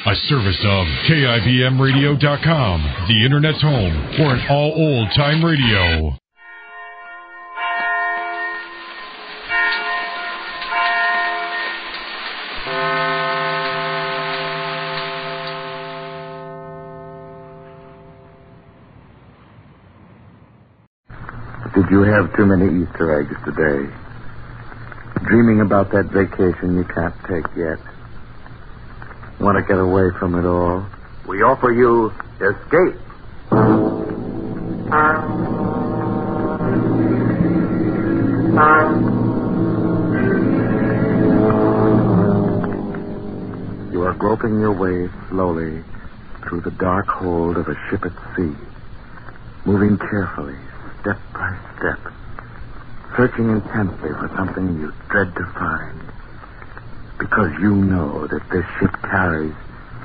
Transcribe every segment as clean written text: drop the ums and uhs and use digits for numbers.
A service of KIBMradio.com, the Internet's home for an all old-time radio. Did you have too many Easter eggs today? Dreaming about that vacation you can't take yet? Want to get away from it all? We offer you Escape. You are groping your way slowly through the dark hold of a ship at sea, moving carefully, step by step, searching intensely for something you dread to find, because you know that this ship carries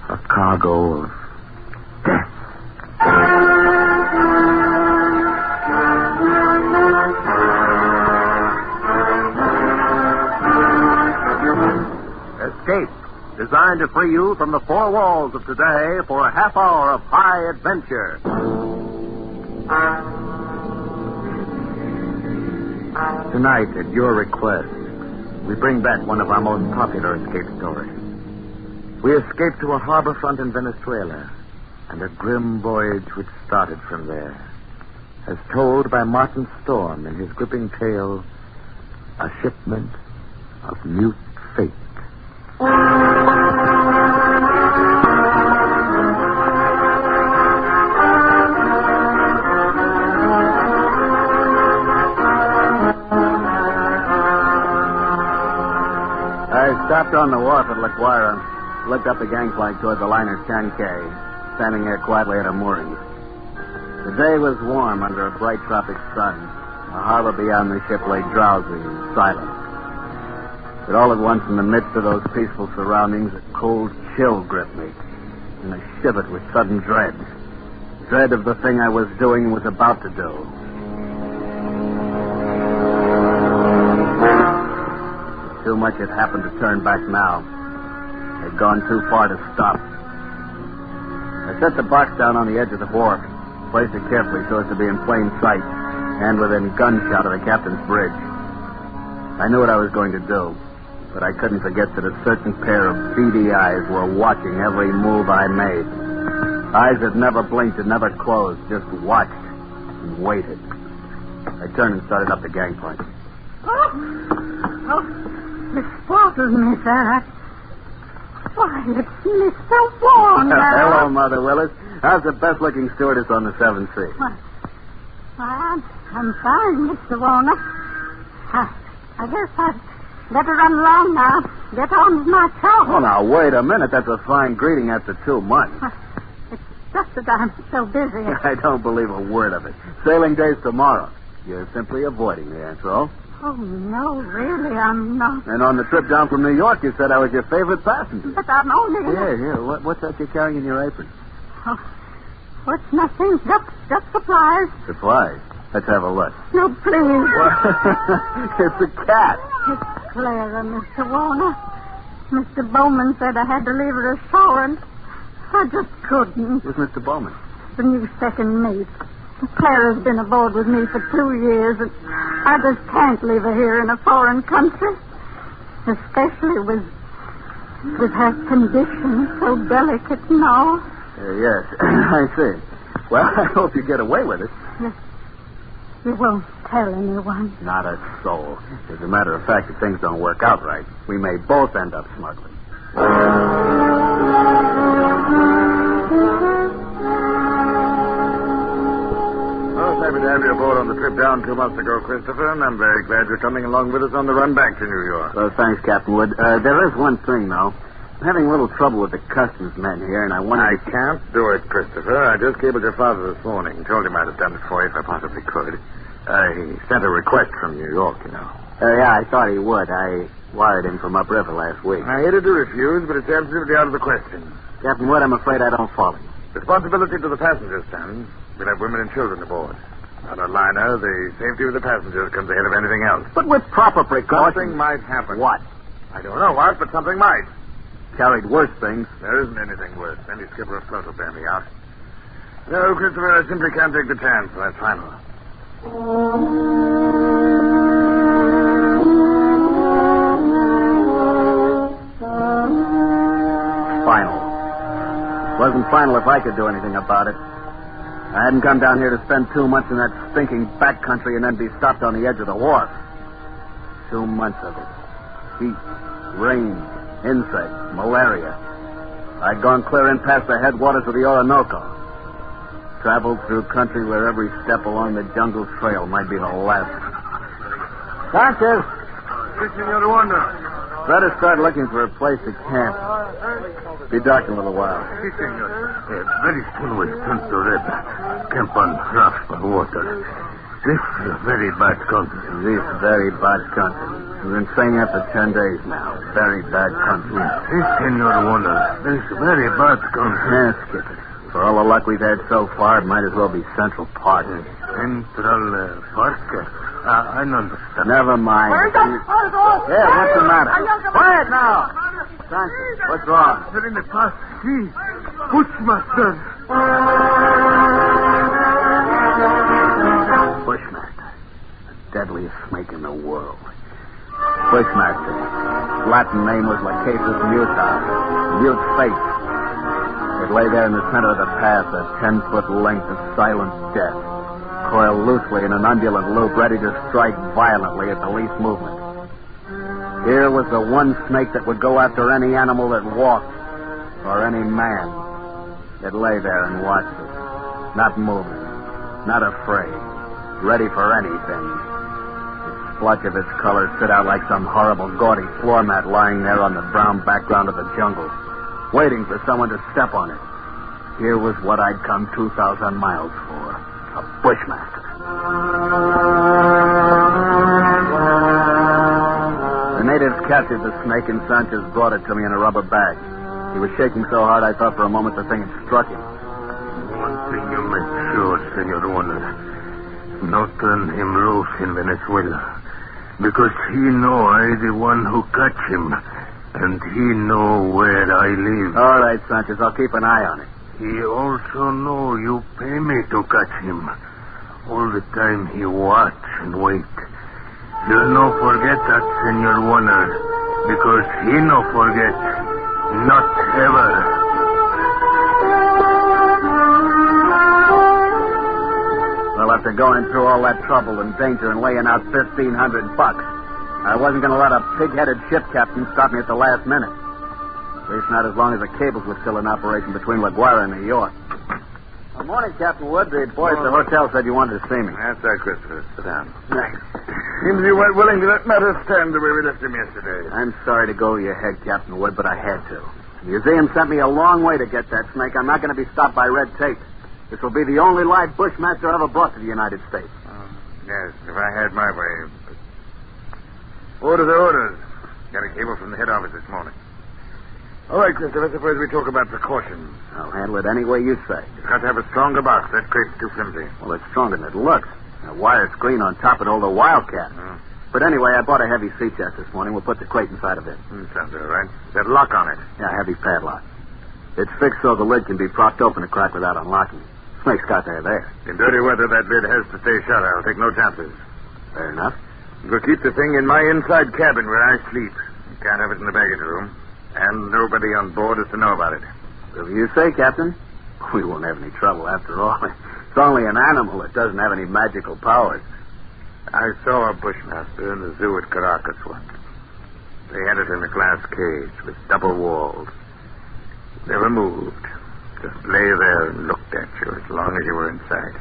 a cargo of death. Escape, designed to free you from the four walls of today for a half hour of high adventure. Tonight, at your request, we bring back one of our most popular escape stories. We escaped to a harbor front in Venezuela, and a grim voyage which started from there, as told by Martin Storm in his gripping tale, A Shipment of Mute Fate. I stopped on the wharf at La Guaira, looked up the gangplank toward the liner 10K, standing there quietly at a mooring. The day was warm under a bright tropic sun. The harbor beyond the ship lay drowsy and silent. But all at once, in the midst of those peaceful surroundings, a cold chill gripped me, and I shivered with sudden dread. Dread of the thing I was doing and was about to do. Too much had happened to turn back now. I'd gone too far to stop. I set the box down on the edge of the wharf, placed it carefully so as to be in plain sight, and within gunshot of the captain's bridge. I knew what I was going to do, but I couldn't forget that a certain pair of beady eyes were watching every move I made. Eyes that never blinked and never closed, just watched and waited. I turned and started up the gangplank. Oh, it startled me, sir. Why, it's Mr. Warner. Hello, Mother Willis. How's the best-looking stewardess on the 7th Sea? Well, I'm fine, Mr. Warner. I guess I'd better run along now. Get on with my trouble. Oh, now, wait a minute. That's a fine greeting after 2 months. It's just that I'm so busy. I don't believe a word of it. Sailing day's tomorrow. You're simply avoiding me, that's all. Oh, no, really, I'm not. And on the trip down from New York, you said I was your favorite passenger. But I'm only... Here. What's that you're carrying in your apron? Oh, it's nothing. Just supplies. Supplies? Let's have a look. No, please. It's a cat. It's Clara, Mr. Warner. Mr. Bowman said I had to leave her ashore, and I just couldn't. Who's Mr. Bowman? The new second mate. Clara's been aboard with me for 2 years, and I just can't leave her here in a foreign country. Especially with her condition so delicate now. Yes, I see. Well, I hope you get away with it. Yes. You won't tell anyone. Not a soul. As a matter of fact, if things don't work out right, we may both end up smuggling. Happy to have you aboard on the trip down 2 months ago, Christopher, and I'm very glad you're coming along with us on the run back to New York. Well, thanks, Captain Wood. There is one thing, though. I'm having a little trouble with the customs men here, and I I can't do it, Christopher. I just cabled your father this morning. Told him I'd have done it for you if I possibly could. He sent a request from New York, you know. Yeah, I thought he would. I wired him from upriver last week. I hated to refuse, but it's absolutely out of the question. Captain Wood, I'm afraid I don't follow you. Responsibility to the passengers, son. We'll have women and children aboard. On a liner, the safety of the passengers comes ahead of anything else. But with proper precautions. Something might happen. What? I don't know what, but something might. carried worse things. There isn't anything worse. Any skipper afloat will bear me out. No, Christopher, I simply can't take the chance. That's final. Final. Wasn't final if I could do anything about it. I hadn't come down here to spend 2 months in that stinking backcountry and then be stopped on the edge of the wharf. 2 months of it. Heat, rain, insects, malaria. I'd gone clear in past the headwaters of the Orinoco. Traveled through country where every step along the jungle trail might be the last. Sanchez! Si, Senor Wanda. Better start looking for a place to camp. Be dark in a little while. Si, senor. Very soon we'll turn to red. Camp on rough water. This is a very bad country. This very bad country. We've been saying that for 10 days now. Very bad country. Si, Senor Wanda. This very bad country. Yes, Skipper. For all the luck we've had so far, it might as well be Central Park. Central Park? I don't understand. Never mind. Yeah, what's the matter? Quiet now. Sanchez, what's wrong? They're in the past. See. Bushmaster. Bushmaster. The deadliest snake in the world. Bushmaster. Latin name was Lachesis muta. Mute face. It lay there in the center of the path, a 10-foot length of silent death, coiled loosely in an undulant loop, ready to strike violently at the least movement. Here was the one snake that would go after any animal that walked, or any man. It lay there and watched us, not moving, not afraid, ready for anything. The splotch of its color stood out like some horrible, gaudy floor mat lying there on the brown background of the jungle, waiting for someone to step on it. Here was what I'd come 2,000 miles for. A bushmaster. The natives captured the snake and Sanchez brought it to me in a rubber bag. He was shaking so hard I thought for a moment the thing had struck him. One thing you make sure, Senor Wanda. Not turn him loose in Venezuela. Because he know I the one who catch him. And he know where I live. All right, Sanchez, I'll keep an eye on it. He also know you pay me to catch him. All the time he watch and wait. He'll no forget that, Senor Warner, because he no forget. Not ever. Well, after going through all that trouble and danger and laying out $1,500, I wasn't going to let a pig-headed ship captain stop me at the last minute. At least not as long as the cables were still in operation between La Guardia and New York. Good morning, Captain Wood. The boys at the hotel said you wanted to see me. That's right, Christopher. Sit down. Thanks. Seems you weren't willing to let matters stand the way we left him yesterday. I'm sorry to go to your head, Captain Wood, but I had to. The museum sent me a long way to get that snake. I'm not going to be stopped by red tape. This will be the only live bushmaster ever brought to the United States. Yes, if I had my way. Orders are orders. Got a cable from the head office this morning. All right, Christopher, suppose we talk about precautions. I'll handle it any way you say. You've got to have a stronger box. That crate's too flimsy. Well, it's stronger than it looks. A wire screen on top of it, the Wildcat. But anyway, I bought a heavy sea chest this morning. We'll put the crate inside of it. Sounds all right. That lock on it. Yeah, heavy padlock. It's fixed so the lid can be propped open a crack without unlocking. Snake's got there. In dirty weather, that lid has to stay shut. I'll take no chances. Fair enough. We'll keep the thing in my inside cabin where I sleep. You can't have it in the baggage room. And nobody on board is to know about it. Whatever you say, Captain. We won't have any trouble after all. It's only an animal. It doesn't have any magical powers. I saw a bushmaster in the zoo at Caracas once. They had it in a glass cage with double walls. Never moved. Just lay there and looked at you as long as you were inside.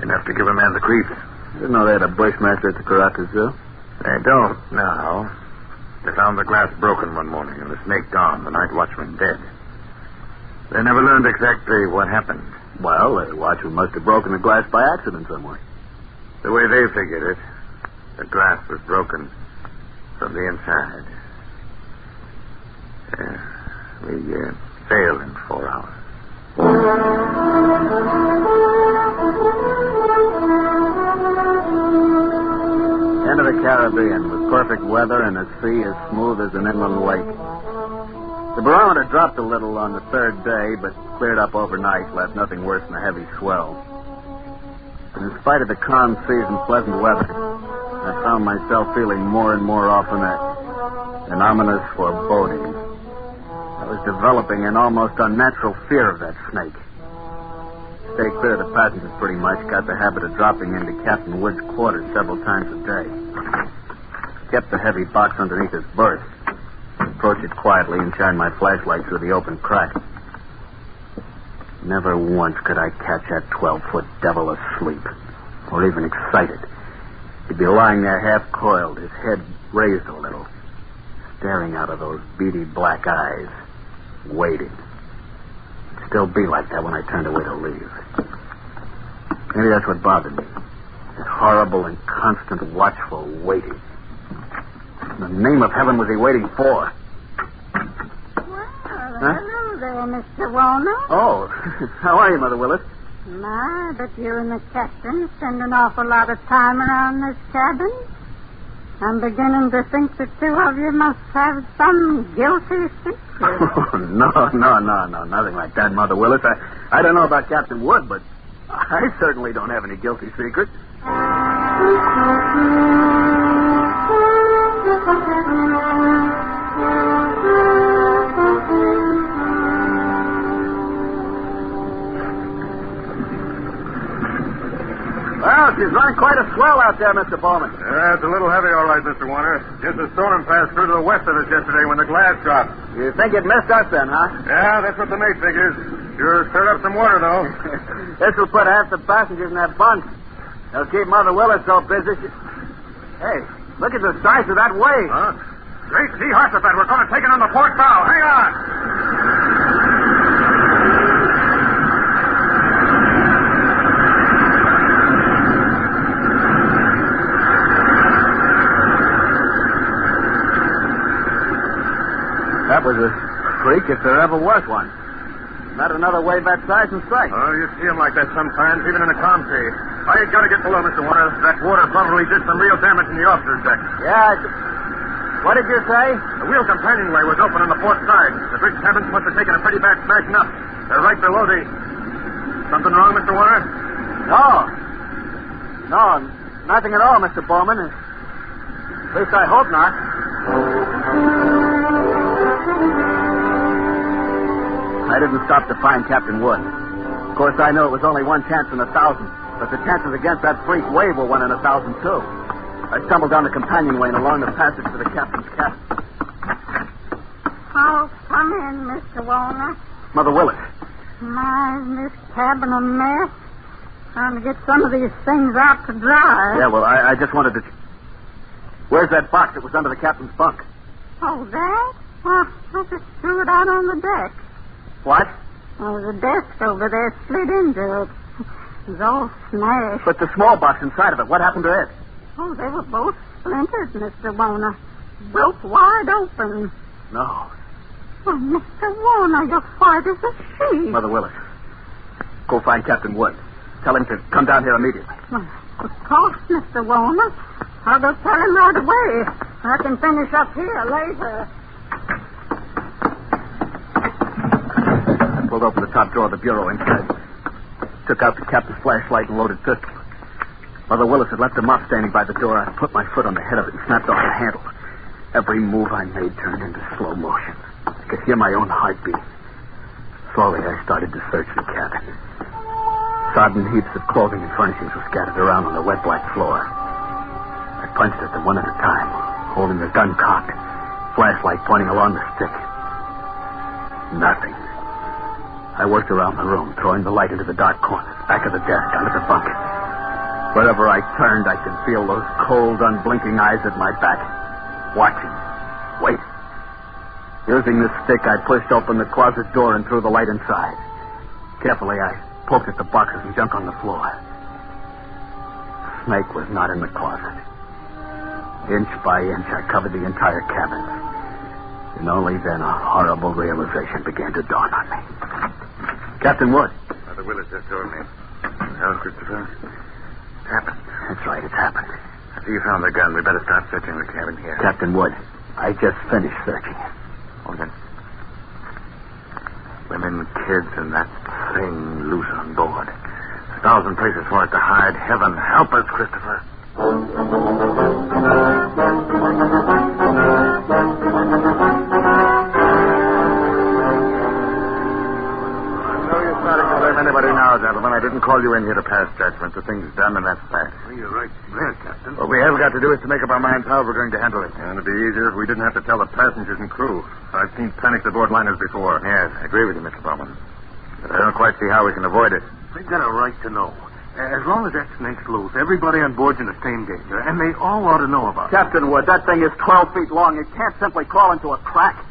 Enough to give a man the creeps. Didn't know they had a bushmaster at the Caracas Zoo. They don't now. They found the glass broken one morning and the snake gone, the night watchman dead. They never learned exactly what happened. Well, the watchman must have broken the glass by accident somewhere. The way they figured it, the glass was broken from the inside. We sailed in 4 hours. Into the Caribbean with perfect weather and a sea as smooth as an inland lake. The barometer dropped a little on the third day, but cleared up overnight, left nothing worse than a heavy swell. And in spite of the calm seas and pleasant weather, I found myself feeling more and more often an ominous foreboding. I was developing an almost unnatural fear of that snake. Stay clear of the passengers pretty much. Got the habit of dropping into Captain Wood's quarters several times a day. Kept the heavy box underneath his berth. Approach it quietly and shine my flashlight through the open crack. Never once could I catch that 12-foot devil asleep, or even excited. He'd be lying there half-coiled, his head raised a little, staring out of those beady black eyes, waiting. It'd still be like that when I turned away to leave. Maybe that's what bothered me. That horrible and constant watchful waiting. What in the name of heaven was he waiting for? Hello there, Mr. Warner. Oh, how are you, Mother Willis? My, but you and the captain spend an awful lot of time around this cabin. I'm beginning to think the two of you must have some guilty secret. No, nothing like that, Mother Willis. I don't know about Captain Wood, but I certainly don't have any guilty secrets. Well, she's running quite a swell out there, Mr. Bowman. Yeah, it's a little heavy, all right, Mr. Warner. Just a storm passed through to the west of us yesterday when the glass dropped. You think it missed us then, huh? Yeah, that's what the mate figures. Sure stirred up some water, though. This will put half the passengers in that bunk. They'll keep Mother Willis so busy. Hey, look at the size of that wave. Huh? Great Jehoshaphat, we're going to take it on the port bow. Hang on. That was a freak if there ever was one. Not another wave that size in sight. Oh, you see them like that sometimes, even in a calm sea. Oh, you got to get below, Mr. Warner. That water probably did some real damage in the officer's deck. Yeah, what did you say? The wheel companionway was open on the port side. The bridge cabins must have taken a pretty bad smashing up. They're right below the... Something wrong, Mr. Warner? No, nothing at all, Mr. Bowman. At least I hope not. I didn't stop to find Captain Wood. Of course, I knew it was only one chance in 1,000, but the chances against that freak wave were 1 in 1,000, too. I stumbled down the companionway and along the passage to the captain's cabin. Oh, come in, Mr. Warner. Mother Willis. My, this cabin a mess. Trying to get some of these things out to dry. Yeah, well, I just wanted to... Where's that box that was under the captain's bunk? Oh, that? Well, I just threw it out on the deck. What? Oh, the desk over there slid into it. It was all smashed. But the small box inside of it, what happened to it? Oh, they were both splintered, Mr. Warner. Broke wide open. No. Oh, Mr. Warner, you're white as a sheet. Mother Willis, go find Captain Wood. Tell him to come down here immediately. Well, of course, Mr. Warner. I'll go tell him right away. I can finish up here later. I pulled open the top drawer of the bureau inside. Took out the captain's flashlight and loaded pistol. Mother Willis had left him up standing by the door. I put my foot on the head of it and snapped off the handle. Every move I made turned into slow motion. I could hear my own heartbeat. Slowly, I started to search the cabin. Sodden heaps of clothing and furnishings were scattered around on the wet black floor. I punched at them one at a time, holding the gun cocked, flashlight pointing along the stick. Nothing. I worked around the room, throwing the light into the dark corners, back of the desk, under the bunk. Wherever I turned, I could feel those cold, unblinking eyes at my back, watching, waiting. Using the stick, I pushed open the closet door and threw the light inside. Carefully, I poked at the boxes and junk on the floor. Snake was not in the closet. Inch by inch, I covered the entire cabin. And only then a horrible realization began to dawn on me. Captain Wood. Mother Willis just told me. Well, Christopher? It's happened. That's right, it's happened. After you found the gun, we better start searching the cabin here. Captain Wood, I just finished searching it. Oh, then Women, kids, and that thing loose on board. 1,000 places for it to hide. Heaven help us, Christopher. Anybody now, gentlemen. I didn't call you in here to pass judgment. The thing's done, and that's fact. Well, you're right there, Captain. What we have got to do is to make up our minds how we're going to handle it. And it'd be easier if we didn't have to tell the passengers and crew. I've seen panics aboard liners before. Yes, I agree with you, Mr. Bowman. But I don't quite see how we can avoid it. They've got a right to know. As long as that snake's loose, everybody on board's in the same danger, and they all ought to know about it. Captain Wood, that thing is 12 feet long. It can't simply crawl into a crack.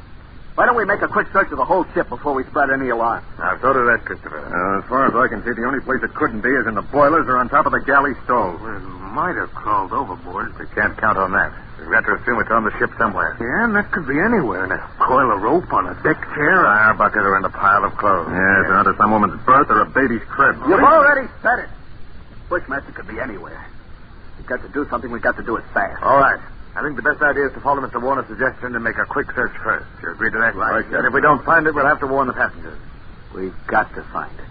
Why don't we make a quick search of the whole ship before we spread any alarm? Now, so do that, Christopher. As far as I can see, the only place it couldn't be is in the boilers or on top of the galley stove. Well, it might have crawled overboard. We can't count on that. We've got to assume it's on the ship somewhere. Yeah, and that could be anywhere. In a coil of rope, on a deck chair, a bucket, or in a pile of clothes. Yes, or under some woman's berth or a baby's crib. You've already said it. Bushmaster could be anywhere. We've got to do something. We've got to do it fast. All right. I think the best idea is to follow Mr. Warner's suggestion and make a quick search first. You agree to that? Right. And if we don't find it, we'll have to warn the passengers. We've got to find it.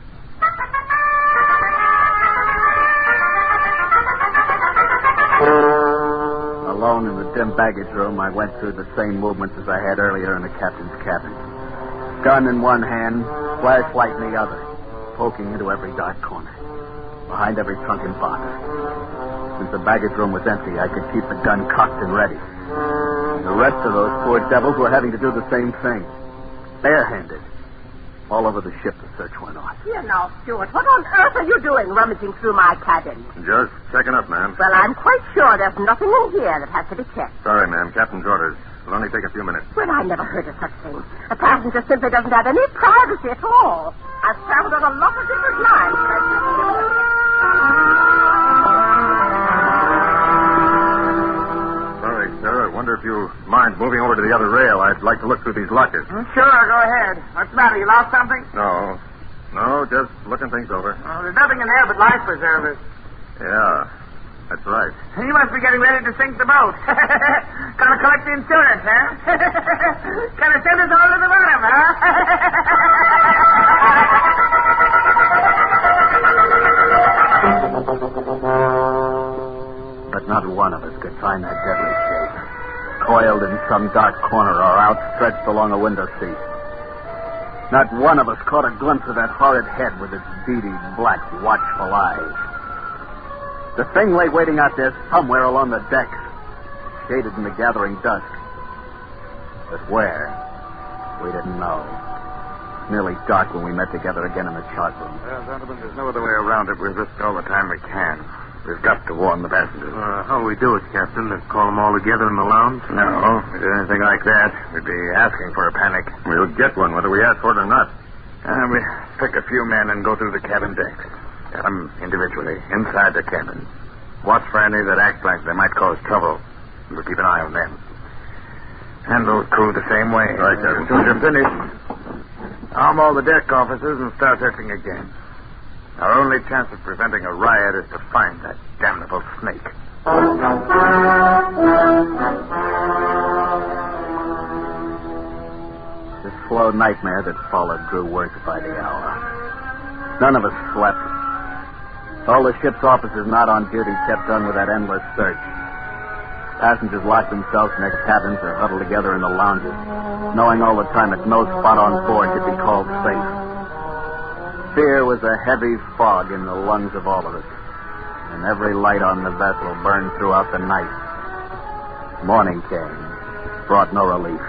Alone in the dim baggage room, I went through the same movements as I had earlier in the captain's cabin. Gun in one hand, flashlight in the other, poking into every dark corner, behind every trunk and box. Since the baggage room was empty, I could keep the gun cocked and ready. The rest of those poor devils were having to do the same thing. Barehanded. All over the ship, the search went on. Here now, Stuart, what on earth are you doing rummaging through my cabin? Just checking up, ma'am. Well, I'm quite sure there's nothing in here that has to be checked. Sorry, ma'am. Captain's orders. It'll only take a few minutes. Well, I never heard of such thing. A passenger simply doesn't have any privacy at all. I've traveled on a lot of different lines, but Sir, I wonder if you mind moving over to the other rail. I'd like to look through these lockers. Sure, go ahead. What's the matter? You lost something? No, just looking things over. Oh, there's nothing in there but life preservers. Yeah, that's right. You must be getting ready to sink the boat. Gonna collect the insurance, huh? Gonna send us all to the bottom, huh? But not one of us could find that deadly shape, coiled in some dark corner or outstretched along a window seat. Not one of us caught a glimpse of that horrid head with its beady, black, watchful eyes. The thing lay waiting out there somewhere along the deck, shaded in the gathering dusk. But where? We didn't know. Nearly dark when we met together again in the chart room. Well, gentlemen, there's no other way around it. We'll risk all the time we can. We've got to warn the passengers. How'll we do it, Captain? Call them all together in the lounge? No, if we did anything like that, we'd be asking for a panic. We'll get one, whether we ask for it or not. We pick a few men and go through the cabin decks. Get them individually, inside the cabin. Watch for any that act like they might cause trouble. We'll keep an eye on them. Handle crew the same way. Right, Captain. As soon as you're finished, arm all the deck officers and start searching again. Our only chance of preventing a riot is to find that damnable snake. The slow nightmare that followed grew worse by the hour. None of us slept. All the ship's officers not on duty kept on with that endless search. Passengers locked themselves in their cabins or huddled together in the lounges, knowing all the time that no spot on board could be called safe. Fear was a heavy fog in the lungs of all of us, and every light on the vessel burned throughout the night. Morning came, brought no relief.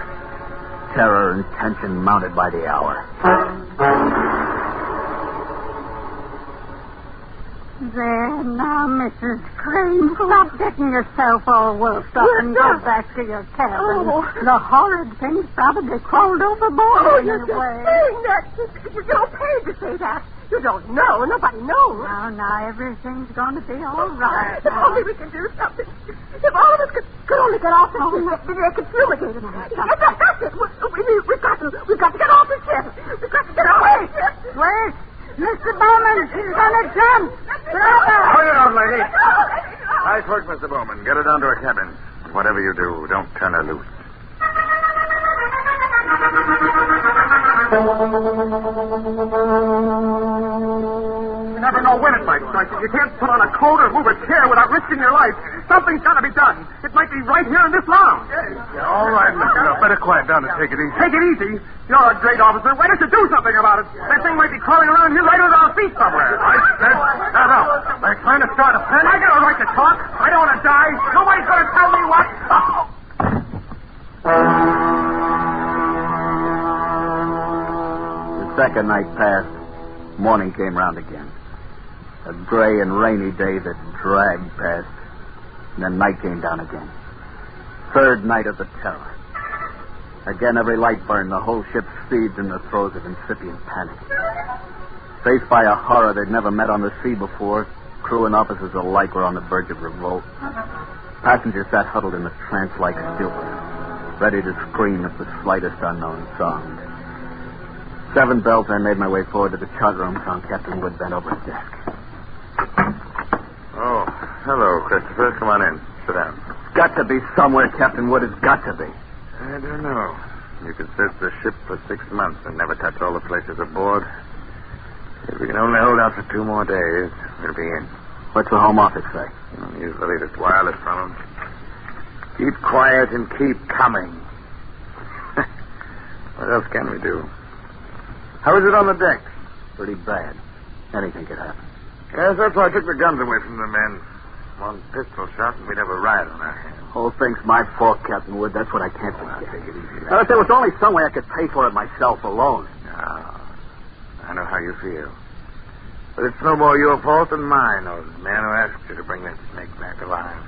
Terror and tension mounted by the hour. There now, Mrs. Crane. Stop getting yourself all worked up and go back to your cabin. Oh. The horrid thing's probably crawled overboard you're just anyway. saying that. You're paid to say that. You don't know. Nobody knows. Now, everything's going to be all right. If only we can do something. If all of us could only get off the ship, they could fumigate it. Yes, that's it. We've got to get off the ship. We've got to get away. Wait. Mr. Bowman, he's going to jump. Hold it on, lady. Nice work, Mr. Bowman. Get her down to her cabin. Whatever you do, don't turn her loose. Joyce. You can't put on a coat or move a chair without risking your life. Something's got to be done. It might be right here in this lounge. Yeah, all right, Mr. Duff. Better quiet down and take it easy. Take it easy? You're a great officer. Why don't you do something about it? That thing might be crawling around here right under our feet somewhere. I said, shut up. They're trying to start a panic. I got a right to talk. I don't want to die. Nobody's going to tell me what. The second night passed. Morning came round again. A gray and rainy day that dragged past. And then night came down again. Third night of the terror. Again, every light burned. The whole ship seethed in the throes of incipient panic. Faced by a horror they'd never met on the sea before, crew and officers alike were on the verge of revolt. Passengers sat huddled in a trance-like stupor, ready to scream at the slightest unknown sound. 7 bells, I made my way forward to the chart room, found Captain Wood bent over his desk. Oh, hello, Christopher. Come on in. Sit down. It's got to be somewhere, Captain Wood. It's got to be. I don't know. You could search the ship for 6 months and never touch all the places aboard. If we can only hold out for 2 more days, we'll be in. What's the Home Office say? Use the latest wireless from them. Keep quiet and keep coming. What else can we do? How is it on the deck? Pretty bad. Anything could happen. Yes, that's why I took the guns away from the men. 1 pistol shot and we'd have a riot on our hands. Whole thing's my fault, Captain Wood. That's what I can't forget. Take it easy. Now, if there was only some way I could pay for it myself alone. No. I know how you feel. But it's no more your fault than mine, or the man who asked you to bring that snake back alive.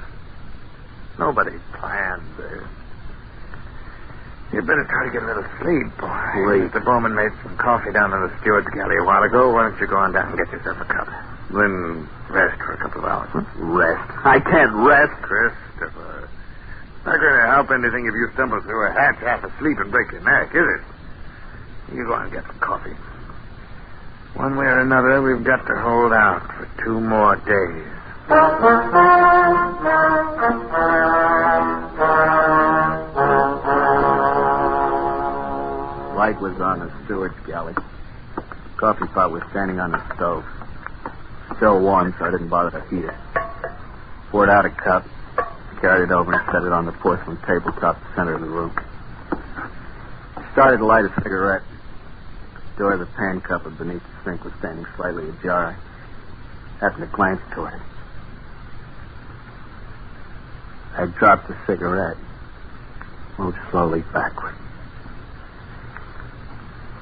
Nobody planned this. You'd better try to get a little sleep, boy. Sleep? Mr. Bowman made some coffee down in the steward's galley a while ago. Why don't you go on down and get yourself a cup? Then rest for a couple of hours. Rest? I can't rest. Christopher. Not going to help anything if you stumble through a hatch half asleep and break your neck, is it? You go on and get some coffee. One way or another, we've got to hold out for 2 more days. Light was on the steward's galley. Coffee pot was standing on the stove. Still warm, so I didn't bother to heat it. Poured out a cup, carried it over and set it on the porcelain tabletop in the center of the room. Started to light a cigarette. The door of the pan cupboard beneath the sink was standing slightly ajar. I happened to glance toward it. I dropped the cigarette, moved slowly backward.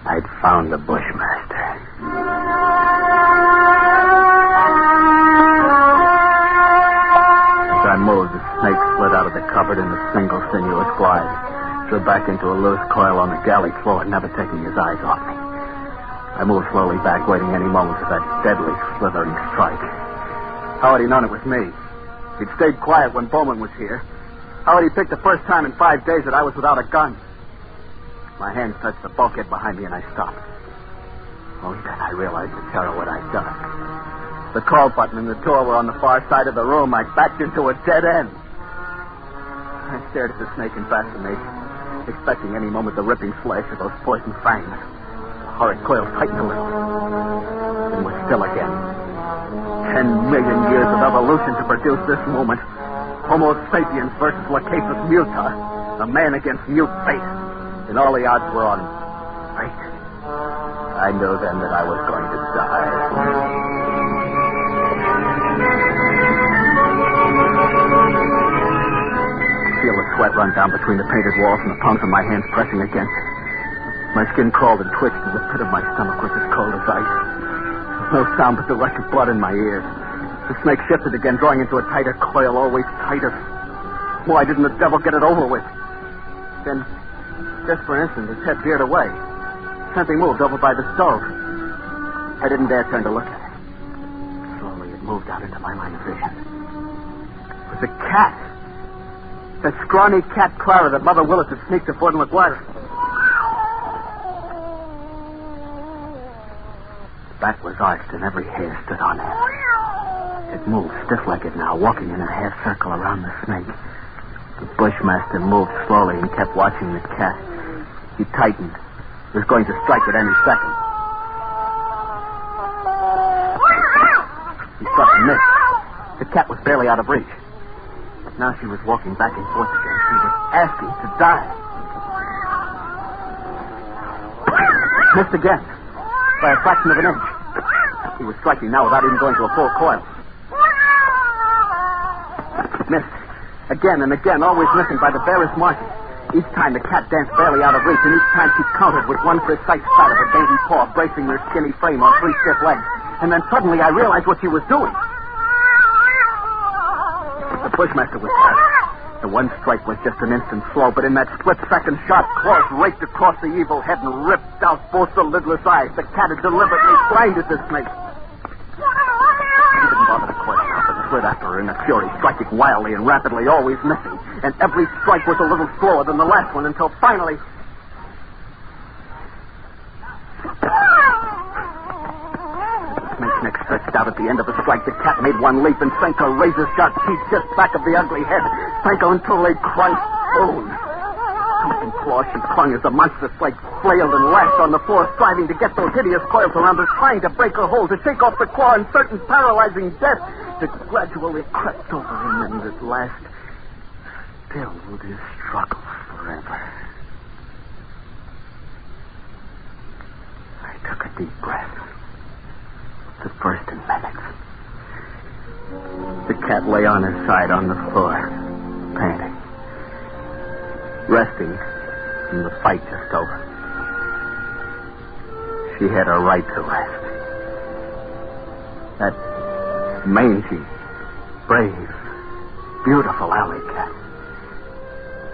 I'd found the Bushmaster. As I moved, the snake slid out of the cupboard in a single sinuous glide, slid back into a loose coil on the galley floor, never taking his eyes off me. I moved slowly back, waiting any moment for that deadly, slithering strike. How had he known it was me? He'd stayed quiet when Bowman was here. How had he picked the first time in 5 days that I was without a gun? My hands touched the bulkhead behind me, and I stopped. Only then I realized the terror of what I'd done. The call button and the door were on the far side of the room. I backed into a dead end. I stared at the snake in fascination, expecting any moment the ripping flash of those poison fangs. The horrid coil tightened a little, and was still again. 10 million years of evolution to produce this moment. Homo sapiens versus Lachesis muta. A man against mute fate. And all the odds were on fate. I knew then that I was going to die. Feel the sweat run down between the painted walls and the palms of my hands pressing against it. My skin crawled and twitched, and the pit of my stomach was as cold as ice. No sound but the rush of blood in my ears. The snake shifted again, drawing into a tighter coil, always tighter. Why didn't the devil get it over with? Then, just for an instant, his head veered away. Something moved over by the stove. I didn't dare turn to look at it. Slowly, it moved out into my line of vision. It was a cat. That scrawny cat Clara that Mother Willis had sneaked aboard in LaGuardia. Its back was arched and every hair stood on it. It moved stiff-legged now, walking in a half circle around the snake. The Bushmaster moved slowly and kept watching the cat. He tightened. He was going to strike at any second. He struck and missed. The cat was barely out of reach. Now she was walking back and forth again. She was asking to die. Missed again. By a fraction of an inch. He was striking now without even going to a full coil. Missed. Again and again, always missing by the barest margin. Each time the cat danced barely out of reach, and each time she countered with one precise pat of her dainty paw, bracing her skinny frame on 3 stiff legs. And then suddenly I realized what she was doing. The Bushmaster was hurt. The one strike was just an instant slow, but in that split second, sharp claws raked across the evil head and ripped out both the lidless eyes. The cat had deliberately blinded the snake. He didn't bother to coil now, but slid after her in a fury, striking wildly and rapidly, always missing. And every strike was a little slower than the last one, until finally... Neck stretched out at the end of the strike. The cat made one leap and sank her razor-sharp teeth just back of the ugly head. Sank her until they crunched bone. Something clawed and clung as the monstrous snake flailed and lashed on the floor, striving to get those hideous coils around her, trying to break her hold, to shake off the claw in certain paralyzing death that gradually crept over him and at last stilled his struggles forever. I took a deep breath. The first in minutes. The cat lay on her side on the floor, panting, resting, and the fight just over. She had a right to rest. That mangy, brave, beautiful alley cat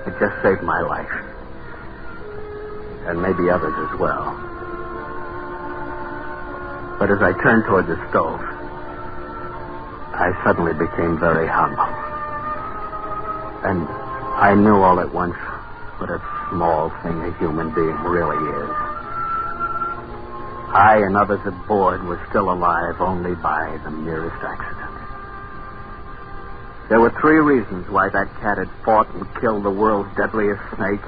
had just saved my life, and maybe others as well. But as I turned toward the stove, I suddenly became very humble. And I knew all at once what a small thing a human being really is. I and others aboard were still alive only by the merest accident. There were 3 reasons why that cat had fought and killed the world's deadliest snake.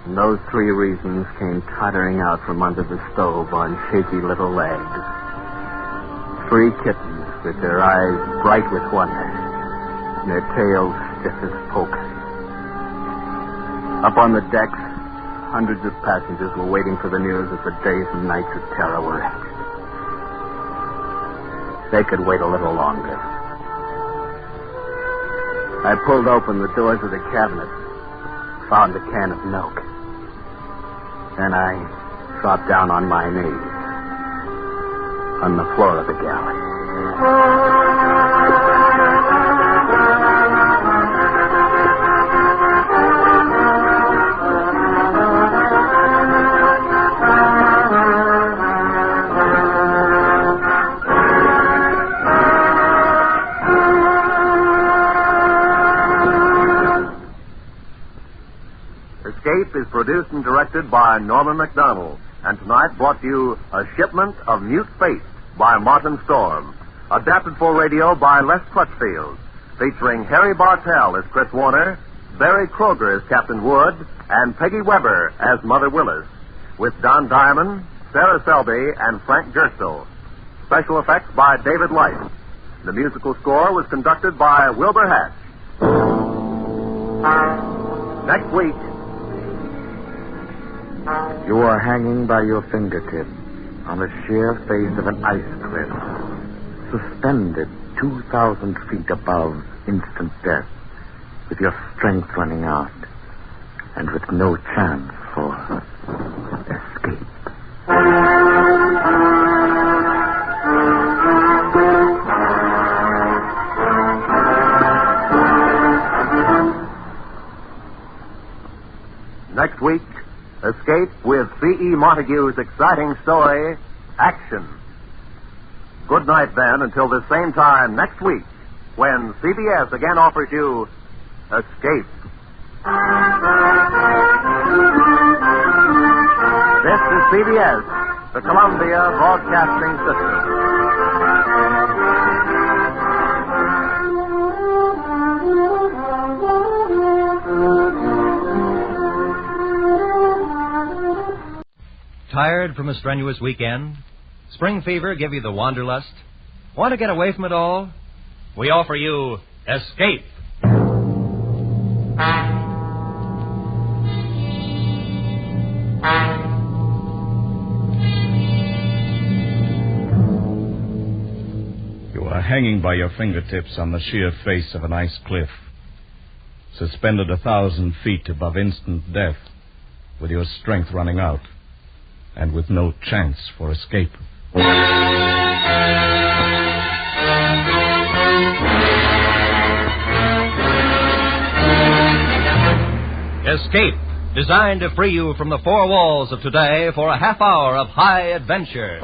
And those 3 reasons came tottering out from under the stove on shaky little legs. 3 kittens with their eyes bright with wonder and their tails stiff as pokers. Up on the decks, hundreds of passengers were waiting for the news that the days and nights of terror were ended. They could wait a little longer. I pulled open the doors of the cabinet, found a can of milk. Then I dropped down on my knees on the floor of the galley. Escape is produced and directed by Norman MacDonald, and tonight brought to you A Shipment of Mute Fate by Martin Storm, adapted for radio by Les Crutchfield, featuring Harry Bartell as Chris Warner, Barry Kroger as Captain Wood, and Peggy Weber as Mother Willis, with Don Diamond, Sarah Selby, and Frank Gerstle. Special effects by David Light. The musical score was conducted by Wilbur Hatch. Next week, you are hanging by your fingertip on the sheer face of an ice cliff, suspended 2,000 feet above instant death, with your strength running out, and with no chance for escape. next week, Escape with C.E. Montague's exciting story, Action. Good night, then, until the same time next week, when CBS again offers you Escape. This is CBS, the Columbia Broadcasting System. Tired from a strenuous weekend? Spring fever give you the wanderlust? Want to get away from it all? We offer you Escape. You are hanging by your fingertips on the sheer face of an ice cliff, suspended 1,000 feet above instant death, with your strength running out, and with no chance for escape. Escape, designed to free you from the four walls of today for a half hour of high adventure.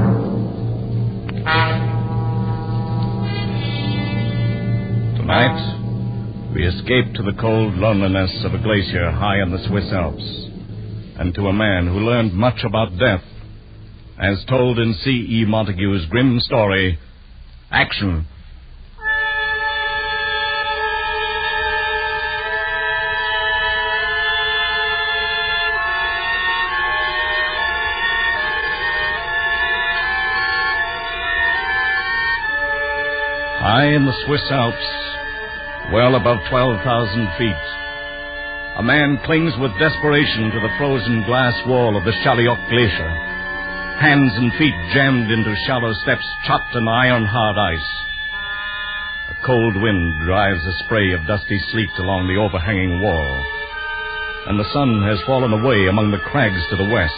Tonight, we escape to the cold loneliness of a glacier high in the Swiss Alps, and to a man who learned much about death, as told in C.E. Montague's grim story, Action. High in the Swiss Alps, well above 12,000 feet, a man clings with desperation to the frozen glass wall of the Chaliot Glacier, hands and feet jammed into shallow steps chopped in iron-hard ice. A cold wind drives a spray of dusty sleet along the overhanging wall, and the sun has fallen away among the crags to the west.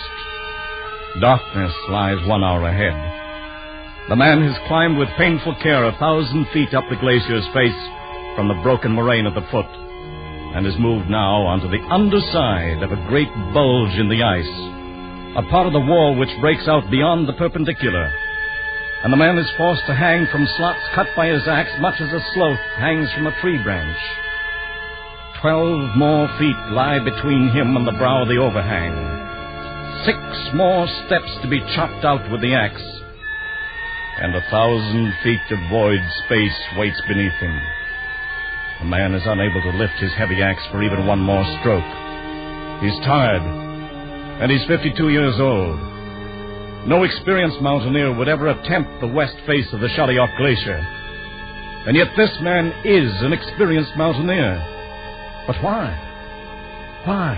Darkness lies 1 hour ahead. The man has climbed with painful care 1,000 feet up the glacier's face from the broken moraine at the foot, and is moved now onto the underside of a great bulge in the ice, a part of the wall which breaks out beyond the perpendicular, and the man is forced to hang from slots cut by his axe much as a sloth hangs from a tree branch. 12 more feet lie between him and the brow of the overhang. 6 more steps to be chopped out with the axe, and 1,000 feet of void space waits beneath him. The man is unable to lift his heavy axe for even one more stroke. He's tired, and he's 52 years old. No experienced mountaineer would ever attempt the west face of the Chaliot Glacier. And yet this man is an experienced mountaineer. But why? Why?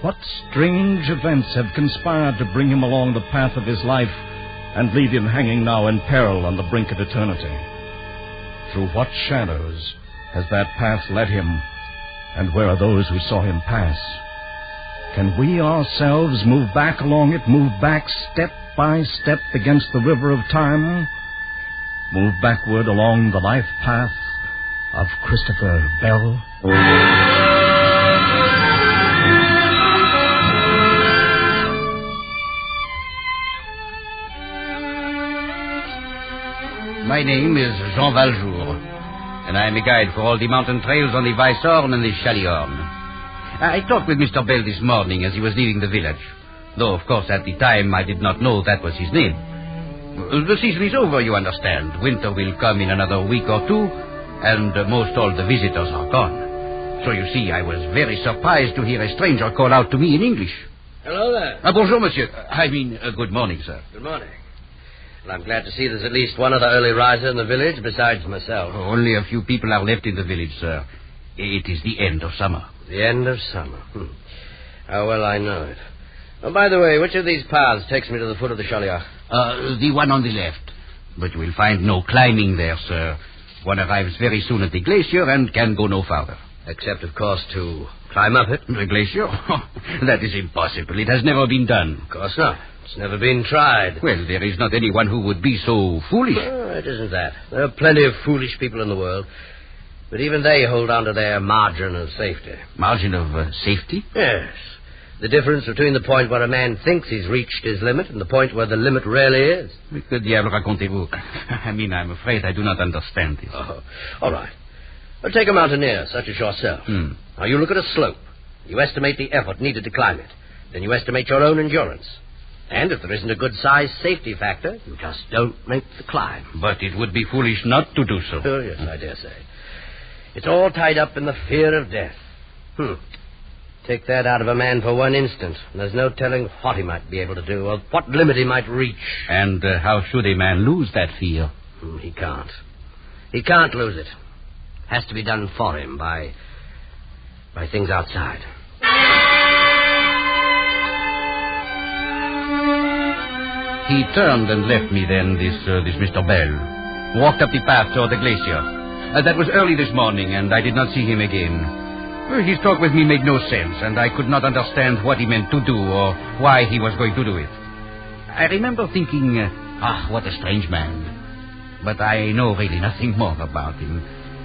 What strange events have conspired to bring him along the path of his life and leave him hanging now in peril on the brink of eternity? Through what shadows has that path led him, and where are those who saw him pass? Can we ourselves move back along it, move back step by step against the river of time, move backward along the life path of Christopher Bell? My name is Jean Valjour, and I am a guide for all the mountain trails on the Weisshorn and the Chaliorn. I talked with Mr. Bell this morning as he was leaving the village, though, of course, at the time I did not know that was his name. The season is over, you understand. Winter will come in another week or two, and most all the visitors are gone. So, you see, I was very surprised to hear a stranger call out to me in English. Hello there. Bonjour, monsieur. Good morning, sir. Good morning. Well, I'm glad to see there's at least one other early riser in the village besides myself. Only a few people are left in the village, sir. It is the end of summer. The end of summer. How well I know it. Oh, by the way, which of these paths takes me to the foot of the Chaliot? The one on the left. But you will find no climbing there, sir. One arrives very soon at the glacier and can go no farther. Except, of course, to climb up it. The glacier? That is impossible. It has never been done. Of course not. It's never been tried. Well, there is not anyone who would be so foolish. Oh, it isn't that. There are plenty of foolish people in the world. But even they hold on to their margin of safety. Margin of safety? Yes. The difference between the point where a man thinks he's reached his limit and the point where the limit really is. Que diable racontez-vous? I'm afraid I do not understand this. Oh, all right. Well, take a mountaineer such as yourself. Now, you look at a slope. You estimate the effort needed to climb it. Then you estimate your own endurance. And if there isn't a good-sized safety factor, you just don't make the climb. But it would be foolish not to do so. Oh, yes, I dare say. It's all tied up in the fear of death. Take that out of a man for one instant, and there's no telling what he might be able to do, or what limit he might reach. And how should a man lose that fear? He can't. He can't lose it. Has to be done for him by things outside. He turned and left me then, this Mr. Bell. Walked up the path toward the glacier. That was early this morning, and I did not see him again. His talk with me made no sense, and I could not understand what he meant to do or why he was going to do it. I remember thinking, what a strange man. But I know really nothing more about him.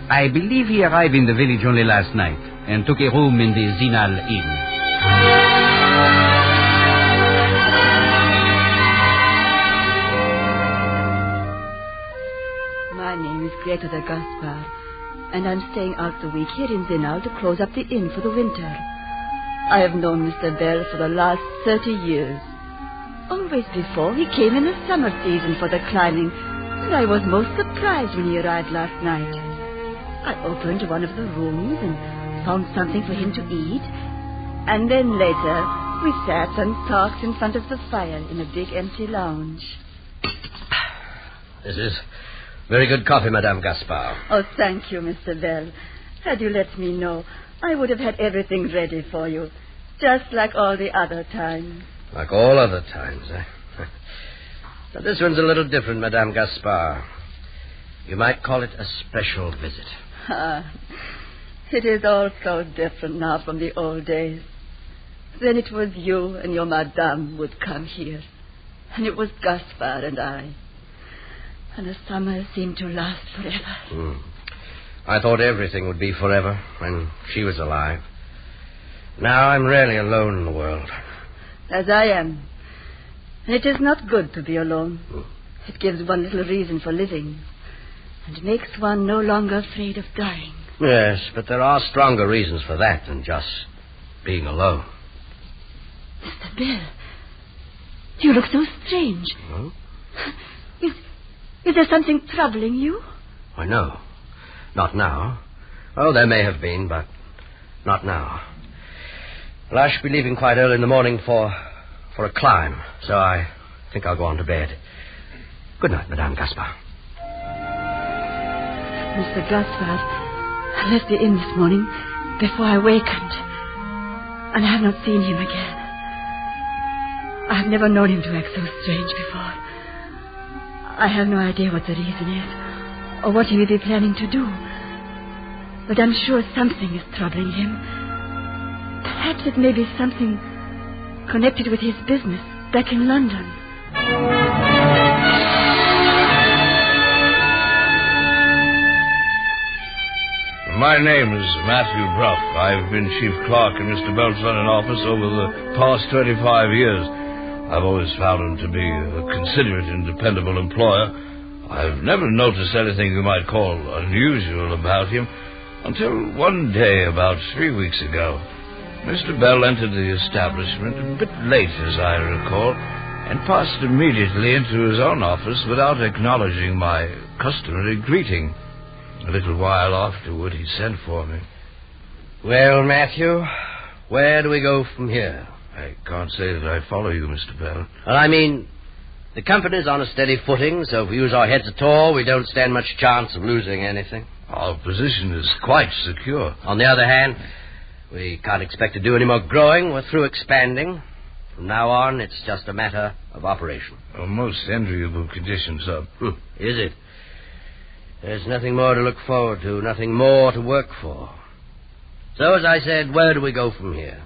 I believe he arrived in the village only last night and took a room in the Zinal Inn. My name is Greta de Gaspar, and I'm staying out the week here in Zinal to close up the inn for the winter. I have known Mr. Bell for the last 30 years. Always before, he came in the summer season for the climbing, and I was most surprised when he arrived last night. I opened one of the rooms and found something for him to eat, and then later we sat and talked in front of the fire in a big empty lounge. This is very good coffee, Madame Gaspar. Oh, thank you, Mr. Bell. Had you let me know, I would have had everything ready for you, just like all the other times. Like all other times, eh? But this one's a little different, Madame Gaspar. You might call it a special visit. It is all so different now from the old days. Then it was you and your madame would come here, and it was Gaspar and I. And the summer seemed to last forever. I thought everything would be forever when she was alive. Now I'm really alone in the world. As I am. And it is not good to be alone. It gives one little reason for living, and makes one no longer afraid of dying. Yes, but there are stronger reasons for that than just being alone. Mr. Bell, you look so strange. Hmm? Is there something troubling you? Why, no. Not now. Oh, there may have been, but not now. Well, I should be leaving quite early in the morning for a climb, so I think I'll go on to bed. Good night, Madame Gaspar. Mr. Gaspar, I left the inn this morning before I wakened, and I have not seen him again. I have never known him to act so strange before. I have no idea what the reason is, or what he may be planning to do. But I'm sure something is troubling him. Perhaps it may be something connected with his business back in London. My name is Matthew Bruff. I've been chief clerk in Mr. Bell's London office over the past 25 years. I've always found him to be a considerate and dependable employer. I've never noticed anything you might call unusual about him until one day about 3 weeks ago. Mr. Bell entered the establishment a bit late, as I recall, and passed immediately into his own office without acknowledging my customary greeting. A little while afterward, he sent for me. Well, Matthew, where do we go from here? I can't say that I follow you, Mr. Bell. Well, I mean, the company's on a steady footing, so if we use our heads at all, we don't stand much chance of losing anything. Our position is quite secure. On the other hand, we can't expect to do any more growing. We're through expanding. From now on, it's just a matter of operation. A most enviable condition, sir. Is it? There's nothing more to look forward to, nothing more to work for. So, as I said, where do we go from here?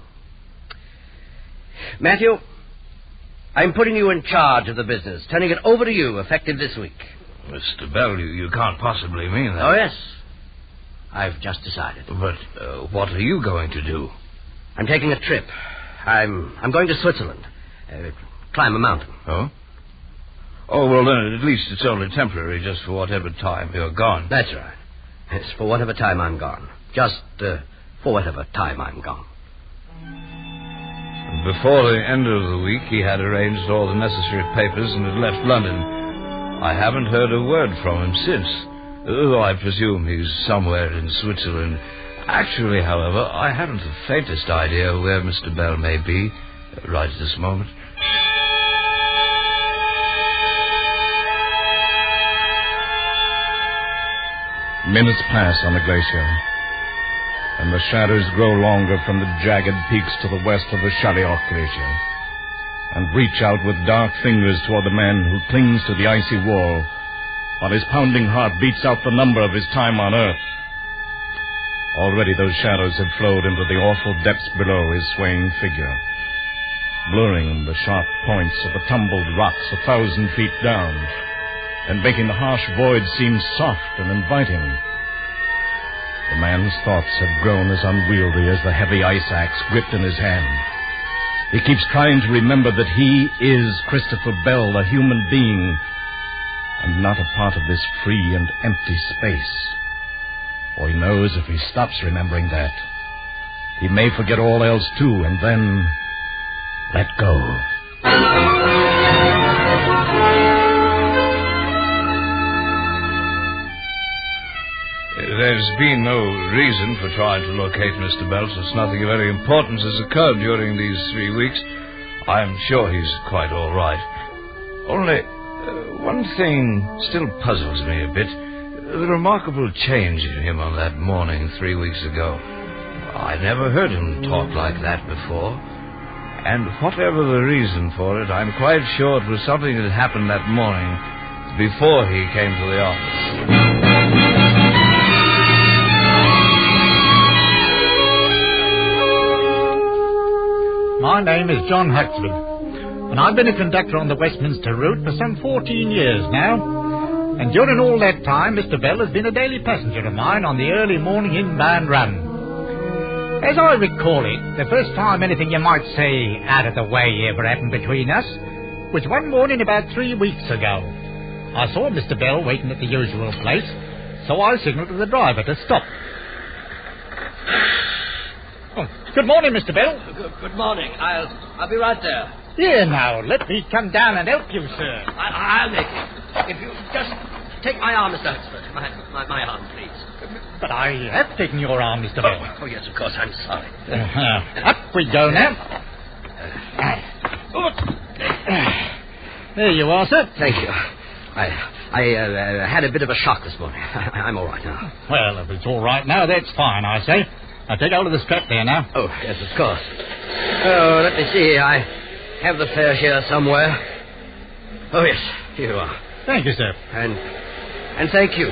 Matthew, I'm putting you in charge of the business, turning it over to you, effective this week. Mr. Bell, you can't possibly mean that. Oh, yes. I've just decided. But what are you going to do? I'm taking a trip. I'm going to Switzerland. Climb a mountain. Oh? Oh, well, then, at least it's only temporary, just for whatever time you're gone. That's right. It's for whatever time I'm gone. Just for whatever time I'm gone. Before the end of the week, he had arranged all the necessary papers and had left London. I haven't heard a word from him since, though I presume he's somewhere in Switzerland. Actually, however, I haven't the faintest idea where Mr. Bell may be right at this moment. Minutes pass on the glacier, and the shadows grow longer from the jagged peaks to the west of the Shaliok Glacier, and reach out with dark fingers toward the man who clings to the icy wall, while his pounding heart beats out the number of his time on Earth. Already those shadows have flowed into the awful depths below his swaying figure, blurring the sharp points of the tumbled rocks 1,000 feet down, and making the harsh void seem soft and inviting. The man's thoughts have grown as unwieldy as the heavy ice axe gripped in his hand. He keeps trying to remember that he is Christopher Bell, a human being, and not a part of this free and empty space. For he knows if he stops remembering that, he may forget all else too, and then let go. There's been no reason for trying to locate Mr. Bell, since nothing of any importance has occurred during these 3 weeks. I'm sure he's quite all right. Only one thing still puzzles me a bit. The remarkable change in him on that morning 3 weeks ago. I never heard him talk like that before. And whatever the reason for it, I'm quite sure it was something that happened that morning before he came to the office. My name is John Huxley, and I've been a conductor on the Westminster route for some 14 years now. And during all that time, Mr. Bell has been a daily passenger of mine on the early morning inbound run. As I recall it, the first time anything you might say out of the way ever happened between us was one morning about 3 weeks ago. I saw Mr. Bell waiting at the usual place, so I signalled to the driver to stop. Oh, good morning, Mr. Bell. Good morning. I'll be right there. Here now, let me come down and help you, sir. I'll make it. If you just take my arm, Mr. Huxford. My arm, please. But I have taken your arm, Mr. Bell. Oh, yes, of course. I'm sorry. Up we go now. There you are, sir. Thank you. I had a bit of a shock this morning. I'm all right now. Well, if it's all right now, that's fine, I say. Now, take hold of the strap there now. Oh, yes, of course. Oh, let me see. I have the fare here somewhere. Oh, yes, here you are. Thank you, sir. And thank you.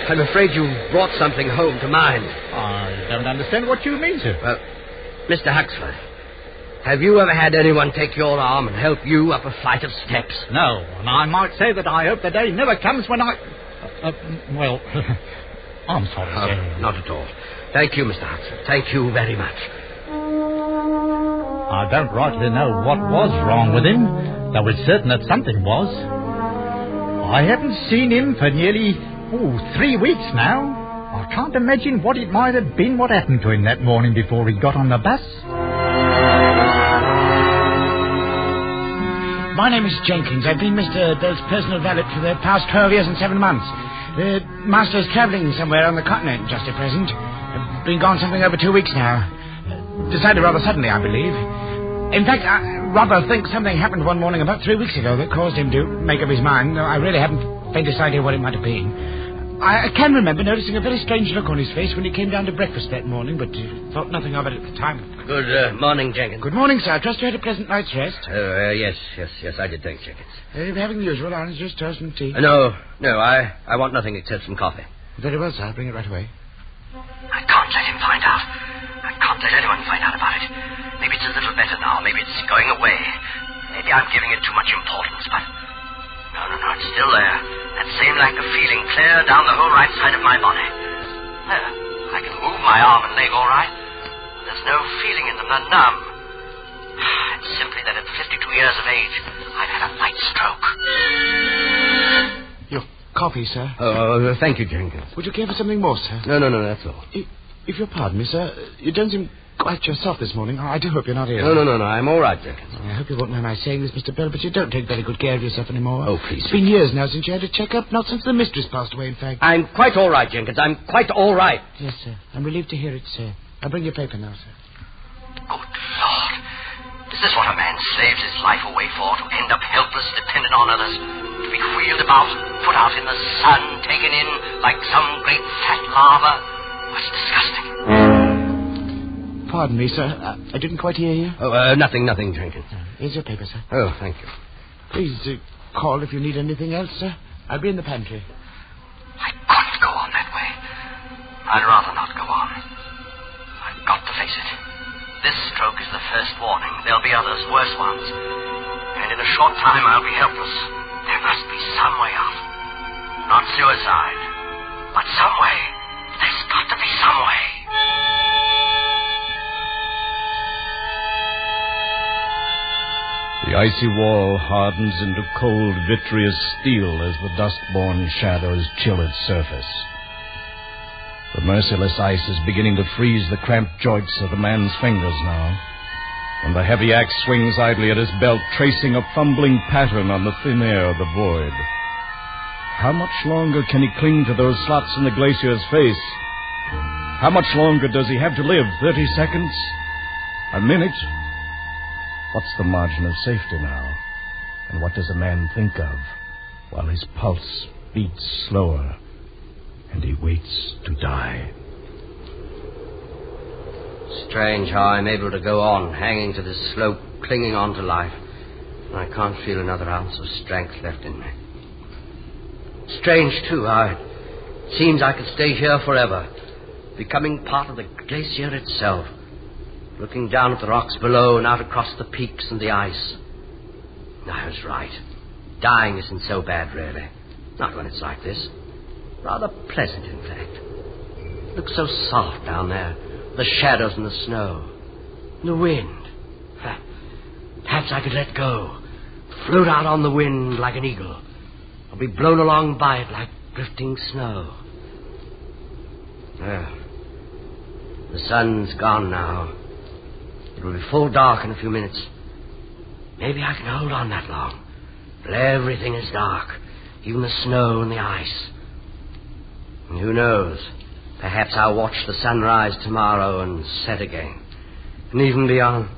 I'm afraid you brought something home to mind. I don't understand what you mean, sir. Well, Mr. Huxford, have you ever had anyone take your arm and help you up a flight of steps? No, and I might say that I hope the day never comes when I... well... I'm sorry, sir. Not at all. Thank you, Mr. Hudson. Thank you very much. I don't rightly know what was wrong with him, though it's certain that something was. I haven't seen him for nearly 3 weeks now. I can't imagine what it might have been what happened to him that morning before he got on the bus. My name is Jenkins. I've been Mr. Bell's personal valet for the past 12 years and 7 months. The master's travelling somewhere on the continent just at present. Been gone something over 2 weeks now. Decided rather suddenly, I believe. In fact, I rather think something happened one morning about 3 weeks ago that caused him to make up his mind. I really haven't the faintest idea what it might have been. I can remember noticing a very strange look on his face when he came down to breakfast that morning, but thought nothing of it at the time. Good morning, Jenkins. Good morning, sir. I trust you had a pleasant night's rest. Yes, I did, thanks, Jenkins. Having the usual orange juice, toast and tea? No, I want nothing except some coffee. Very well, sir. I'll bring it right away. I can't let him find out. I can't let anyone find out about it. Maybe it's a little better now. Maybe it's going away. Maybe I'm giving it too much importance, but... No, it's still there. That same lack of feeling clear down the whole right side of my body. There. I can move my arm and leg all right. There's no feeling in them. They're numb. It's simply that at 52 years of age, I've had a light stroke. Your coffee, sir. Oh, thank you, Jenkins. Would you care for something more, sir? No, that's all. If you'll pardon me, sir, you don't seem quite yourself this morning. I do hope you're not ill. No, I'm all right, Jenkins. I hope you won't mind my saying this, Mr. Bell, but you don't take very good care of yourself anymore. Oh, please. It's been years now since you had a checkup, not since the mistress passed away, in fact. I'm quite all right, Jenkins. I'm quite all right. Yes, sir. I'm relieved to hear it, sir. I'll bring your paper now, sir. Good Lord. Is this what a man saves his life away for, to end up helpless, dependent on others? To to be wheeled about, put out in the sun, taken in like some great fat lava. It's disgusting. Pardon me, sir. I didn't quite hear you. Oh, nothing, Jenkins. Here's your paper, sir. Oh, thank you. Please call if you need anything else, sir. I'll be in the pantry. I couldn't go on that way. I'd rather not go on. I've got to face it. This stroke is the first warning. There'll be others, worse ones. And in a short time, I'll be helpless. There must be some way out. Not suicide, but some way. There's got to be some way. The icy wall hardens into cold, vitreous steel as the dust-born shadows chill its surface. The merciless ice is beginning to freeze the cramped joints of the man's fingers now, and the heavy axe swings idly at his belt, tracing a fumbling pattern on the thin air of the void. How much longer can he cling to those slots in the glacier's face? How much longer does he have to live? 30 seconds? A minute? What's the margin of safety now? And what does a man think of while his pulse beats slower and he waits to die? Strange how I'm able to go on, hanging to this slope, clinging on to life. I can't feel another ounce of strength left in me. Strange, too, how it seems I could stay here forever, becoming part of the glacier itself, looking down at the rocks below and out across the peaks and the ice. I was right. Dying isn't so bad, really. Not when it's like this. Rather pleasant, in fact. It looks so soft down there. The shadows and the snow. And the wind. Perhaps I could let go. Float out on the wind like an eagle. Or be blown along by it like drifting snow. Well, the sun's gone now. It will be full dark in a few minutes. Maybe I can hold on that long. But everything is dark. Even the snow and the ice. And who knows? Perhaps I'll watch the sunrise tomorrow and set again. And even beyond.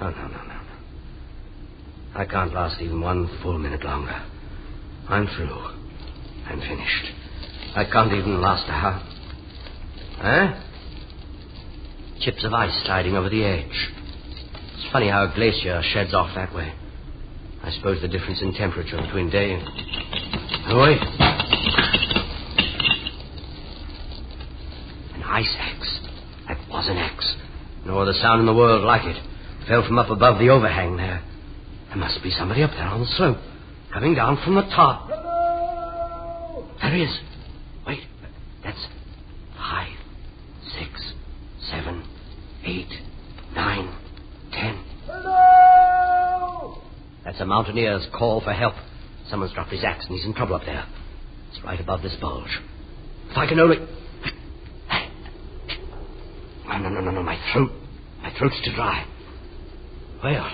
Oh, no. I can't last even one full minute longer. I'm through. I'm finished. I can't even last a half. Huh? Chips of ice sliding over the edge. It's funny how a glacier sheds off that way. I suppose the difference in temperature between day and... Oh, wait. An ice axe. That was an axe. No other sound in the world like it. Fell from up above the overhang there. There must be somebody up there on the slope, coming down from the top. Hello! There he is. Wait, that's 5, 6, 7, 8, 9, 10. Hello! That's a mountaineer's call for help. Someone's dropped his axe and he's in trouble up there. It's right above this bulge. If I can only... No, my throat's too dry. Well,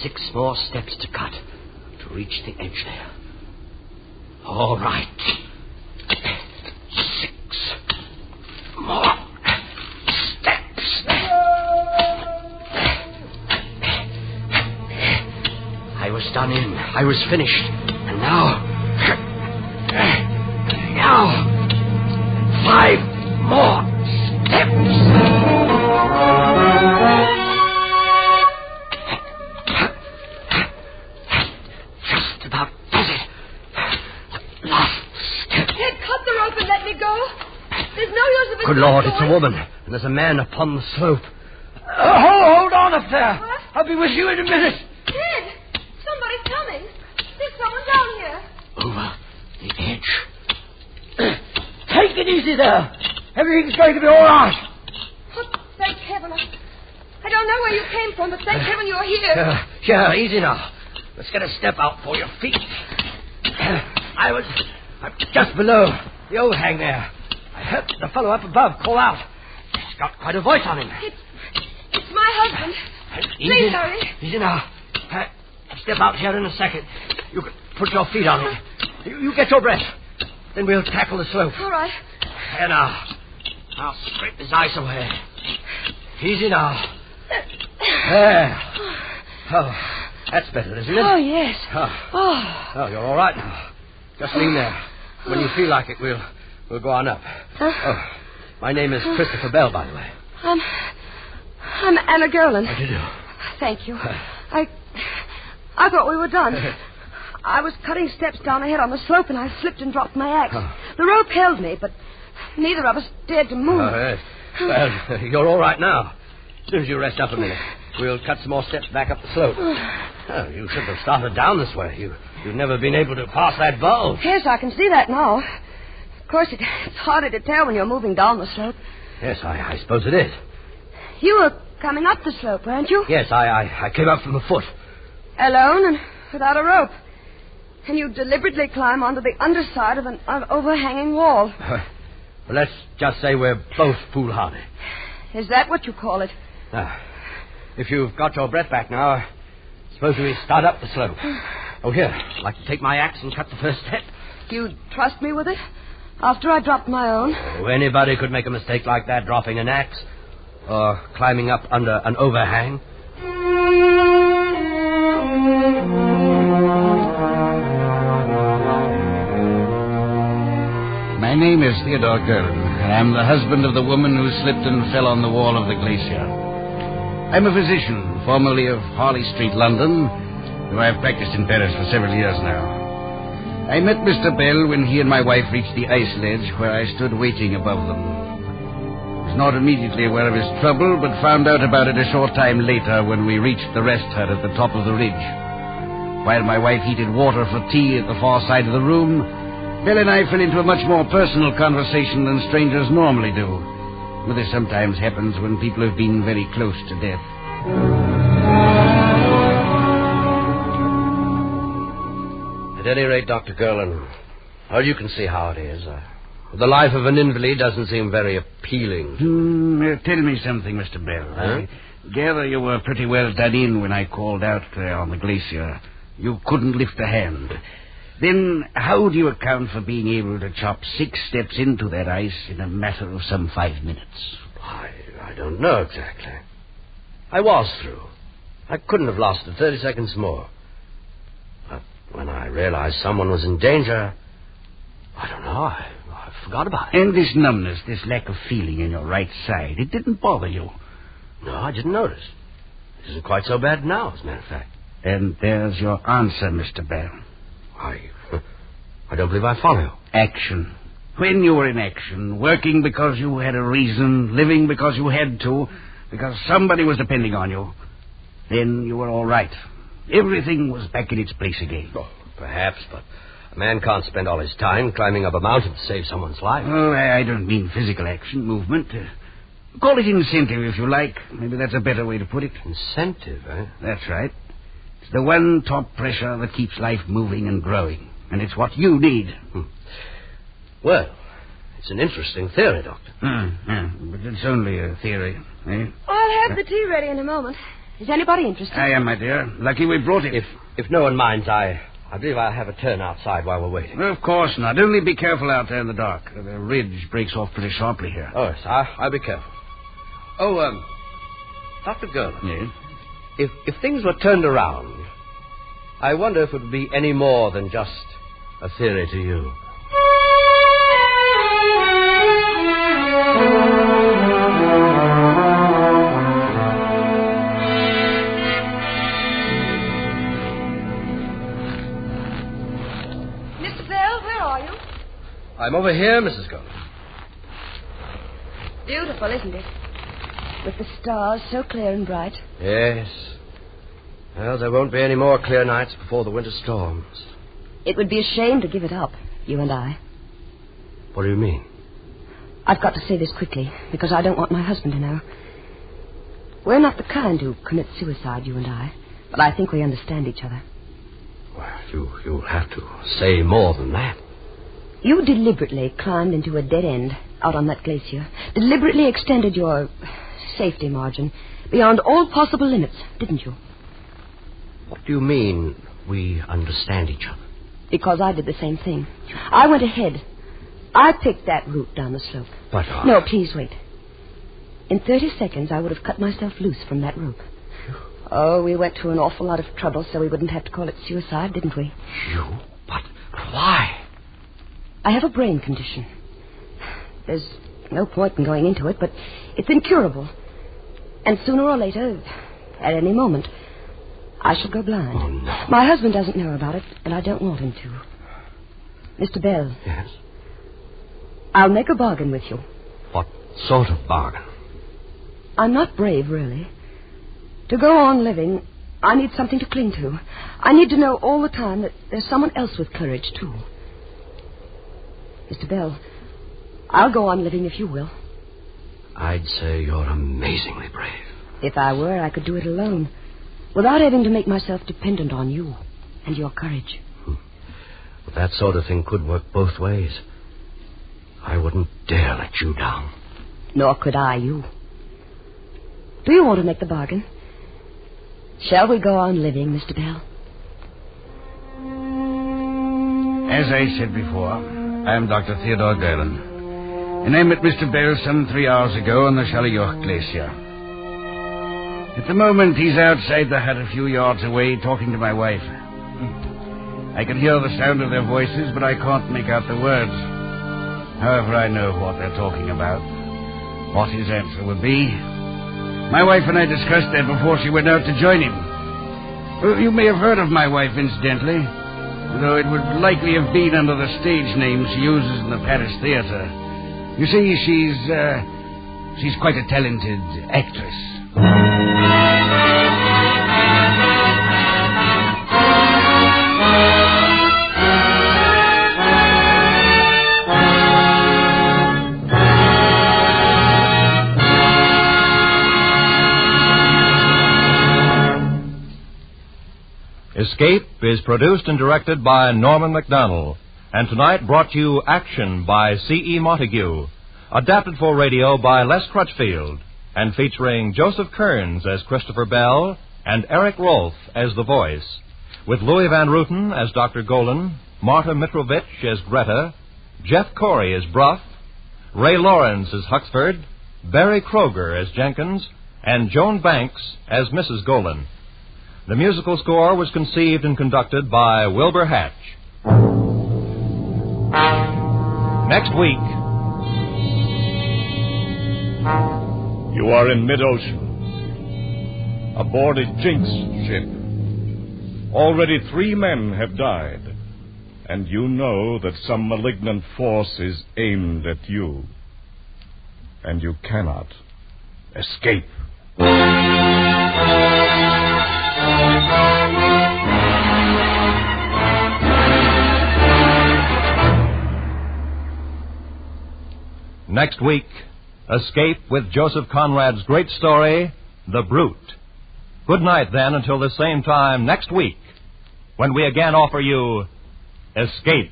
6 more steps to cut to reach the edge there. All right. 6 more steps. I was done in. I was finished. And now 5 more steps. Good Lord, it's a woman, and there's a man upon the slope. Hold on up there. What? I'll be with you in a minute. Ted, somebody's coming. There's someone down here. Over the edge. Take it easy there. Everything's going to be all right. Oh, thank heaven. I don't know where you came from, but thank heaven you're here. Yeah, easy now. Let's get a step out for your feet. I'm just below the overhang there. I heard the fellow up above call out. He's got quite a voice on him. It's my husband. Please hurry. Easy now. I'll step out here in a second. You can put your feet on it. You get your breath. Then we'll tackle the slope. All right. There now. I'll scrape this ice away. Easy now. There. Oh, That's better, isn't it? Oh, yes. Oh, you're all right now. Just lean there. When you feel like it, we'll go on up. Oh, my name is Christopher Bell, by the way. I'm Anna Gerland. How do you do? Thank you. I thought we were done. I was cutting steps down ahead on the slope, and I slipped and dropped my axe. The rope held me, but neither of us dared to move. Yes. Well, you're all right now. As soon as you rest up a minute, we'll cut some more steps back up the slope. Oh, you should have started down this way. You've never been able to pass that bulge. Yes, I can see that now. Of course, it's harder to tell when you're moving down the slope. Yes, I suppose it is. You were coming up the slope, weren't you? Yes, I came up from the foot. Alone and without a rope. And you deliberately climb onto the underside of an overhanging wall. Well, let's just say we're both foolhardy. Is that what you call it? If you've got your breath back now, suppose we start up the slope. Oh, here. I'd like to take my axe and cut the first step. You'd trust me with it? After I dropped my own? Oh, anybody could make a mistake like that, dropping an axe. Or climbing up under an overhang. My name is Theodore Gerland, and I'm the husband of the woman who slipped and fell on the wall of the glacier. I'm a physician, formerly of Harley Street, London, though I've practiced in Paris for several years now. I met Mr. Bell when he and my wife reached the ice ledge where I stood waiting above them. I was not immediately aware of his trouble, but found out about it a short time later when we reached the rest hut at the top of the ridge. While my wife heated water for tea at the far side of the room, Bell and I fell into a much more personal conversation than strangers normally do. But this sometimes happens when people have been very close to death. At any rate, Dr. Gerland, you can see how it is. The life of an invalid doesn't seem very appealing. Tell me something, Mr. Bell. I gather you were pretty well done in when I called out there on the glacier. You couldn't lift a hand. Then how do you account for being able to chop 6 steps into that ice in a matter of some 5 minutes? I don't know exactly. I was through. I couldn't have lasted 30 seconds more. But when I realized someone was in danger, I don't know, I forgot about it. And this numbness, this lack of feeling in your right side, it didn't bother you? No, I didn't notice. It isn't quite so bad now, as a matter of fact. And there's your answer, Mr. Bell. I don't believe I follow. Action. When you were in action, working because you had a reason, living because you had to, because somebody was depending on you, then you were all right. Everything was back in its place again. Oh, perhaps, but a man can't spend all his time climbing up a mountain to save someone's life. Oh, I don't mean physical action, movement. Call it incentive, if you like. Maybe that's a better way to put it. Incentive, eh? That's right. It's the one top pressure that keeps life moving and growing. And it's what you need. Well, it's an interesting theory, Doctor. But it's only a theory, eh? I'll have the tea ready in a moment. Is anybody interested? I am, my dear. Lucky we brought it. If no one minds, I believe I'll have a turn outside while we're waiting. Of course not. Only be careful out there in the dark. The ridge breaks off pretty sharply here. Oh, yes, I'll be careful. Oh, Dr. Gerland. Yes? If things were turned around, I wonder if it would be any more than just a theory to you. Mr. Bell, where are you? I'm over here, Mrs. Gerland. Beautiful, isn't it? With the stars so clear and bright. Yes. Well, there won't be any more clear nights before the winter storms. It would be a shame to give it up, you and I. What do you mean? I've got to say this quickly, because I don't want my husband to know. We're not the kind who commit suicide, you and I. But I think we understand each other. Well, you'll have to say more than that. You deliberately climbed into a dead end out on that glacier. Deliberately extended your safety margin beyond all possible limits, didn't you? What do you mean, we understand each other? Because I did the same thing. I went ahead. I picked that route down the slope. But No, please wait. In 30 seconds, I would have cut myself loose from that rope. Oh, we went to an awful lot of trouble so we wouldn't have to call it suicide, didn't we? You? But why? I have a brain condition. There's no point in going into it, but it's incurable. And sooner or later, at any moment, I shall go blind. Oh, no. My husband doesn't know about it, and I don't want him to. Mr. Bell. Yes? I'll make a bargain with you. What sort of bargain? I'm not brave, really. To go on living, I need something to cling to. I need to know all the time that there's someone else with courage, too. Mr. Bell, I'll go on living if you will. I'd say you're amazingly brave. If I were, I could do it alone, without having to make myself dependent on you and your courage. But that sort of thing could work both ways. I wouldn't dare let you down. Nor could I you. Do you want to make the bargain? Shall we go on living, Mr. Bell? As I said before, I am Dr. Theodore Gerland, and I met Mr. Bell some 3 hours ago on the Shaliok Glacier. At the moment, he's outside the hut a few yards away talking to my wife. I can hear the sound of their voices, but I can't make out the words. However, I know what they're talking about, what his answer would be. My wife and I discussed that before she went out to join him. Well, you may have heard of my wife, incidentally, though it would likely have been under the stage name she uses in the Paris theater. You see, she's quite a talented actress. Escape is produced and directed by Norman MacDonald, and tonight brought you Action by C.E. Montague, adapted for radio by Les Crutchfield, and featuring Joseph Kearns as Christopher Bell and Eric Rolfe as the voice, with Louis Van Rooten as Dr. Golan, Marta Mitrovich as Greta, Jeff Corey as Bruff, Ray Lawrence as Huxford, Barry Kroger as Jenkins, and Joan Banks as Mrs. Golan. The musical score was conceived and conducted by Wilbur Hatch. Next week. You are in mid-ocean, aboard a Jinx ship. Already 3 men have died, and you know that some malignant force is aimed at you, and you cannot escape. Next week, Escape with Joseph Conrad's great story, The Brute. Good night, then, until the same time next week, when we again offer you Escape.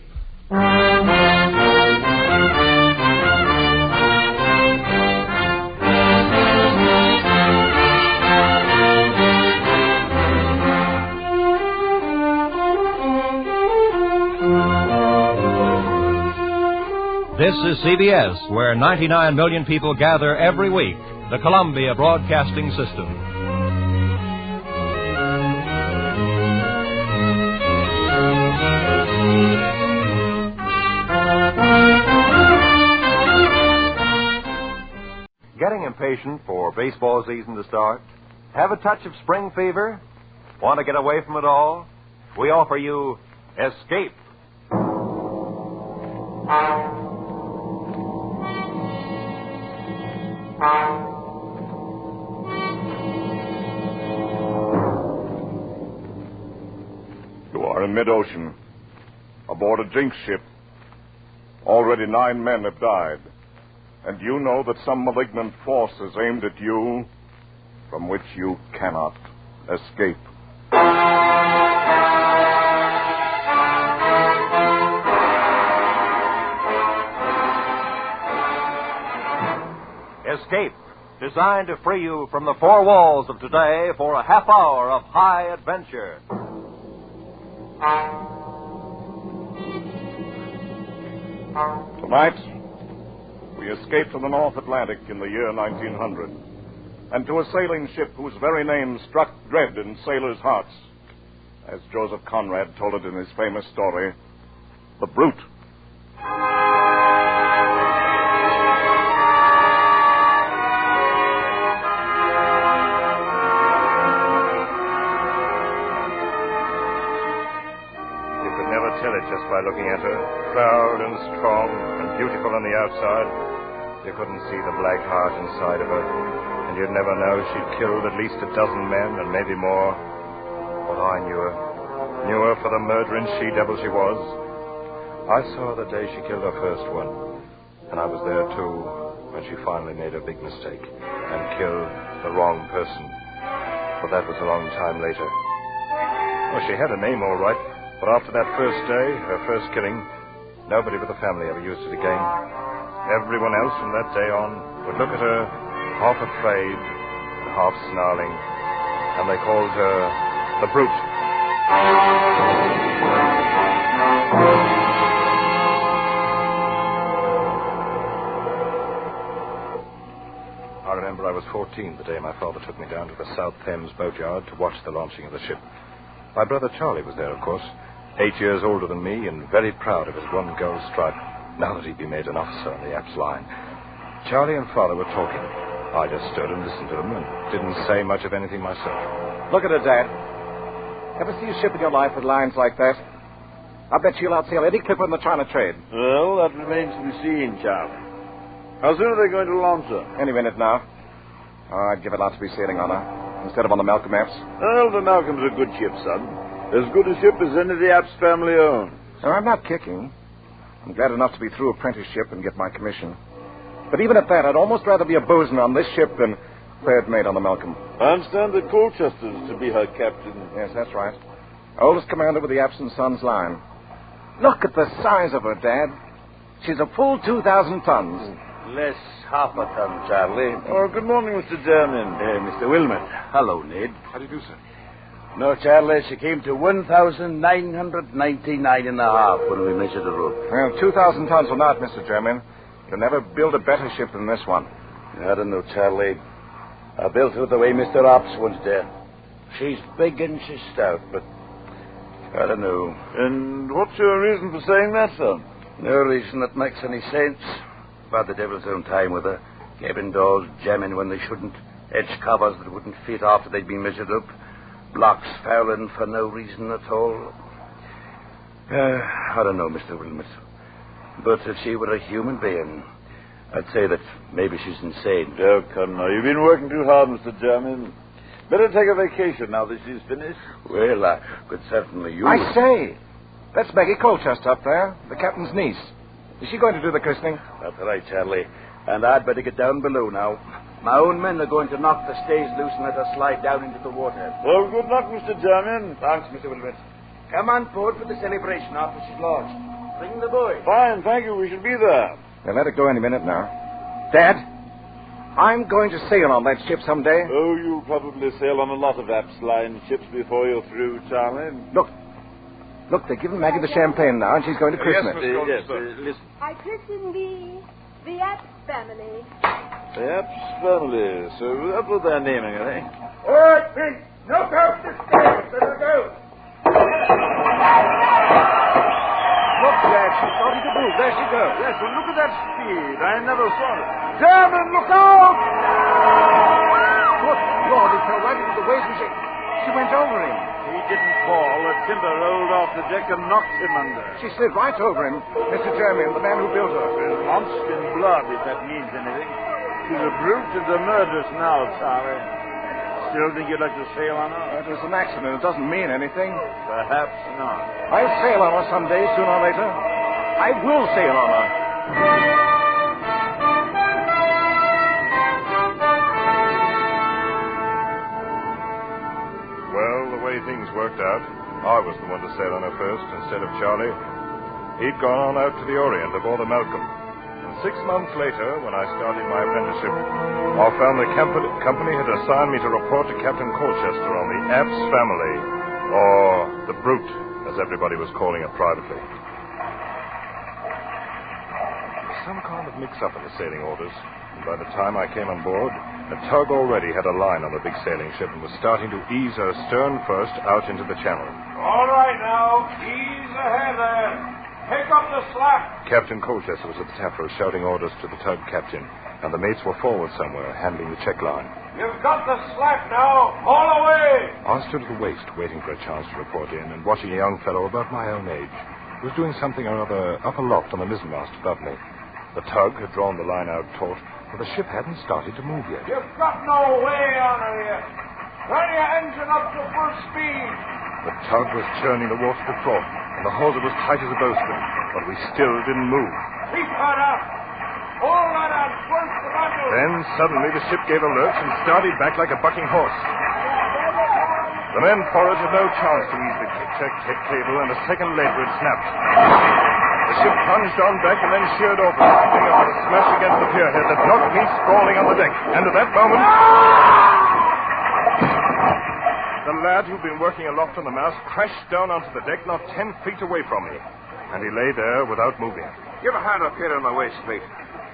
This is CBS, where 99 million people gather every week, the Columbia Broadcasting System. Getting impatient for baseball season to start? Have a touch of spring fever? Want to get away from it all? We offer you Escape. You are in mid-ocean, aboard a Jinx ship. Already 9 men have died, and you know that some malignant force is aimed at you, from which you cannot escape. Escape, designed to free you from the 4 walls of today for a half hour of high adventure. Tonight, we escape to the North Atlantic in the year 1900. and to a sailing ship whose very name struck dread in sailors' hearts. As Joseph Conrad told it in his famous story, The Brute. Tell it just by looking at her, proud and strong and beautiful on the outside. You couldn't see the black heart inside of her, and you'd never know she'd killed at least a dozen men and maybe more. But I knew her for the murdering she-devil she was. I saw her the day she killed her first one, and I was there too when she finally made a big mistake and killed the wrong person. But that was a long time later. Well, she had a name all right. But after that first day, her first killing, nobody but the family ever used it again. Everyone else from that day on would look at her, half afraid and half snarling, and they called her the Brute. I remember I was 14 the day my father took me down to the South Thames boatyard to watch the launching of the ship. My brother Charlie was there, of course, 8 years older than me and very proud of his one gold stripe, now that he'd be made an officer on the Apps line. Charlie and Father were talking. I just stood and listened to them and didn't say much of anything myself. Look at her, Dad. Ever see a ship in your life with lines like that? I bet she'll outsail any clipper in the China trade. Well, that remains to be seen, Charlie. How soon are they going to launch her? Any minute now. Oh, I'd give a lot to be sailing on her, instead of on the Malcolm Apps. Well, the Malcolm's a good ship, son. As good a ship as any the Apps family owns. No, I'm not kicking. I'm glad enough to be through apprenticeship and get my commission. But even at that, I'd almost rather be a bosun on this ship than third mate on the Malcolm. I understand that Colchester's to be her captain. Yes, that's right. Oldest commander with the Apps and Sons line. Look at the size of her, Dad. She's a full 2,000 tons. Less half a ton, Charlie. Oh, good morning, Mr. Jermyn. Mr. Wilmot. Hello, Ned. How do you do, sir? No, Charlie, she came to 1,999 and a half when we measured the rope. Well, 2,000 tons or not, Mr. Jermyn. You'll never build a better ship than this one. I don't know, Charlie. I built her the way Mr. Ops once did. She's big and she's stout, but I don't know. And what's your reason for saying that, son? No reason that makes any sense. About the devil's own time with her. Cabin doors jamming when they shouldn't. Edge covers that wouldn't fit after they'd been measured up. Blocks fouling for no reason at all. I don't know, Mr. Wilmot. But if she were a human being, I'd say that maybe she's insane. Oh, come now. You've been working too hard, Mr. Jermyn. Better take a vacation now that she's finished. Well, I could certainly use... I say, that's Maggie Colchester up there, the captain's niece. Is she going to do the christening? That's right, Charlie. And I'd better get down below now. My own men are going to knock the stays loose and let her slide down into the water. Well, good luck, Mr. Jermyn. Thanks, Mr. Wilmot. Come on board for the celebration after she's launched. Bring the boy. Fine, thank you. We shall be there. They'll let it go any minute now. Dad, I'm going to sail on that ship someday. Oh, you'll probably sail on a lot of Apps line ships before you're through, Charlie. Look, they're giving Maggie the champagne now, and she's going to christen it. Yes, listen. I christen the Apps family. The Apps family. So that's what they're naming it, eh? All right, Pink. No go to stairs. Let her go. Look, Dad, she's starting to move. There she goes. Yes, well, look at that speed. I never saw it. Jermyn, look out! Good Lord, he fell right into the waves and she went over him. He didn't fall. The timber rolled off the deck and knocked him under. She slid right over him. Mr. Jermyn, the man who built her. Launched in blood, if that means anything. She's a brute and a murderess now, Charlie. Still think you'd like to sail on her? It was an accident. It doesn't mean anything. Perhaps not. I'll sail on her someday, sooner or later. I will sail on her. Well, the way things worked out, I was the one to sail on her first instead of Charlie. He'd gone on out to the Orient aboard the Malcolm. And 6 months later, when I started my apprenticeship, I found the company had assigned me to report to Captain Colchester on the Apps family, or the Brute, as everybody was calling it privately. There was some kind of mix-up in the sailing orders. And by the time I came on board, the tug already had a line on the big sailing ship and was starting to ease her stern first out into the channel. All right now. Ease ahead there. Pick up the slack. Captain Colchester was at the taffrail shouting orders to the tug captain, and the mates were forward somewhere, handling the check line. You've got the slack now. Haul away. I stood at the waist, waiting for a chance to report in, and watching a young fellow about my own age who was doing something or other up aloft on the mizzenmast above me. The tug had drawn the line out taut, but the ship hadn't started to move yet. You've got no way on her yet. Turn your engine up to full speed. The tug was churning the water to froth, and the hawser was tight as a bowstring, but we still didn't move. Keep her up. Hold that on full throttle. Then suddenly the ship gave a lurch and started back like a bucking horse. The men forward had no chance to ease the check cable, and a second later it snapped. The ship plunged on back and then sheered over, something up with a smash against the pierhead that knocked me sprawling on the deck. And at that moment, the lad who'd been working aloft on the mast crashed down onto the deck not 10 feet away from me. And he lay there without moving. Give a hand up here on my waist, mate.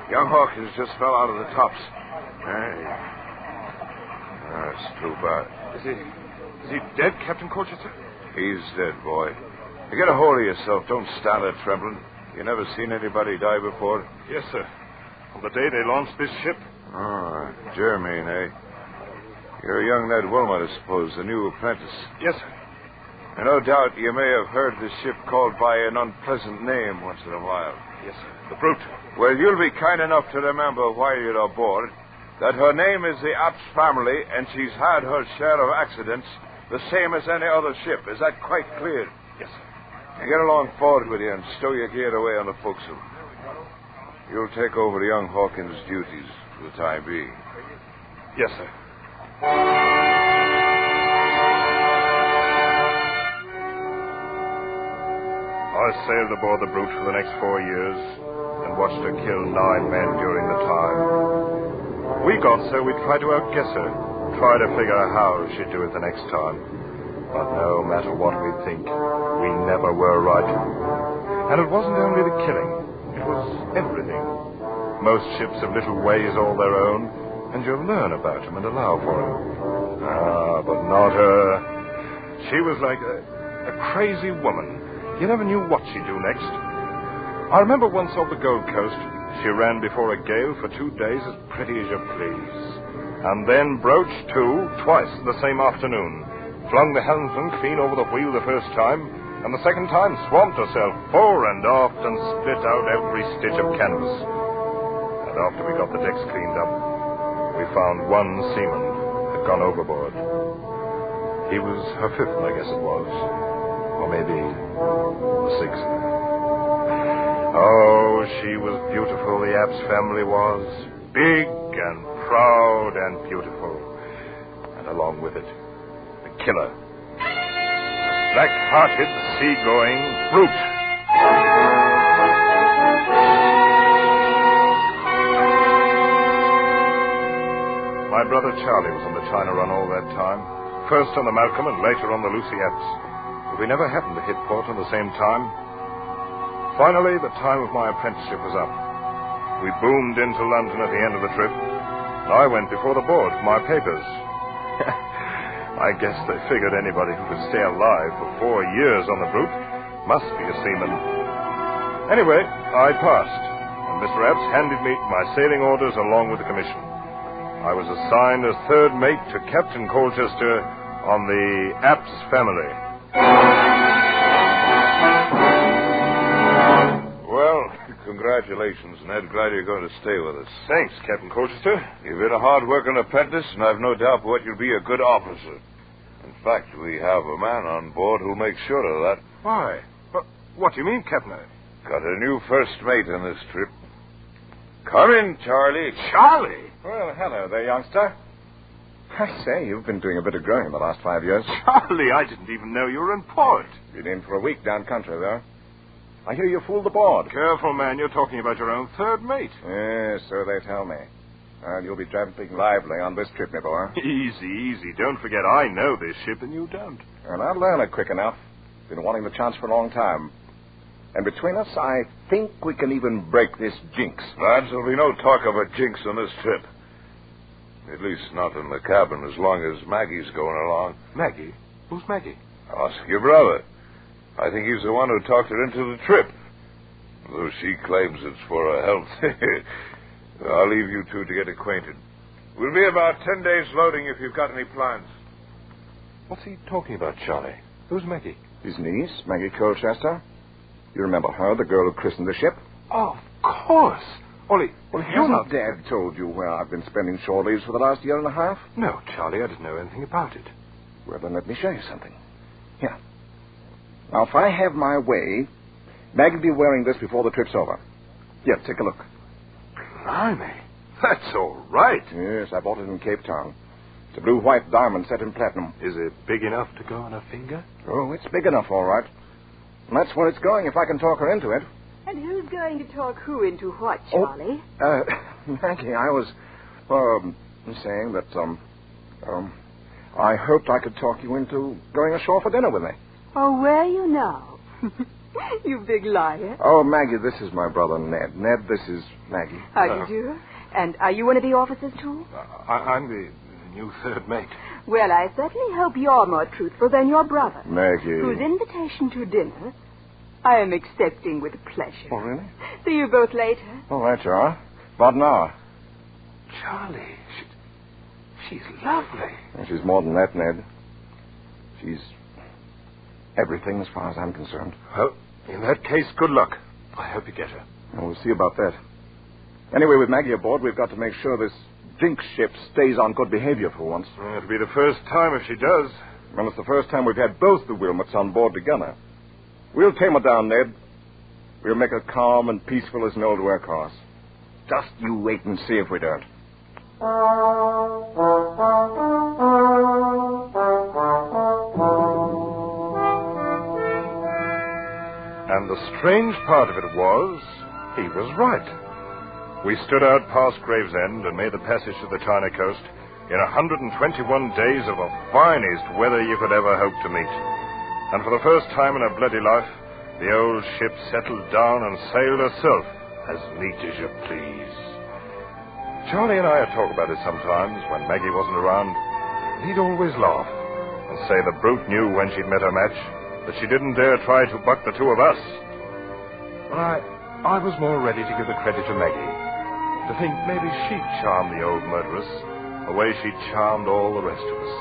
Young Hawkins just fell out of the tops. Hey. That's too bad. Is he dead, Captain Colchester? He's dead, boy. You get a hold of yourself. Don't stand there trembling. You never seen anybody die before? Yes, sir. On the day they launched this ship. Oh, Jermaine, eh? You're young Ned Wilmot, I suppose, the new apprentice. Yes, sir. And no doubt you may have heard this ship called by an unpleasant name once in a while. Yes, sir. The Brute. Well, you'll be kind enough to remember while you're aboard that her name is the Apt family, and she's had her share of accidents, the same as any other ship. Is that quite clear? Yes, sir. Now get along forward with you and stow your gear away on the forecastle. You'll take over young Hawkins' duties for the time being. Yes, sir. I sailed aboard the Brute for the next 4 years and watched her kill 9 men during the time. We got so we'd try to outguess her, try to figure out how she'd do it the next time. But no matter what we think, we never were right. And it wasn't only the killing, it was everything. Most ships have little ways all their own, and you'll learn about them and allow for them. But not her. She was like a crazy woman. You never knew what she'd do next. I remember once off the Gold Coast, she ran before a gale for 2 days as pretty as you please. And then broached to twice the same afternoon. Flung the helmsman clean over the wheel the first time, and the second time swamped herself fore and aft and split out every stitch of canvas. And after we got the decks cleaned up, we found 1 seaman had gone overboard. He was her 5th, I guess it was. Or maybe the 6th. Oh, she was beautiful, the Apps family was. Big and proud and beautiful. And along with it, the killer. The black-hearted, sea-going brute. My brother Charlie was on the China run all that time. First on the Malcolm and later on the Lucy Apps. But we never happened to hit port at the same time. Finally, the time of my apprenticeship was up. We boomed into London at the end of the trip. And I went before the board for my papers. I guess they figured anybody who could stay alive for 4 years on the Brute must be a seaman. Anyway, I passed, and Mr. Apps handed me my sailing orders along with the commission. I was assigned as 3rd mate to Captain Colchester on the Apps family. Well, congratulations, Ned. Glad you're going to stay with us. Thanks, Captain Colchester. You've been a hard-working apprentice, and I've no doubt but you'll be a good officer. In fact, we have a man on board who'll make sure of that. Why? What do you mean, Captain? Got a new first mate on this trip. Come in, Charlie. Charlie? Well, hello there, youngster. I say, you've been doing a bit of growing in the last 5 years. Charlie, I didn't even know you were in port. Been in for a week down country, though. I hear you fooled the board. Careful, man. You're talking about your own 3rd mate. Yes, so they tell me. Well, you'll be traveling lively on this trip, my boy. Easy. Don't forget, I know this ship and you don't. Well, I'll learn it quick enough. Been wanting the chance for a long time. And between us, I think we can even break this jinx. Lads, there'll be no talk of a jinx on this trip. At least not in the cabin as long as Maggie's going along. Maggie? Who's Maggie? Ask your brother. I think he's the one who talked her into the trip. Though she claims it's for her health. I'll leave you two to get acquainted. We'll be about 10 days loading if you've got any plans. What's he talking about, Charlie? Who's Maggie? His niece, Maggie Colchester. You remember her, the girl who christened the ship? Oh, of course. Well, hasn't Dad told you where I've been spending shore leaves for the last year and a half? No, Charlie, I didn't know anything about it. Well, then let me show you something. Here. Now, if I have my way, Maggie will be wearing this before the trip's over. Here, take a look. Blimey. That's all right. Yes, I bought it in Cape Town. It's a blue-white diamond set in platinum. Is it big enough to go on a finger? Oh, it's big enough, all right. And that's where it's going if I can talk her into it. And who's going to talk who into what, Charlie? Maggie, I was, saying that, I hoped I could talk you into going ashore for dinner with me. Oh, where are you now? You big liar. Oh, Maggie, this is my brother, Ned. Ned, this is Maggie. How do you do? And are you one of the officers, too? I'm the new third mate. Well, I certainly hope you're more truthful than your brother. Maggie. Whose invitation to dinner I am accepting with pleasure. Oh, really? See you both later. All right, you are. About an hour. Charlie, she's lovely. And she's more than that, Ned. She's everything as far as I'm concerned. Well, in that case, good luck. I hope you get her. Well, we'll see about that. Anyway, with Maggie aboard, we've got to make sure this jinx ship stays on good behavior for once. It'll be the first time if she does. Well, it's the first time we've had both the Wilmots on board together. We'll tame her down, Ned. We'll make her calm and peaceful as an old workhorse. Just you wait and see if we don't. And the strange part of it was, he was right. We stood out past Gravesend and made the passage to the China coast in 121 days of the finest weather you could ever hope to meet. And for the first time in her bloody life, the old ship settled down and sailed herself as neat as you please. Charlie and I would talk about it sometimes when Maggie wasn't around. And he'd always laugh and say the brute knew when she'd met her match that she didn't dare try to buck the two of us. But I was more ready to give the credit to Maggie, to think maybe she'd charm the old murderess the way she charmed all the rest of us.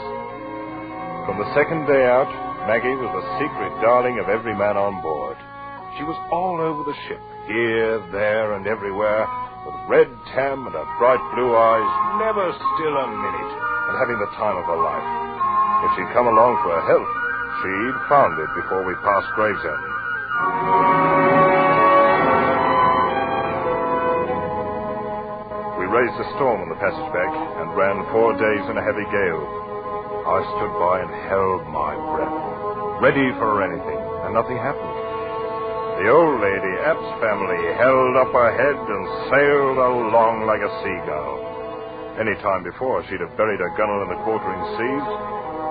From the second day out, Maggie was the secret darling of every man on board. She was all over the ship, here, there, and everywhere, with red tam and her bright blue eyes, never still a minute, and having the time of her life. If she'd come along for her health, she'd found it before we passed Gravesend. We raised a storm on the passage back and ran 4 days in a heavy gale. I stood by and held my breath, ready for anything, and nothing happened. The old lady, App's family, held up her head and sailed along like a seagull. Any time before, she'd have buried her gunwale in the quartering seas,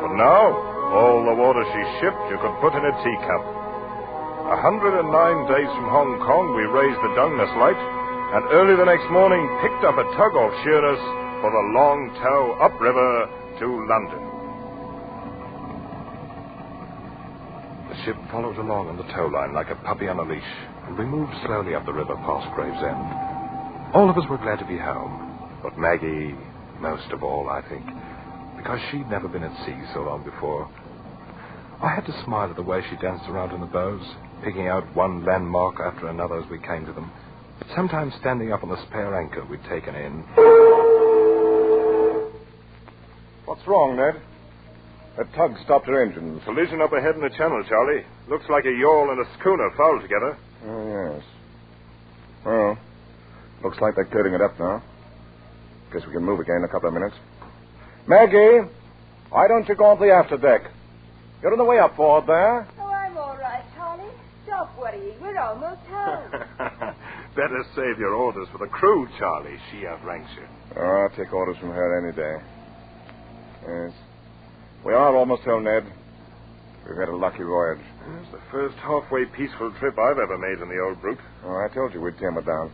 but now, all the water she shipped you could put in a teacup. 109 days from Hong Kong, we raised the Dungeness Light, and early the next morning picked up a tug off Sheerness for the long tow upriver to London. The ship followed along on the tow line like a puppy on a leash, and we moved slowly up the river past Gravesend. All of us were glad to be home, but Maggie most of all, I think, because she'd never been at sea so long before. I had to smile at the way she danced around in the bows, picking out one landmark after another as we came to them, sometimes standing up on the spare anchor we'd taken in. What's wrong, Ned? That tug stopped her engines. Collision up ahead in the channel, Charlie. Looks like a yawl and a schooner fouled together. Oh, yes. Well, looks like they're clearing it up now. Guess we can move again in a couple of minutes. Maggie, why don't you go on the afterdeck? You're on the way up forward there. Oh, I'm all right, Charlie. Stop worrying. We're almost home. Better save your orders for the crew, Charlie. She outranks you. Oh, I'll take orders from her any day. Yes. We are almost home, Ned. We've had a lucky voyage. It's the first halfway peaceful trip I've ever made in the old brute. Oh, I told you we'd tame her down.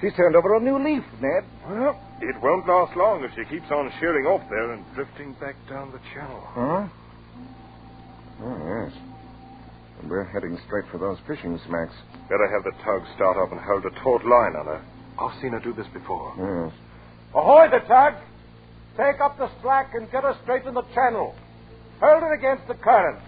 She's turned over a new leaf, Ned. Well, it won't last long if she keeps on sheering off there and drifting back down the channel. Huh? Oh, yes. And we're heading straight for those fishing smacks. Better have the tug start up and hold a taut line on her. I've seen her do this before. Yes. Ahoy, the tug! Take up the slack and get her straight in the channel. Hold it against the current.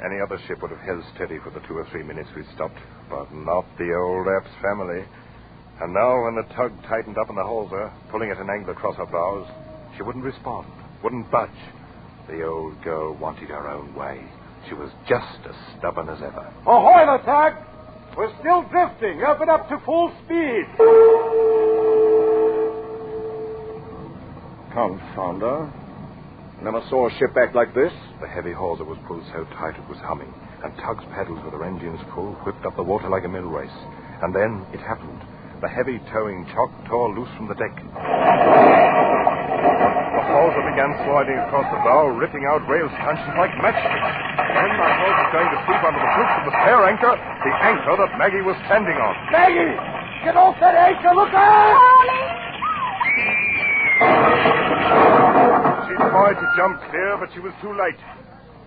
Any other ship would have held steady for the 2 or 3 minutes we stopped, but not the old Epps family. And now when the tug tightened up in the hawser, pulling at an angle across her bows, she wouldn't respond, wouldn't budge. The old girl wanted her own way. She was just as stubborn as ever. Ahoy, the tug! We're still drifting. Up and up to full speed. Confound her. Never saw a ship act like this. The heavy hawser was pulled so tight it was humming, and Tug's paddles with her engines full whipped up the water like a mill race. And then it happened. The heavy towing chock tore loose from the deck. The hawser began sliding across the bow, ripping out rail stanchions like matchsticks. Then I thought it was going to sweep under the flukes of the spare anchor, the anchor that Maggie was standing on. Maggie! Get off that anchor! Look out! She tried to jump clear, but she was too late.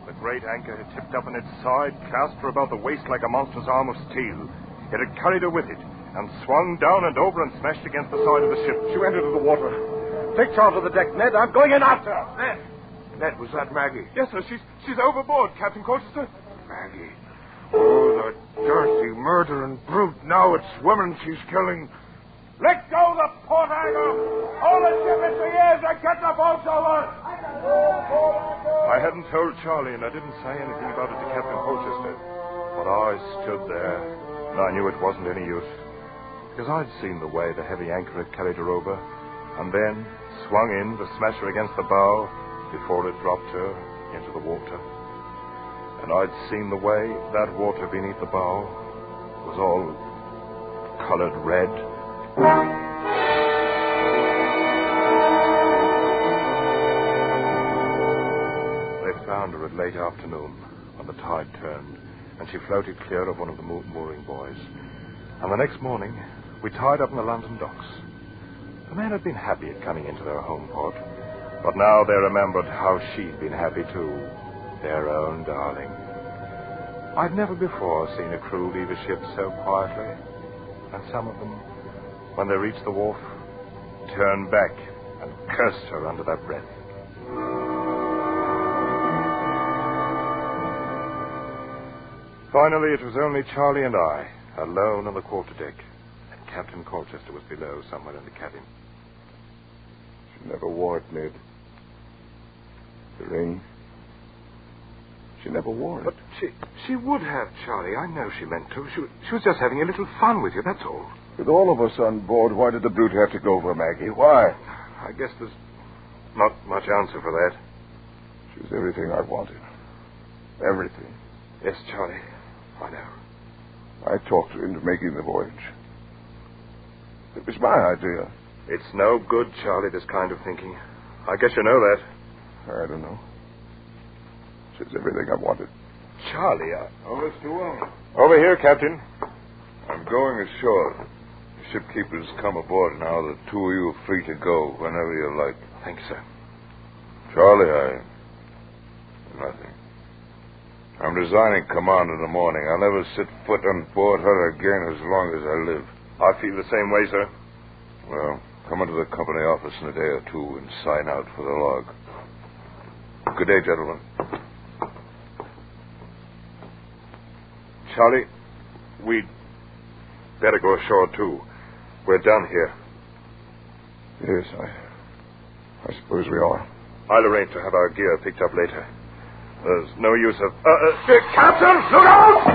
The great anchor had tipped up on its side, clasped her about the waist like a monstrous arm of steel. It had carried her with it, and swung down and over and smashed against the side of the ship. She went into the water. Take charge of the deck, Ned. I'm going in after her. Ned, was that Maggie? Yes, sir. She's overboard, Captain Colchester. Maggie. Oh, the dirty, murdering brute. Now it's women she's killing. Let go the port anchor! Hold the ship into the ears and get the boats over! I hadn't told Charlie, and I didn't say anything about it to Captain Colchester. But I stood there, and I knew it wasn't any use. Because I'd seen the way the heavy anchor had carried her over, and then swung in to smash her against the bow before it dropped her into the water. And I'd seen the way that water beneath the bow was all colored red. They found her at late afternoon when the tide turned, and she floated clear of one of the mooring buoys. And the next morning, we tied up in the London docks. The men had been happy at coming into their home port, but now they remembered how she'd been happy too, their own darling. I'd never before seen a crew leave a ship so quietly, and some of them, when they reached the wharf, turned back and cursed her under their breath. Finally, it was only Charlie and I, alone on the quarterdeck, and Captain Colchester was below, somewhere in the cabin. She never wore it, Ned. The ring. She never wore it. But she would have, Charlie. I know she meant to. She was just having a little fun with you, that's all. With all of us on board, why did the brute have to go for Maggie? Why? I guess there's not much answer for that. She was everything I wanted. Everything. Yes, Charlie. I know. I talked her into making the voyage. It was my idea. It's no good, Charlie, this kind of thinking. I guess you know that. I don't know. She's everything I wanted. Charlie, Over to him. Over here, Captain. I'm going ashore. The shipkeeper's come aboard now. The two of you are free to go whenever you like. Thanks, sir. Charlie, nothing. I'm resigning command in the morning. I'll never set foot on board her again as long as I live. I feel the same way, sir. Well, come into the company office in a day or two and sign out for the log. Good day, gentlemen. Charlie, we'd better go ashore, too. We're done here. Yes, I suppose we are. I'll arrange to have our gear picked up later. There's no use of... Captain, look out!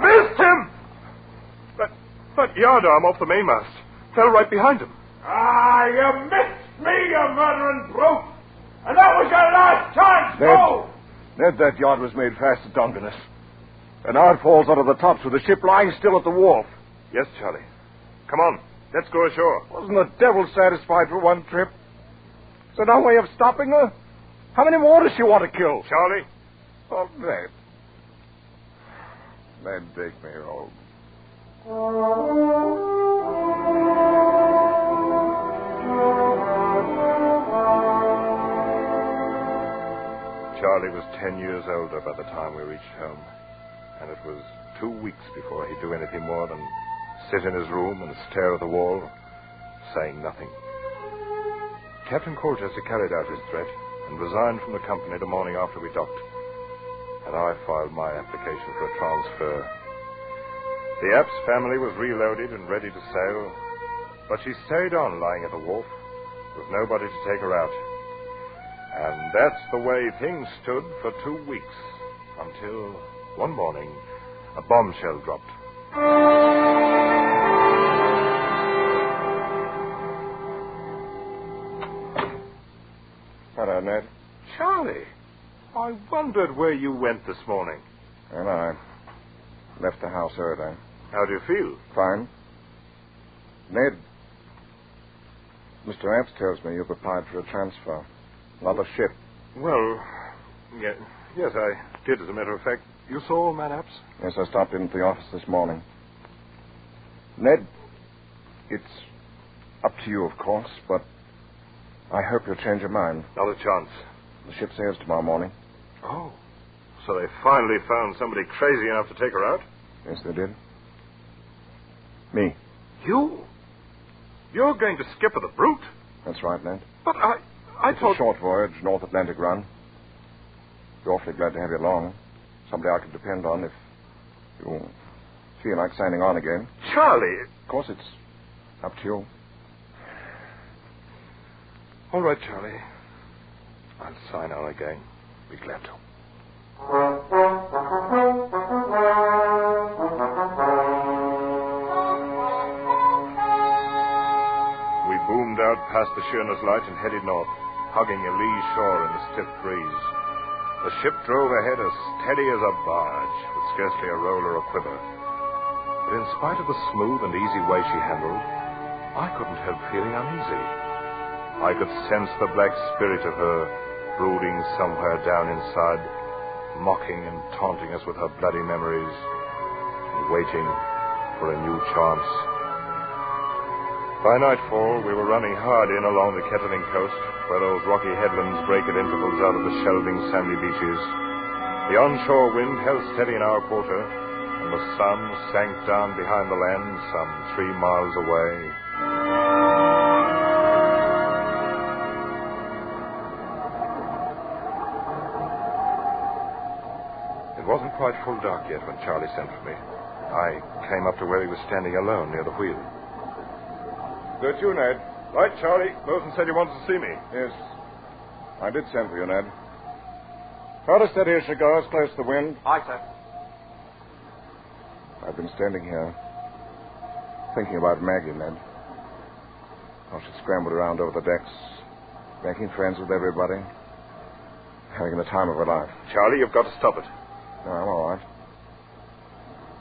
Missed him! But yardarm off the mainmast. Fell right behind him. Ah, you missed me, you murdering brute! And that was your last chance, go! Ned, that yard was made fast at Dungeness. And now it falls out of the tops with the ship lying still at the wharf. Yes, Charlie. Come on, let's go ashore. Wasn't the devil satisfied for one trip? there no way of stopping her? How many more does she want to kill? Charlie? Oh, Ned. Ned, take me home. Charlie was 10 years older by the time we reached home, and it was 2 weeks before he'd do anything more than sit in his room and stare at the wall, saying nothing. Captain Colchester carried out his threat and resigned from the company the morning after we docked, and I filed my application for a transfer. The Apps family was reloaded and ready to sail, but she stayed on lying at the wharf with nobody to take her out. And that's the way things stood for 2 weeks, until one morning a bombshell dropped. Hello, Ned. Charlie, I wondered where you went this morning. And I left the house early. How do you feel? Fine. Ned, Mr. Apps tells me you've applied for a transfer. Another ship. Well, yes, I did, as a matter of fact. You saw Matt Apps? Yes, I stopped into the office this morning. Ned, it's up to you, of course, but I hope you'll change your mind. Not a chance. The ship sails tomorrow morning. Oh, so they finally found somebody crazy enough to take her out? Yes, they did. Me. You? You're going to skip her the Brute? That's right, Ned. But I it's thought... a short voyage, North Atlantic run. Be awfully glad to have you along. Somebody I could depend on if you feel like signing on again. Charlie! Of course, it's up to you. All right, Charlie. I'll sign on again. Be glad to. We boomed out past the Sheerness Light and headed north, hugging a lee shore in the stiff breeze. The ship drove ahead as steady as a barge, with scarcely a roll or a quiver. But in spite of the smooth and easy way she handled, I couldn't help feeling uneasy. I could sense the black spirit of her brooding somewhere down inside, mocking and taunting us with her bloody memories, and waiting for a new chance. By nightfall, we were running hard in along the Kettling coast, where those rocky headlands break at intervals out of the shelving sandy beaches. The onshore wind held steady in our quarter, and the sun sank down behind the land some 3 miles away. It wasn't quite full dark yet when Charlie sent for me. I came up to where he was standing alone near the wheel. That's you, Ned. Right, Charlie. Wilson said you wanted to see me. Yes. I did send for you, Ned. Hold her steady as she goes, close to the wind. Aye, sir. I've been standing here, thinking about Maggie, Ned. How she scrambled around over the decks, making friends with everybody, having the time of her life. Charlie, you've got to stop it. No, I'm all right.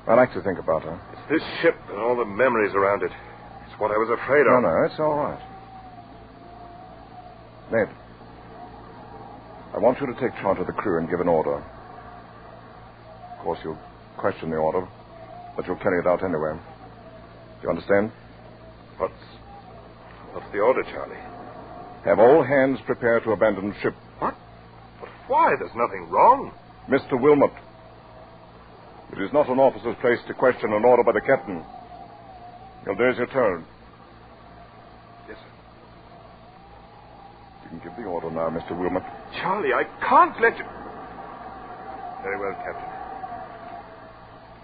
I like to think about her. It's this ship and all the memories around it. It's what I was afraid of. No, it's all right. Ned, I want you to take charge of the crew and give an order. Of course, you'll question the order, but you'll carry it out anyway. Do you understand? What's the order, Charlie? Have all hands prepare to abandon ship. What? But why? There's nothing wrong. Mr. Wilmot, it is not an officer's place to question an order by the captain. There's your turn. Yes, sir. You can give the order now, Mr. Wilmot. Charlie, I can't let you... Very well, Captain.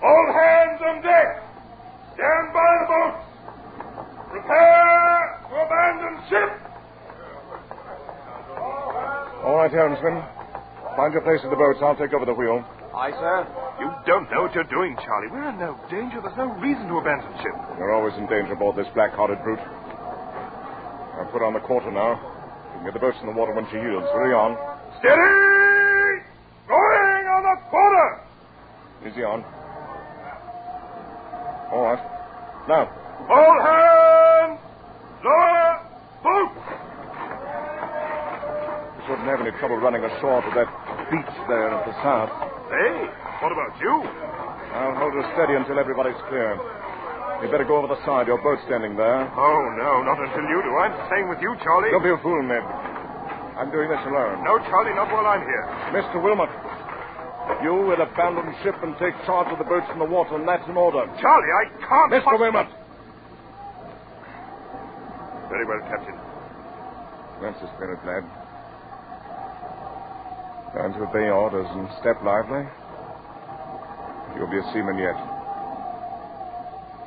All hands on deck! Stand by the boats! Prepare to abandon ship! All right, helmsman. Find your place in the boats. I'll take over the wheel. Aye, sir. You don't know what you're doing, Charlie. We're in no danger. There's no reason to abandon ship. You're always in danger aboard this black-hearted brute. I'll put on the quarter now. You can get the boats in the water when she yields. Hurry on. Steady! Going on the quarter! Easy on. All right. Now. All hands! Lower! Boat! shouldn't have any trouble running ashore to that beach there at the south. Hey, what about you? I'll hold her steady until everybody's clear. You'd better go over the side. Your boat's standing there. Oh, no, not until you do. I'm staying with you, Charlie. Don't be a fool, Ned. I'm doing this alone. No, Charlie, not while I'm here. Mr. Wilmot, you will abandon ship and take charge of the boats in the water, and that's an order. Charlie, I can't... Mr. Wilmot! Very well, Captain. That's the spirit, lad. Learn to obey orders and step lively. You'll be a seaman yet.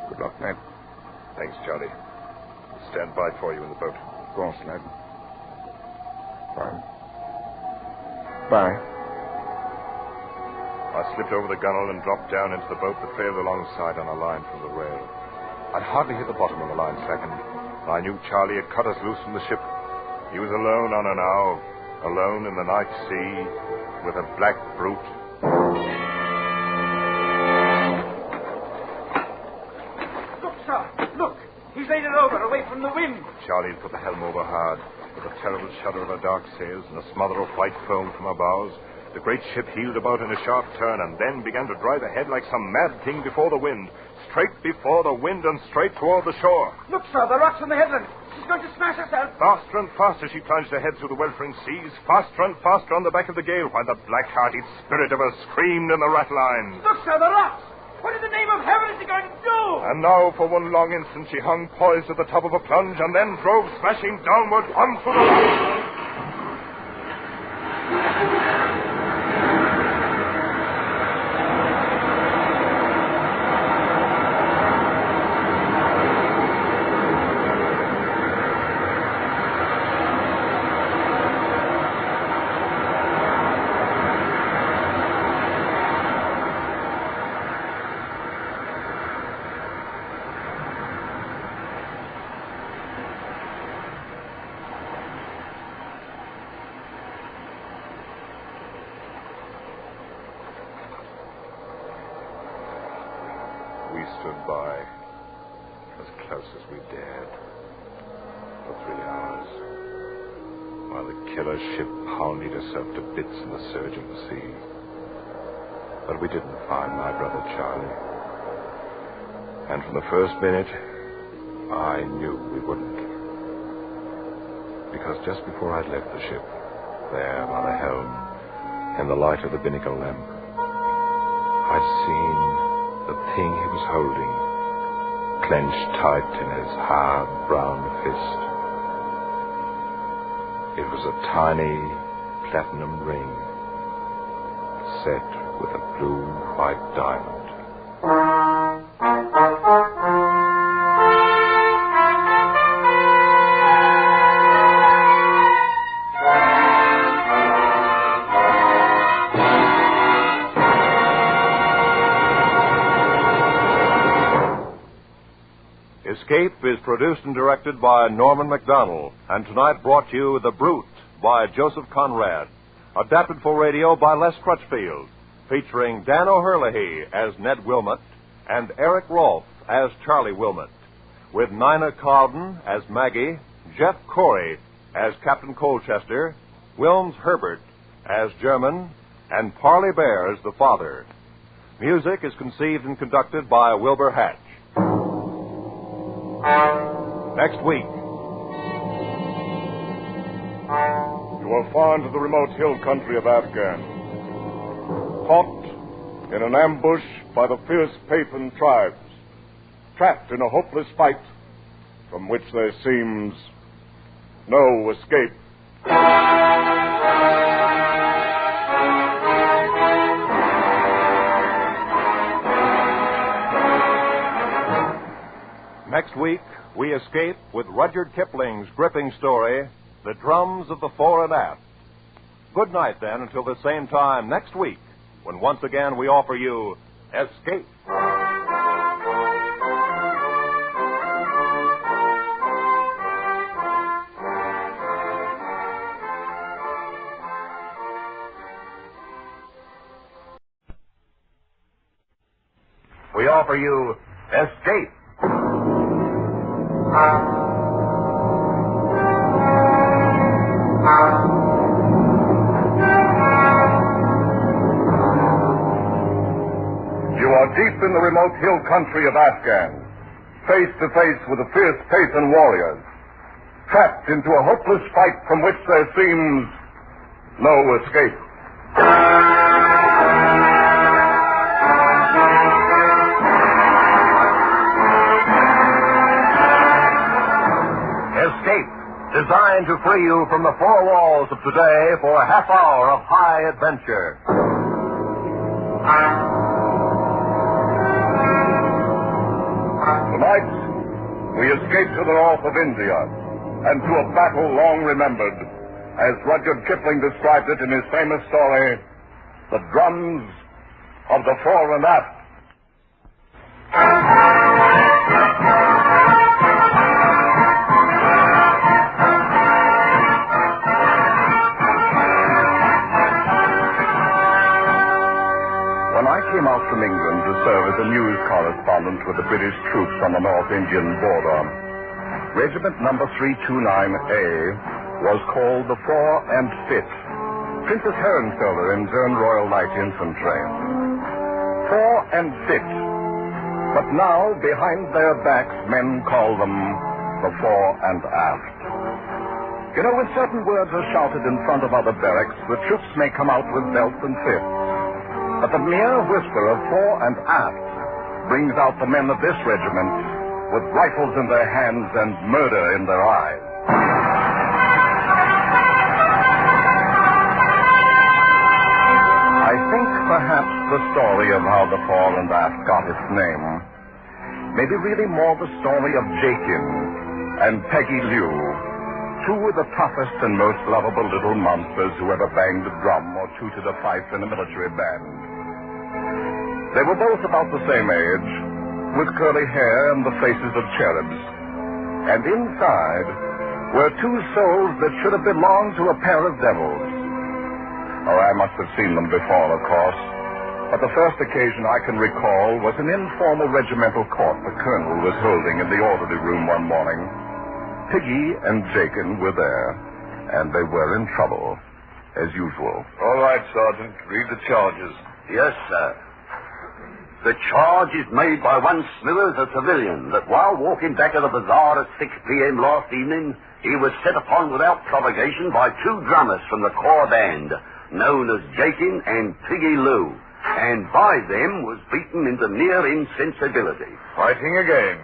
Good luck, Ned. Thanks, Charlie. Stand by for you in the boat. Of course, lad. Fine. Bye. I slipped over the gunwale and dropped down into the boat that trailed alongside on a line from the rail. I'd hardly hit the bottom when the line slackened. I knew Charlie had cut us loose from the ship. He was alone on an hour, alone in the night sea, with a black brute. Look, sir, look. He's laid it over, away from the wind. Charlie had put the helm over hard, with a terrible shudder of her dark sails and a smother of white foam from her bows. The great ship heeled about in a sharp turn and then began to drive ahead like some mad thing before the wind. Straight before the wind and straight toward the shore. Look, sir, the rocks on the headland. She's going to smash herself. Faster and faster she plunged ahead through the weltering seas, faster and faster on the back of the gale, while the black-hearted spirit of her screamed in the ratlines. Look, sir, the rocks. What in the name of heaven is he going to do? And now, for one long instant, she hung poised at the top of a plunge and then drove smashing downward onto the rocks. We stood by, as close as we dared, for 3 hours, while the killer ship pounded herself to bits in the surging sea. But we didn't find my brother Charlie. And from the first minute, I knew we wouldn't. Because just before I'd left the ship, there by the helm, in the light of the binnacle lamp, I'd seen the thing he was holding, clenched tight in his hard brown fist. It was a tiny platinum ring set with a blue-white diamond. Escape is produced and directed by Norman MacDonald, and tonight brought you The Brute by Joseph Conrad, adapted for radio by Les Crutchfield, featuring Dan O'Herlihy as Ned Wilmot and Eric Rolfe as Charlie Wilmot, with Nina Cowden as Maggie, Jeff Corey as Captain Colchester, Wilms Herbert as German, and Parley Bear as the father. Music is conceived and conducted by Wilbur Hatch. Next week. You are far into the remote hill country of Afghan. Caught in an ambush by the fierce Pathan tribes. Trapped in a hopeless fight from which there seems no escape. Next week, we escape with Rudyard Kipling's gripping story, The Drums of the Fore and Aft. Good night, then, until the same time next week, when once again we offer you Escape. We offer you Escape. deep in the remote hill country of Afghan, face to face with the fierce Pathan warriors, trapped into a hopeless fight from which there seems no escape. Escape, designed to free you from the four walls of today for a half hour of high adventure. Tonight, we escape to the north of India and to a battle long remembered, as Rudyard Kipling described it in his famous story, The Drums of the Fore and Aft. When I came out from England to serve as a news correspondent with the British troops on the North Indian border, Regiment number 329A was called the Fore and Aft, Princess Herrenfelder in Zern Royal Light Infantry. Fore and Aft. But now, behind their backs, men call them the Fore and Aft. You know, when certain words are shouted in front of other barracks, the troops may come out with belts and fists. But the mere whisper of Fore and Aft brings out the men of this regiment with rifles in their hands and murder in their eyes. I think perhaps the story of how the Fore and Aft got its name may be really more the story of Jakin and Peggy Liu, two of the toughest and most lovable little monsters who ever banged a drum or tooted a fife in a military band. They were both about the same age, with curly hair and the faces of cherubs. And inside were two souls that should have belonged to a pair of devils. Oh, I must have seen them before, of course. But the first occasion I can recall was an informal regimental court the colonel was holding in the orderly room one morning. Piggy and Jakin were there, and they were in trouble, as usual. All right, Sergeant. Read the charges. Yes, sir. The charge is made by one Smithers, a civilian, that while walking back to the bazaar at 6 p.m. last evening, he was set upon without provocation by two drummers from the corps band, known as Jakin and Piggy Lou, and by them was beaten into near insensibility. Fighting again.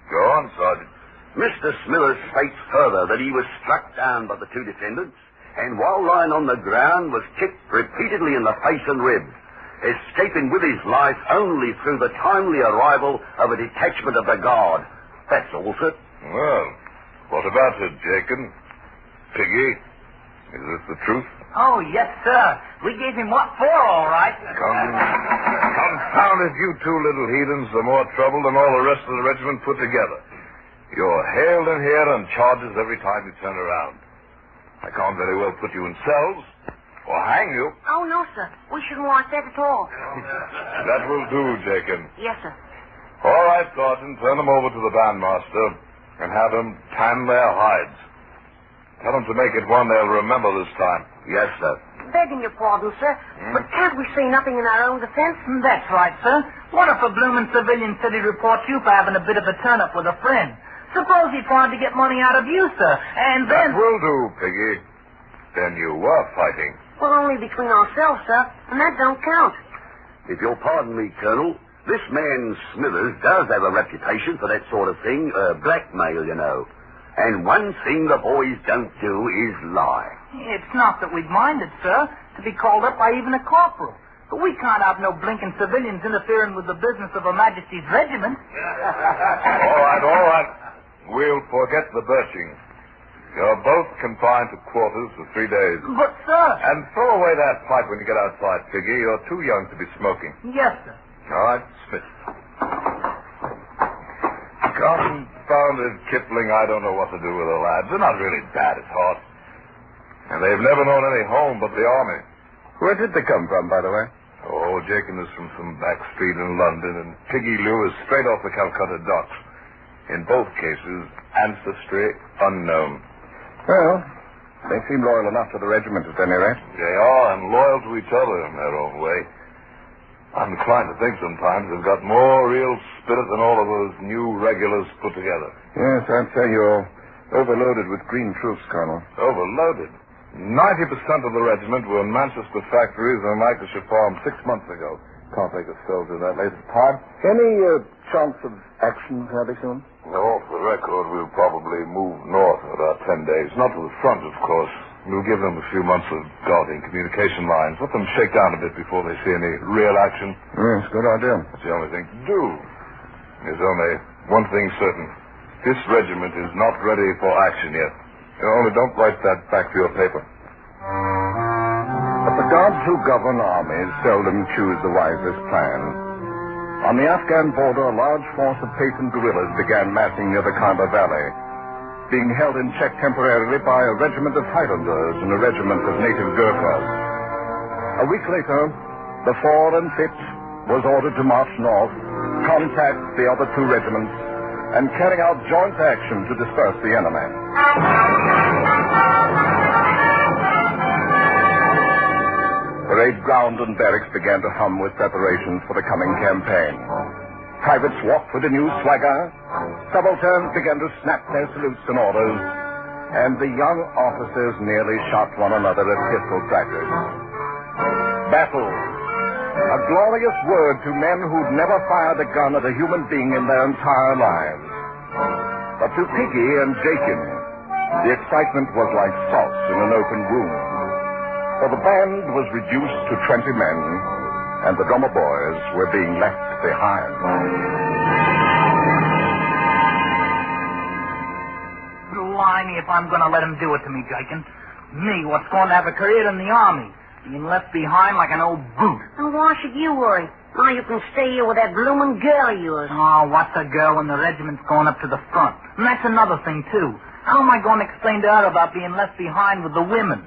Go on, Sergeant. Mr. Smithers states further that he was struck down by the two defendants, and while lying on the ground was kicked repeatedly in the face and ribs, escaping with his life only through the timely arrival of a detachment of the guard. That's all, sir. Well, what about it, Jakin? Piggy, is this the truth? Oh, yes, sir. We gave him what for, all right. Confound it, you two little heathens, the more trouble than all the rest of the regiment put together. You're hailed in here on charges every time you turn around. I can't very well put you in cells or hang you. Oh, no, sir. We shouldn't want that at all. That will do, Jakin. Yes, sir. All right, Sergeant, turn them over to the bandmaster and have them tan their hides. Tell them to make it one they'll remember this time. Yes, sir. Begging your pardon, sir, but can't we say nothing in our own defense? That's right, sir. What if a bloomin' civilian said he'd report you for having a bit of a turn-up with a friend? Suppose he tried to get money out of you, sir, and then... That will do, Piggy. Then you were fighting. Well, only between ourselves, sir, and that don't count. If you'll pardon me, Colonel, this man Smithers does have a reputation for that sort of thing, blackmail, you know. And one thing the boys don't do is lie. It's not that we'd mind it, sir, to be called up by even a corporal. But we can't have no blinking civilians interfering with the business of Her Majesty's regiment. All right. We'll forget the birching. You're both confined to quarters for 3 days. But, sir... And throw away that pipe when you get outside, Piggy. You're too young to be smoking. Yes, sir. All right, Smith. Confounded Kipling, I don't know what to do with the lads. They're not really bad at heart. And they've never known any home but the army. Where did they come from, by the way? Oh, Jakin is from some back street in London, and Piggy Lou is straight off the Calcutta docks. In both cases, ancestry unknown. Well, they seem loyal enough to the regiment at any rate. They are, and loyal to each other in their own way. I'm inclined to think sometimes they've got more real spirit than all of those new regulars put together. Yes, I'd say you're overloaded with green troops, Colonel. Overloaded? 90% of the regiment were in Manchester factories on Lancashire Farm 6 months ago. Can't take a spell to that later time. Any chance of action fairly soon? No, off the record, we'll probably move north in about 10 days. Not to the front, of course. We'll give them a few months of guarding communication lines. Let them shake down a bit before they see any real action. Yes, good idea. That's the only thing to do. There's only one thing certain. This regiment is not ready for action yet. Only don't write that back to your paper. But the guards who govern armies seldom choose the wisest plan. On the Afghan border, a large force of Pathan guerrillas began massing near the Khyber Valley, being held in check temporarily by a regiment of Highlanders and a regiment of native Gurkhas. A week later, the Fore and Aft was ordered to march north, contact the other two regiments, and carry out joint action to disperse the enemy. Parade ground and barracks began to hum with preparations for the coming campaign. Privates walked with a new swagger, subalterns began to snap their salutes and orders, and the young officers nearly shot one another at pistol practice. Battle, a glorious word to men who'd never fired a gun at a human being in their entire lives. But to Piggy and Jakin, the excitement was like salts in an open wound. For the band was reduced to 20 men, and the drummer boys were being left behind. Blimey, if I'm going to let him do it to me, Jakin. Me, what's going to have a career in the army, being left behind like an old boot. And why should you worry? Now you can stay here with that bloomin' girl of yours. Oh, what's a girl when the regiment's going up to the front? And that's another thing, too. How am I going to explain to her about being left behind with the women?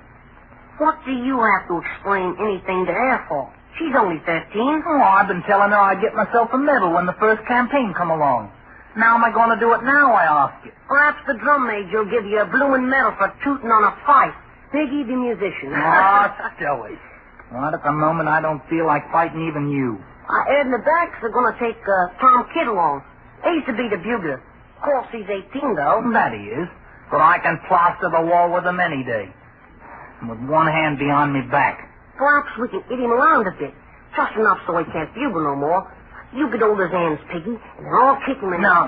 What do you have to explain anything to her for? She's only 13. Oh, I've been telling her I'd get myself a medal when the first campaign come along. Now am I going to do it now, I ask you? Perhaps the drum major will give you a bloomin' medal for tooting on a fife. Piggy the musician. Oh, silly. Right at the moment, I don't feel like fighting even you. Ed and the Backs are going to take Tom Kidd along. He used to be the bugler. Of course, he's 18, though. That he is. But I can plaster the wall with him any day. And with one hand behind me back. Perhaps we can hit him around a bit. Just enough so he can't bugle no more. You get hold his hands, Piggy, and then I'll kick him in. No.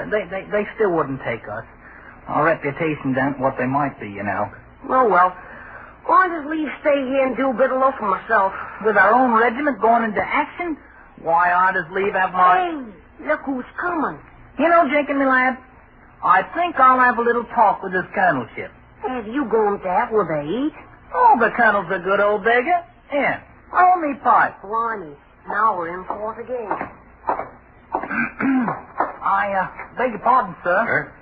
They still wouldn't take us. Our reputations aren't what they might be, you know. Oh, well. I'll just leave stay here and do a bit of low for myself. With our own regiment going into action? Why, I'll just leave have my... Hey, look who's coming. You know, Jakin, me lad, I think I'll have a little talk with this colonelship. Have you going to have with a eat? Oh, the colonel's a good old beggar. Here, roll me pipe. Blimey, now we're in for it again. I beg your pardon, sir.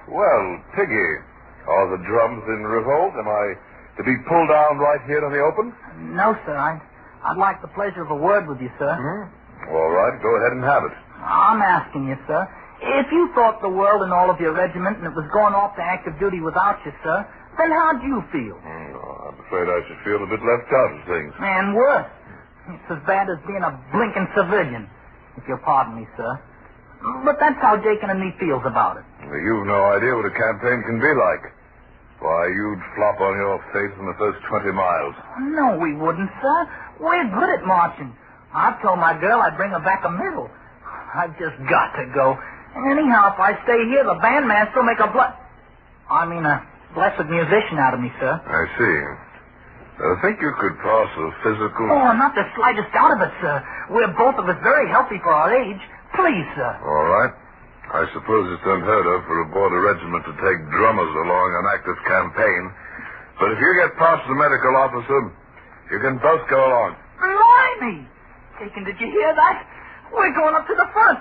Well, Piggy, are the drums in revolt? Am I to be pulled down right here in the open? No, sir. I'd like the pleasure of a word with you, sir. All right, go ahead and have it. I'm asking you, sir. If you thought the world and all of your regiment and it was going off to active duty without you, sir, then how'd you feel? I'm afraid I should feel a bit left out of things. And worse. It's as bad as being a blinking civilian, if you'll pardon me, sir. But that's how Jakin and me feels about it. Well, you've no idea what a campaign can be like. Why, you'd flop on your face in the first 20 miles. No, we wouldn't, sir. We're good at marching. I've told my girl I'd bring her back a medal. I've just got to go. And anyhow, if I stay here, the bandmaster will make a blessed musician out of me, sir. I see. I think you could pass a physical... Oh, not the slightest doubt of it, sir. We're both of us very healthy for our age. Please, sir. All right. I suppose it's unheard of for a border regiment to take drummers along an active campaign. But if you get past the medical officer, you can both go along. Blimey! Jakin, did you hear that? We're going up to the front.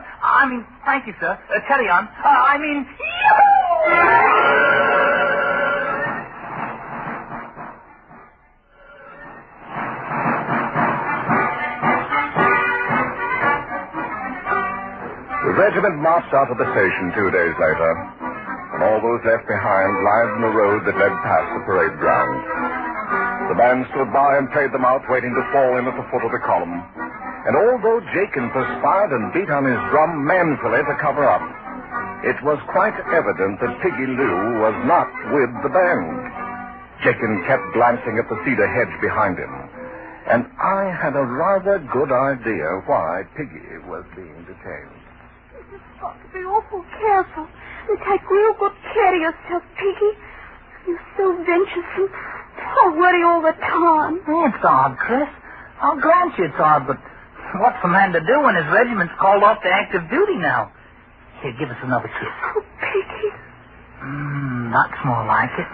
Thank you, sir. Carry on. The regiment marched out of the station 2 days later, and all those left behind livened the road that led past the parade ground. The band stood by and played them out, waiting to fall in at the foot of the column. And although Jakin perspired and beat on his drum manfully to cover up, it was quite evident that Piggy Lou was not with the band. Jakin kept glancing at the cedar hedge behind him, and I had a rather good idea why Piggy was being detained. You've just got to be awful careful and take real good care of yourself, Piggy. You're so venturesome. I worry all the time. It's odd, Chris. I'll grant you it's odd, but what's a man to do when his regiment's called off to active duty now? Here, give us another kiss. Oh, Piggy. That's more like it.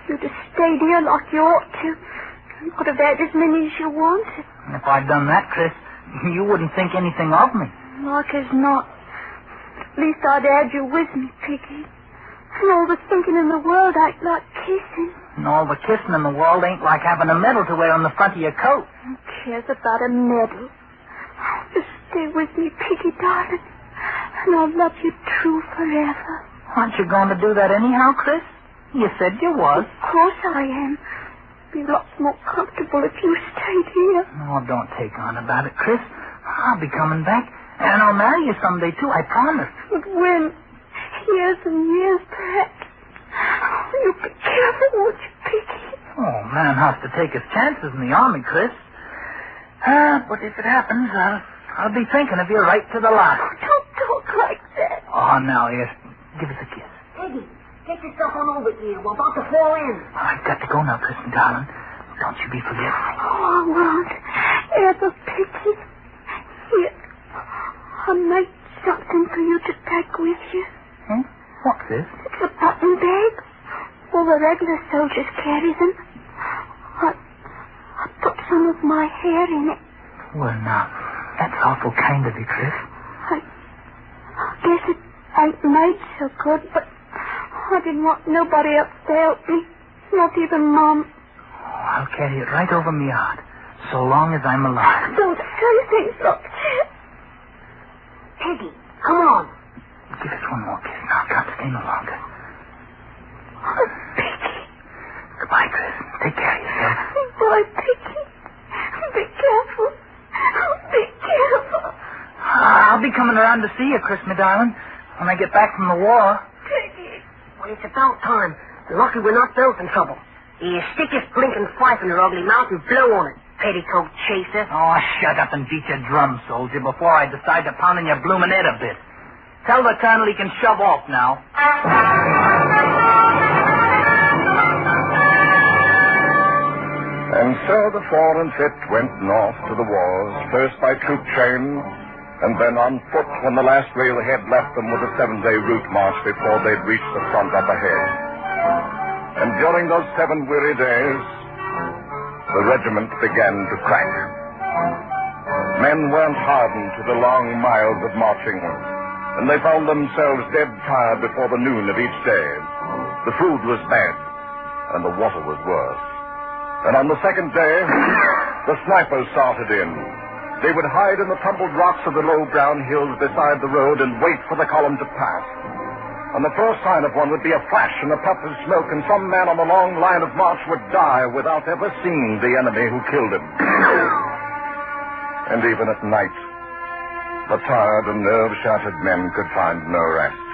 You just stayed here like you ought to. You could have had as many as you wanted. If I'd done that, Chris, you wouldn't think anything of me. Like as not. At least I'd had you with me, Piggy. And all the thinking in the world ain't like kissing. And all the kissing in the world ain't like having a medal to wear on the front of your coat. Who cares about a medal? Just stay with me, Piggy, darling. And I'll love you true forever. Aren't you going to do that anyhow, Chris? You said you was. Of course I am. It'd be lots more comfortable if you stayed here. Oh, don't take on about it, Chris. I'll be coming back. And I'll marry you someday, too, I promise. But when? Years and years, perhaps. You be careful, won't you, Piggy? Oh, man has to take his chances in the army, Chris. But if it happens, I'll be thinking of you right to the last. Oh, don't talk like that. Oh, now, yes. Give us a kiss. Piggy, get yourself on over here. We're about to fall in. I've got to go now, Kristen, darling. Don't you be forgetful. Oh, I won't. Ever, Piggy. Here. I made something for you to take with you. What's this? It's a button bag. All the regular soldiers carry them. I put some of my hair in it. Well, now, that's awful kind of you, Chris. I guess it ain't made so good, but I didn't want nobody else to help me. Not even Mom. Oh, I'll carry it right over me heart, so long as I'm alive. Don't say things like that. Piggy, come on. Give us one more kiss now. I can't stay no longer. Oh, Piggy. Goodbye, Chris. Take care of yourself. Goodbye, Piggy. Be careful. Be careful. I'll be coming around to see you, Chris, my darling, when I get back from the war. Piggy. Well, it's about time. Lucky we're not both in trouble. You stick your blinking pipe in your ugly mouth and blow on it, petticoat chaser. Oh, shut up and beat your drum, soldier, before I decide to pound on your bloomin' head a bit. Tell the colonel he can shove off now. And so the 4 and 5th went north to the wars, first by troop train, and then on foot when the last railhead left them with a 7-day route march before they'd reached the front up ahead. And during those 7 weary days, the regiment began to crack. Men weren't hardened to the long miles of marching, and they found themselves dead tired before the noon of each day. The food was bad, and the water was worse. And on the 2nd day, the snipers started in. They would hide in the tumbled rocks of the low brown hills beside the road and wait for the column to pass. On the first sign of one would be a flash and a puff of smoke, and some man on the long line of march would die without ever seeing the enemy who killed him. And even at night, the tired and nerve-shattered men could find no rest.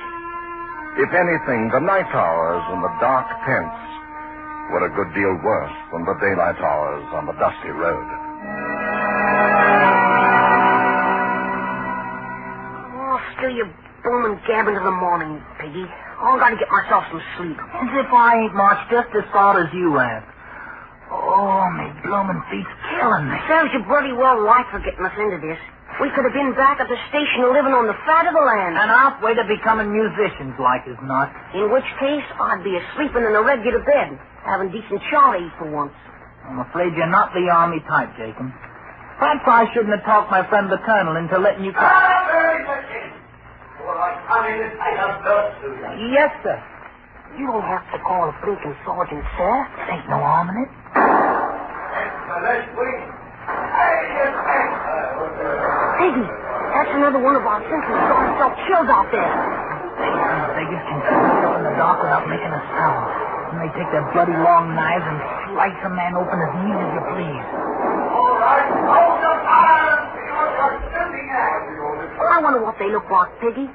If anything, the night hours in the dark tents were a good deal worse than the daylight hours on the dusty road. Oh, still you booming gabbing to the morning, Piggy. Oh, I gotta get myself some sleep. As if I ain't marched just as far as you have. Oh, me bloomin' feet's killing me. Serves you bloody well right for getting us into this. We could have been back at the station living on the fat of the land. And halfway to becoming musicians, like as not. In which case, I'd be sleeping in a regular bed, having decent charlie for once. I'm afraid you're not the army type, Jacob. Perhaps I shouldn't have talked my friend the colonel into letting you come. Yes, sir. You don't have to call a blinking sergeant, sir. There ain't no harm in it. Piggy, that's another one of our sentries got himself killed out there. They just can sneak up in the dark without making a sound. And they take their bloody long knives and slice a man open as neat as you please. All right, hold the fire. I wonder what they look like, Piggy.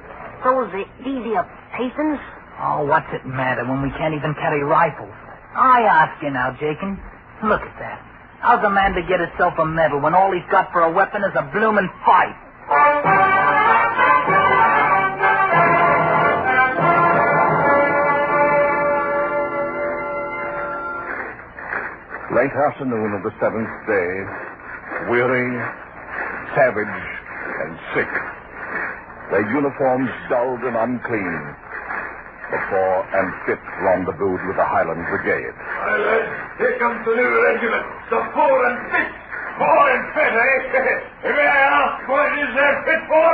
These Pathans? Oh, what's it matter when we can't even carry rifles? I ask you now, Jakin. Look at that. How's a man to get himself a medal when all he's got for a weapon is a bloomin' fight? Late afternoon of the 7th day, weary, savage, and sick, their uniforms dulled and unclean, the Fore and Fit rendezvoused with the Highland Brigade. Hi, lads. Here comes the new regiment, the Fore and Fit. Fore and Fit, eh? May I ask what it is they're fit for?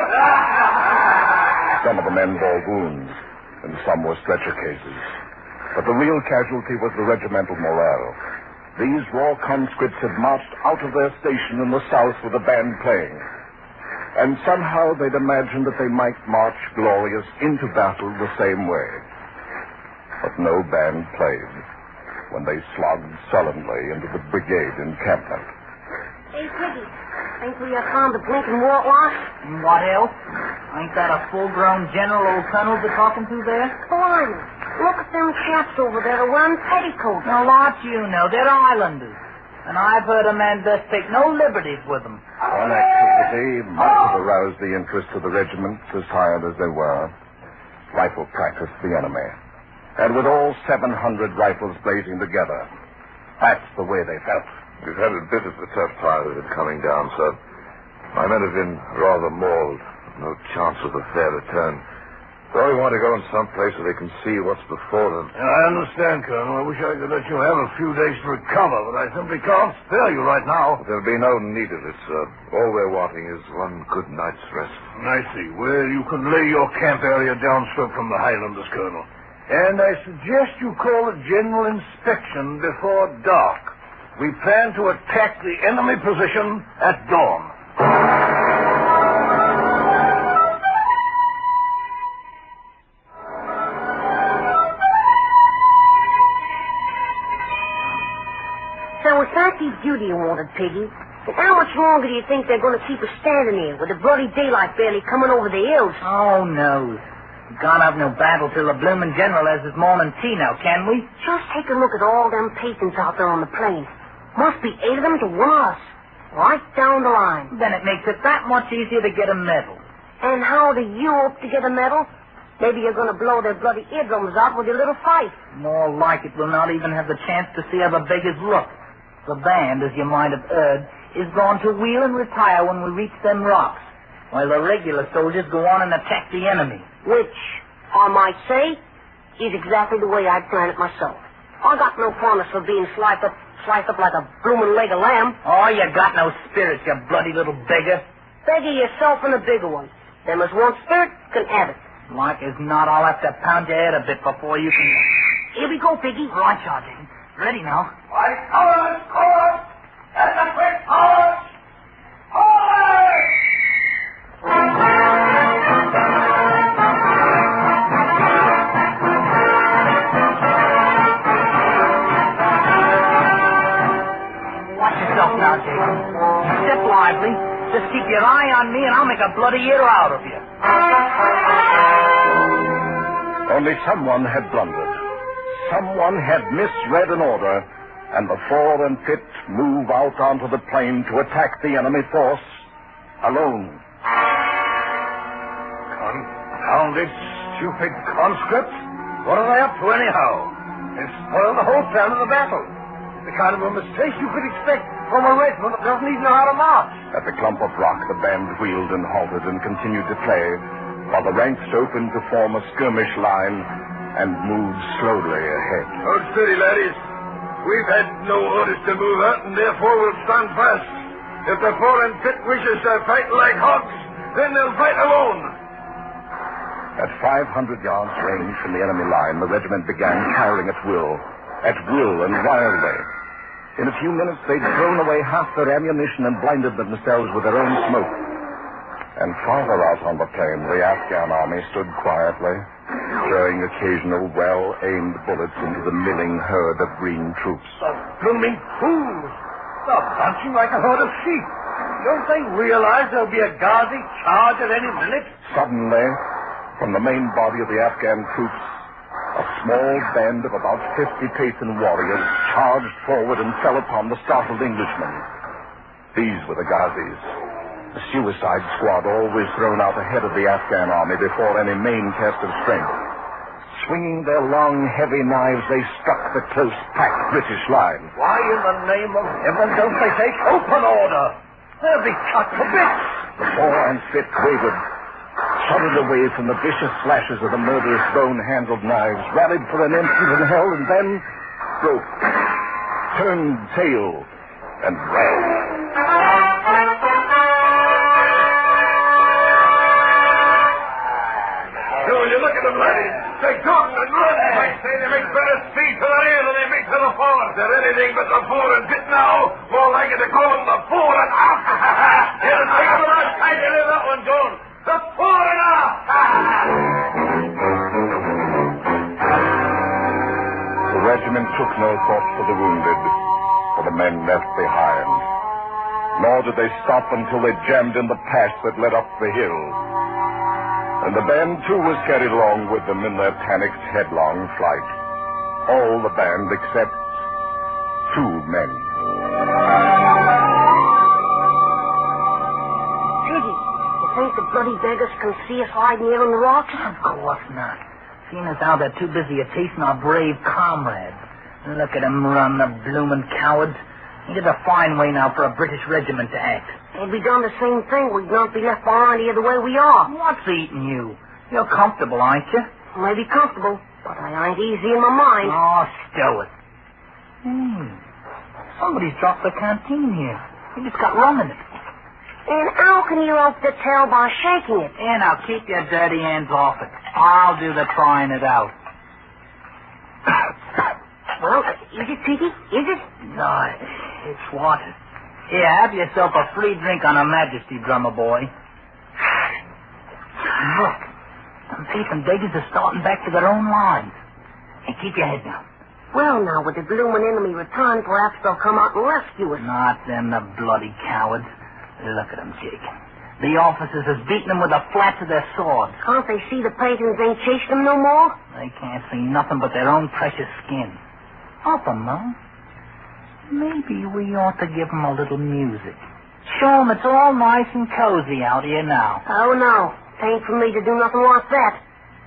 Some of the men bore wounds, and some were stretcher cases. But the real casualty was the regimental morale. These raw conscripts had marched out of their station in the south with a band playing. And somehow they'd imagined that they might march glorious into battle the same way. But no band played when they slogged sullenly into the brigade encampment. Hey, Piggy, think we have found the blinking whitewash? And what else? Ain't that a full-grown general old colonel they're talking to there? Blimey, look at them chaps over there wearing petticoats. Now, what you know, they're islanders. And I've heard a man best take no liberties with them. One activity might have aroused the interest of the regiment, as tired as they were. Rifle practice the enemy. And with all 700 rifles blazing together, that's the way they felt. We've had a bit of a tough time of it coming down, sir. My men have been rather mauled. No chance of a fair return. They only want to go in some place where they can see what's before them. Yeah, I understand, Colonel. I wish I could let you have a few days to recover, but I simply can't spare you right now. But there'll be no need of it, sir. All we're wanting is one good night's rest. I see. Well, you can lay your camp area downstroke from the Highlanders, Colonel. And I suggest you call a general inspection before dark. We plan to attack the enemy position at dawn. So it's active duty you wanted, Piggy. And how much longer do you think they're going to keep us standing here with the bloody daylight barely coming over the hills? Oh, no. We can't have no battle till the bloomin' general has his morning tea now, can we? Just take a look at all them Pathans out there on the plain. Must be 8 of them to 1 of us. Right down the line. Then it makes it that much easier to get a medal. And how do you hope to get a medal? Maybe you're going to blow their bloody eardrums out with your little fife. More like it, we'll not even have the chance to see how the beggars look. The band, as you might have heard, is going to wheel and retire when we reach them rocks, while the regular soldiers go on and attack the enemy. Which, I might say, is exactly the way I'd planned it myself. I got no promise for being sliced up like a bloomin' leg of lamb. Oh, you got no spirit, you bloody little beggar. Beggar yourself and a bigger one. Them as want spirit can have it. Like as not, I'll have to pound your head a bit before you can... Here we go, Piggy. Right, Sergeant. Ready now. Why, colors! And the quick colors! Watch yourself now, Jason. Step lively. Just keep your eye on me and I'll make a bloody ear out of you. Only someone had blundered. Someone had misread an order, and the Fore and Fit move out onto the plain to attack the enemy force alone. Confounded, stupid conscripts. What are they up to anyhow? They've spoiled the whole plan of the battle. The kind of a mistake you could expect from a regiment that doesn't even know how to march. At the clump of rock, the band wheeled and halted and continued to play, while the ranks opened to form a skirmish line and moved slowly ahead. Hold steady, laddies. We've had no orders to move out, and therefore we'll stand fast. If the Fore and Fit wishes to fight like hogs, then they'll fight alone. At 500 yards range from the enemy line, the regiment began firing at will and wildly. In a few minutes, they'd thrown away half their ammunition and blinded themselves with their own smoke. And farther out on the plain, the Afghan army stood quietly, throwing occasional well-aimed bullets into the milling herd of green troops. The blooming fools! They're punching like a herd of sheep. Don't they realize there'll be a Ghazi charge at any minute? Suddenly, from the main body of the Afghan troops, a small band of about 50 Pathan warriors charged forward and fell upon the startled Englishmen. These were the Ghazis, the suicide squad always thrown out ahead of the Afghan army before any main test of strength. Swinging their long, heavy knives, they struck the close-packed British line. Why in the name of heaven don't they take open order? They'll be cut to bits. The Fore and Aft wavered, shuddered away from the vicious slashes of the murderous bone-handled knives, rallied for an instant and held, and then broke, turned tail, and ran. So when you look at them, ladies, they talk and run. I say they make better speed to the rear than they make to the forward. They're anything but the Fore and Aft now. More likely to call them the Fore and Aft. It'll take them a lot of time to live that one going. The Fore and Aft. The regiment took no thought for the wounded, for the men left behind. Nor did they stop until they jammed in the pass that led up the hill. And the band, too, was carried along with them in their panicked, headlong flight. All the band except 2 men. Piggy, you think the bloody beggars can see us hiding here on the rocks? Of course not. Seeing as how they're too busy chasing our brave comrades. Look at them run, the bloomin' cowards. It is a fine way now for a British regiment to act. If we done the same thing, we'd not be left behind here the way we are. What's eating you? You're comfortable, aren't you? Maybe comfortable, but I ain't easy in my mind. Oh, stow it. Somebody's dropped the canteen here. We just got rum in it. And how can you hope to tell by shaking it? And now keep your dirty hands off it. I'll do the trying it out. Well, is it, Piggy? Is it? No, it's water. Here, have yourself a free drink on Her Majesty, drummer boy. Look, them Pathan beggars are starting back to their own lines. And keep your head down. Well, now, with the bloomin' enemy return, perhaps they'll come out and rescue us. Not them, the bloody cowards. Look at them shaking. The officers is beating them with the flats of their swords. Can't they see the Pathans ain't chased them no more? They can't see nothing but their own precious skin. Help them, though. Maybe we ought to give them a little music. Show them it's all nice and cozy out here now. Oh, no. It ain't for me to do nothing like that.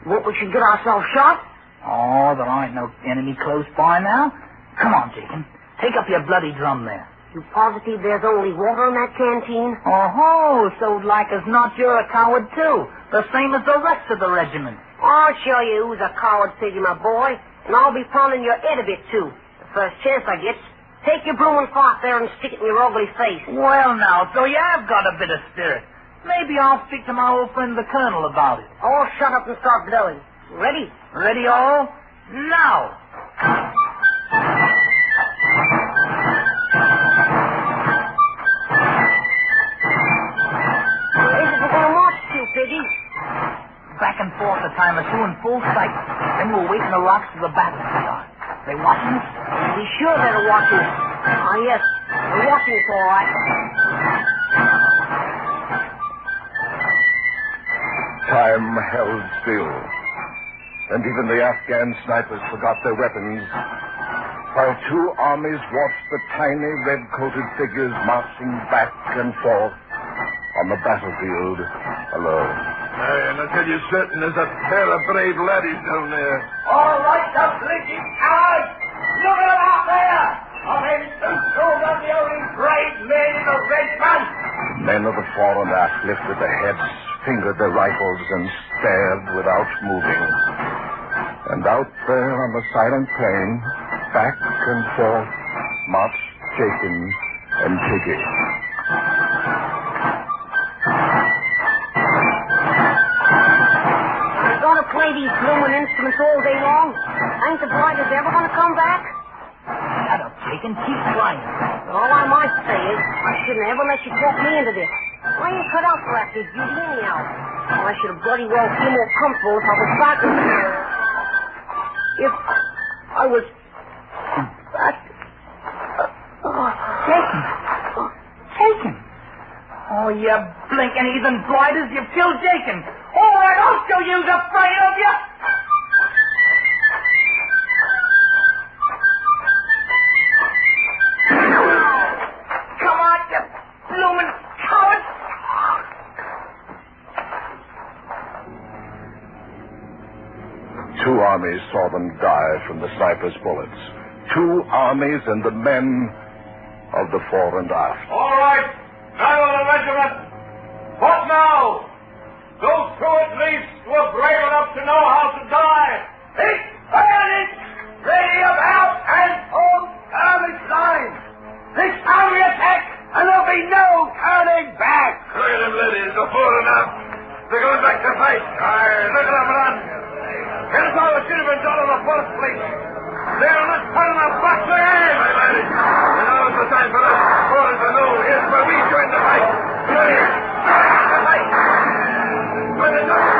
Won't we should get ourselves shot? Oh, there ain't no enemy close by now. Come on, Jacob. Take up your bloody drum there. You positive there's only water in that canteen? Oh, so like as not you're a coward, too. The same as the rest of the regiment. I'll show you who's a coward, Piggy, my boy. And I'll be pounding your head a bit, too. The first chance I get. Take your bloomin' fart there and stick it in your ugly face. Well, now, so you have got a bit of spirit. Maybe I'll speak to my old friend the Colonel about it. Oh, shut up and start blowing. Ready? Ready, all? Now! Where's it we're going to march to, Piggy? Back and forth a time or two in full sight. Then we'll wait in the rocks till the battle starts. They watching us? Be sure they're watching us. Ah, yes. They're watching us, all right. Time held still, and even the Afghan snipers forgot their weapons, while 2 armies watched the tiny red-coated figures marching back and forth on the battlefield alone. And I tell you certain there's a pair of brave laddies down there. All right, the blinking cowards! Look at them out there! Of him those are the only brave men in the regiment! Men of the Fore and Aft lifted their heads, fingered their rifles, and stared without moving. And out there on the silent plain, back and forth, marched Jacob and Piggy. Play these bloomin' instruments all day long. Ain't the blighters ever going to come back? Shut up, Jacob. Keep quiet. All I might say is I shouldn't ever let you talk me into this. I ain't cut out for active duty anyhow. I should have bloody well feel more comfortable if I was back in here. If I was back... Jacob. Oh, you blinking heathen blighters, you've killed Jakin. All right, I'll show you who's afraid of you. Come on, you bloomin' coward. Two armies saw them die from the sniper's bullets. Two armies and the men of the Fore and Aft. All right, now of the regiment. What now? Those two at least who are brave enough to know how to die. Each bayonet ready about and hold army's line. This time we attack, and there'll be no turning back. Look at them, ladies, the Fore and Aft. They're going back to fight. Aye, look at them run. Here's how it should have been done in the first place. They're not turning us back to aim. Aye, ladies. Now's the time for us. Fore and Aft. Here's where we join the fight. Here. The fight. With the dog.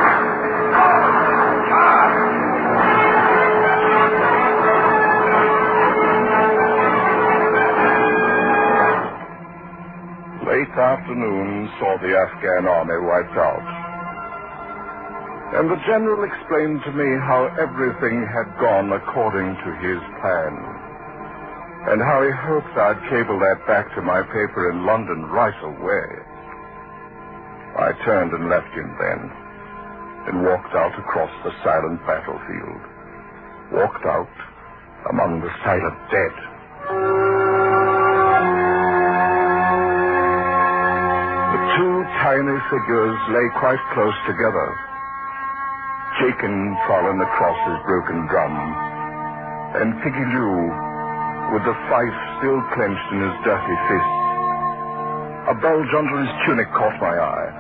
Late afternoon saw the Afghan army wiped out. And the general explained to me how everything had gone according to his plan. And how he hoped I'd cable that back to my paper in London right away. I turned and left him then, and walked out across the silent battlefield. Walked out among the silent dead. The two tiny figures lay quite close together. Jakin fallen across his broken drum, and Piggy Lou, with the fife still clenched in his dirty fist. A bulge under his tunic caught my eye,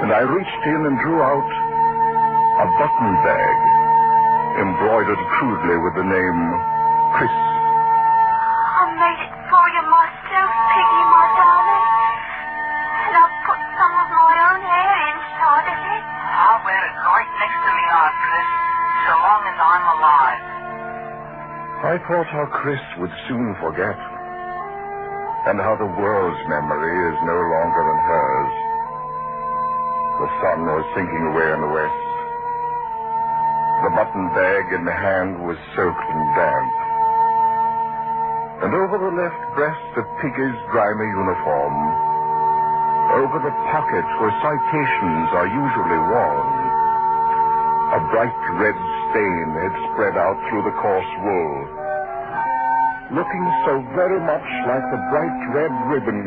and I reached in and drew out a button bag, embroidered crudely with the name Chris. I made it for you myself, Piggy, my darling. And I put some of my own hair inside of it. I'll wear it right next to me heart, Chris, so long as I'm alive. I thought how Chris would soon forget, and how the world's memory is no longer than hers. The sun was sinking away in the west. The button bag in the hand was soaked and damp. And over the left breast of Piggy's grimy uniform, over the pocket where citations are usually worn, a bright red stain had spread out through the coarse wool, looking so very much like the bright red ribbon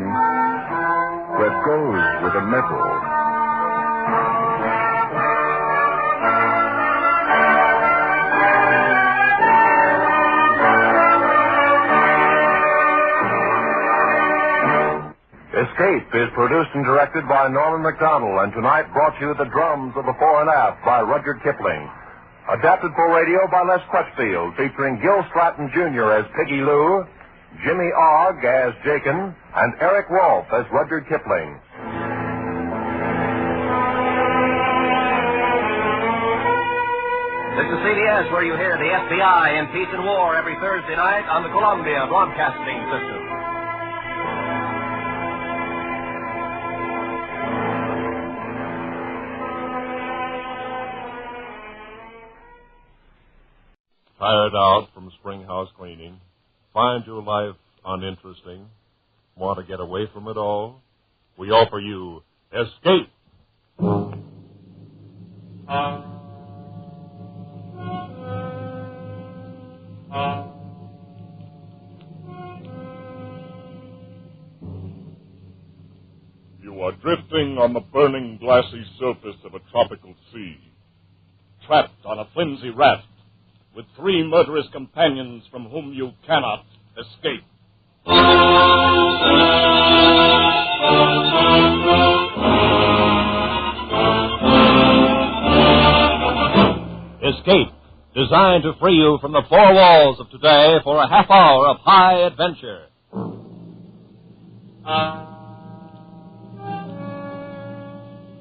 that goes with a medal. Escape is produced and directed by Norman McDonald, and tonight brought you The Drums of the Fore and Aft by Rudyard Kipling. Adapted for radio by Les Crutchfield, featuring Gil Stratton Jr. as Piggy Lou, Jimmy Ogg as Jakin, and Eric Rolfe as Rudyard Kipling. This is CBS, where you hear the FBI in Peace and War every Thursday night on the Columbia Broadcasting System. Tired out from spring house cleaning? Find your life uninteresting? Want to get away from it all? We offer you Escape. You are drifting on the burning, glassy surface of a tropical sea, trapped on a flimsy raft, with three murderous companions from whom you cannot escape. Escape, designed to free you from the four walls of today for a half hour of high adventure.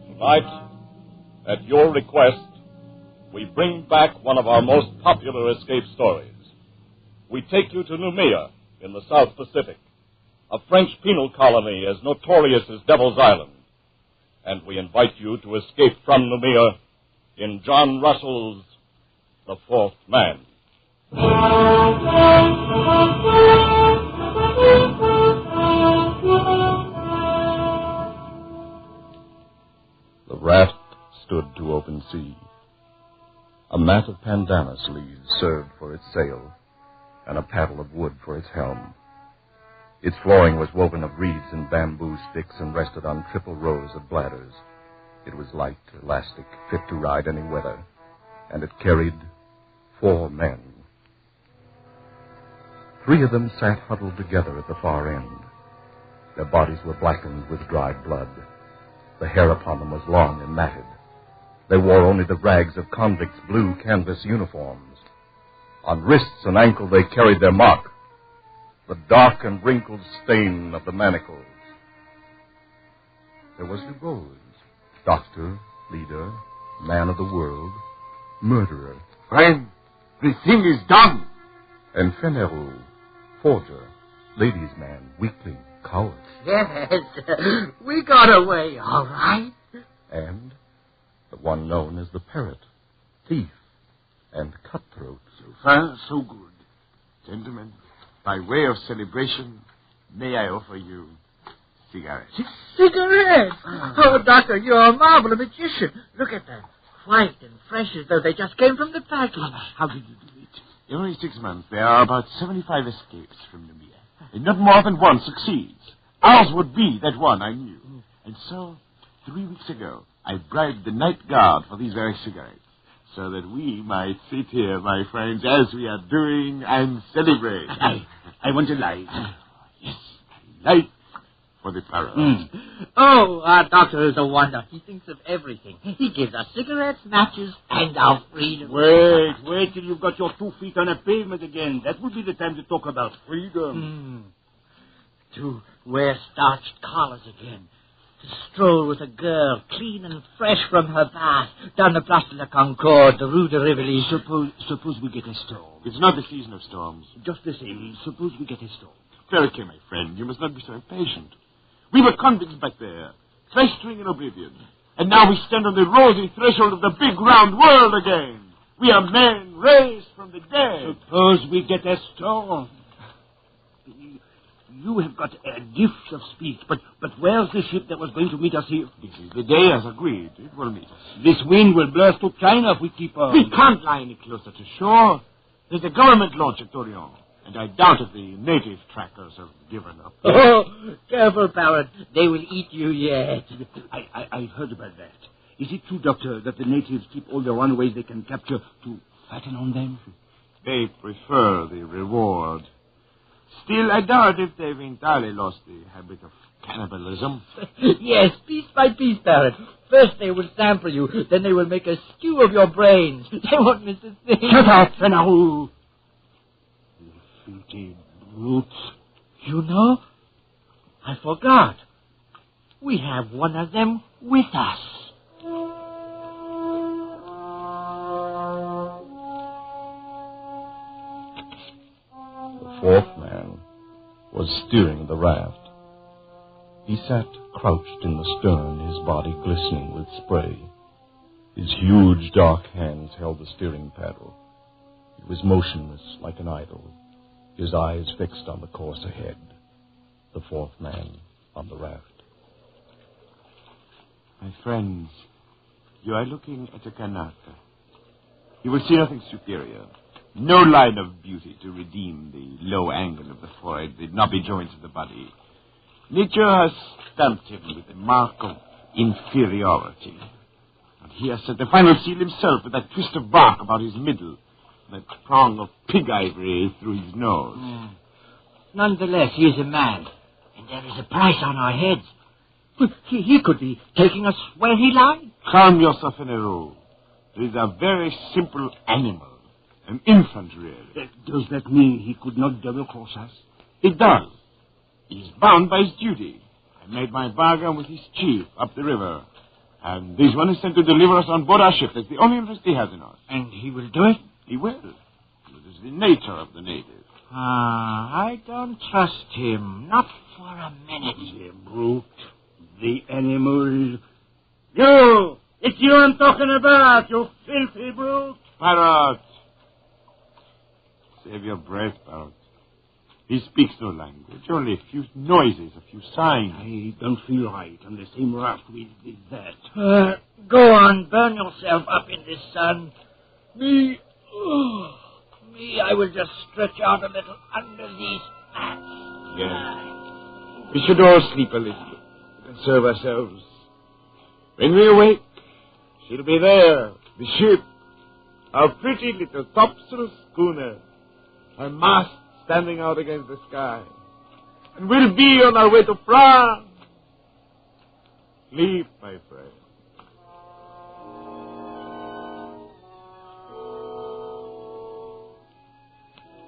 Tonight, at your request, we bring back one of our most popular escape stories. We take you to Noumea in the South Pacific, a French penal colony as notorious as Devil's Island. And we invite you to escape from Noumea in John Russell's The Fourth Man. The raft stood to open sea. A mat of pandanus leaves served for its sail, and a paddle of wood for its helm. Its flooring was woven of reeds and bamboo sticks and rested on triple rows of bladders. It was light, elastic, fit to ride any weather, and it carried 4 men. 3 of them sat huddled together at the far end. Their bodies were blackened with dried blood. The hair upon them was long and matted. They wore only the rags of convicts' blue canvas uniforms. On wrists and ankle they carried their mark, the dark and wrinkled stain of the manacles. There was Dubose, doctor, leader, man of the world, murderer. Friend, the thing is done. And Fenerou, forger, ladies' man, weakling, coward. Yes, we got away, all right. And the one known as the parrot, thief, and cutthroat. So far, so good. Gentlemen, by way of celebration, may I offer you cigarettes? Cigarettes? Oh, Doctor, you're a marvelous magician. Look at them. White and fresh as though they just came from the package. How did you do it? Every 6 months, there are about 75 escapes from Noumea. And not more than one succeeds. Ours would be that one, I knew. And so, 3 weeks ago, I bribed the night guard for these very cigarettes, so that we might sit here, my friends, as we are doing, and celebrate. I want a light. Yes, a light for the parrot. Oh, our doctor is a wonder. He thinks of everything. He gives us cigarettes, matches, and our freedom. Wait till you've got your 2 feet on a pavement again. That will be the time to talk about freedom. To wear starched collars again. To stroll with a girl, clean and fresh from her bath, down the Place de la Concorde, the Rue de Rivoli. Suppose we get a storm. It's not the season of storms. Just the same, suppose we get a storm. Perriquet, my friend, you must not be so impatient. We were convicts back there, festering in oblivion. And now we stand on the rosy threshold of the big round world again. We are men raised from the dead. Suppose we get a storm. You have got a gift of speech, but where's the ship that was going to meet us here? This is the day as agreed. It will meet us. This wind will blow us to China if we keep on. We can't lie any closer to shore. There's a government launch at Torreon, and I doubt if the native trackers have given up. Oh, careful, parrot. They will eat you yet. I've heard about that. Is it true, Doctor, that the natives keep all the runaways they can capture to fatten on them? They prefer the reward. Still, I doubt if they've entirely lost the habit of cannibalism. Yes, piece by piece, parrot. First they will sample you, then they will make a stew of your brains. They won't miss a thing. Shut up, Fenerou. You filthy brutes. You know, I forgot. We have one of them with us. The 4th man was steering the raft. He sat crouched in the stern, his body glistening with spray. His huge dark hands held the steering paddle. He was motionless like an idol, his eyes fixed on the course ahead, the 4th man on the raft. My friends, you are looking at a canasta. You will see nothing superior. No line of beauty to redeem the low angle of the forehead, the knobby joints of the body. Nature has stamped him with the mark of inferiority. And he has set the final seal himself with that twist of bark about his middle, that prong of pig ivory through his nose. Nonetheless, he is a man, and there is a price on our heads. He could be taking us where he lies. Calm yourself, Fenerou. He is a very simple animal. An infant, really. Does that mean he could not double-cross us? It does. He's bound by his duty. I made my bargain with his chief up the river. And this one is sent to deliver us on board our ship. That's the only interest he has in us. And he will do it? He will. It is the nature of the native. I don't trust him. Not for a minute. The brute. The animal. You! It's you I'm talking about, you filthy brute. Parrot! Save your breath, Parrot. He speaks no language, only a few noises, a few signs. I don't feel right on the same raft with that. Go on, burn yourself up in the sun. Me, I will just stretch out a little under these mats. Yes. We should all sleep a little to conserve ourselves. When we awake, she'll be there, the ship, our pretty little topsail schooner, her mast standing out against the sky. And we'll be on our way to France. Sleep, my friend.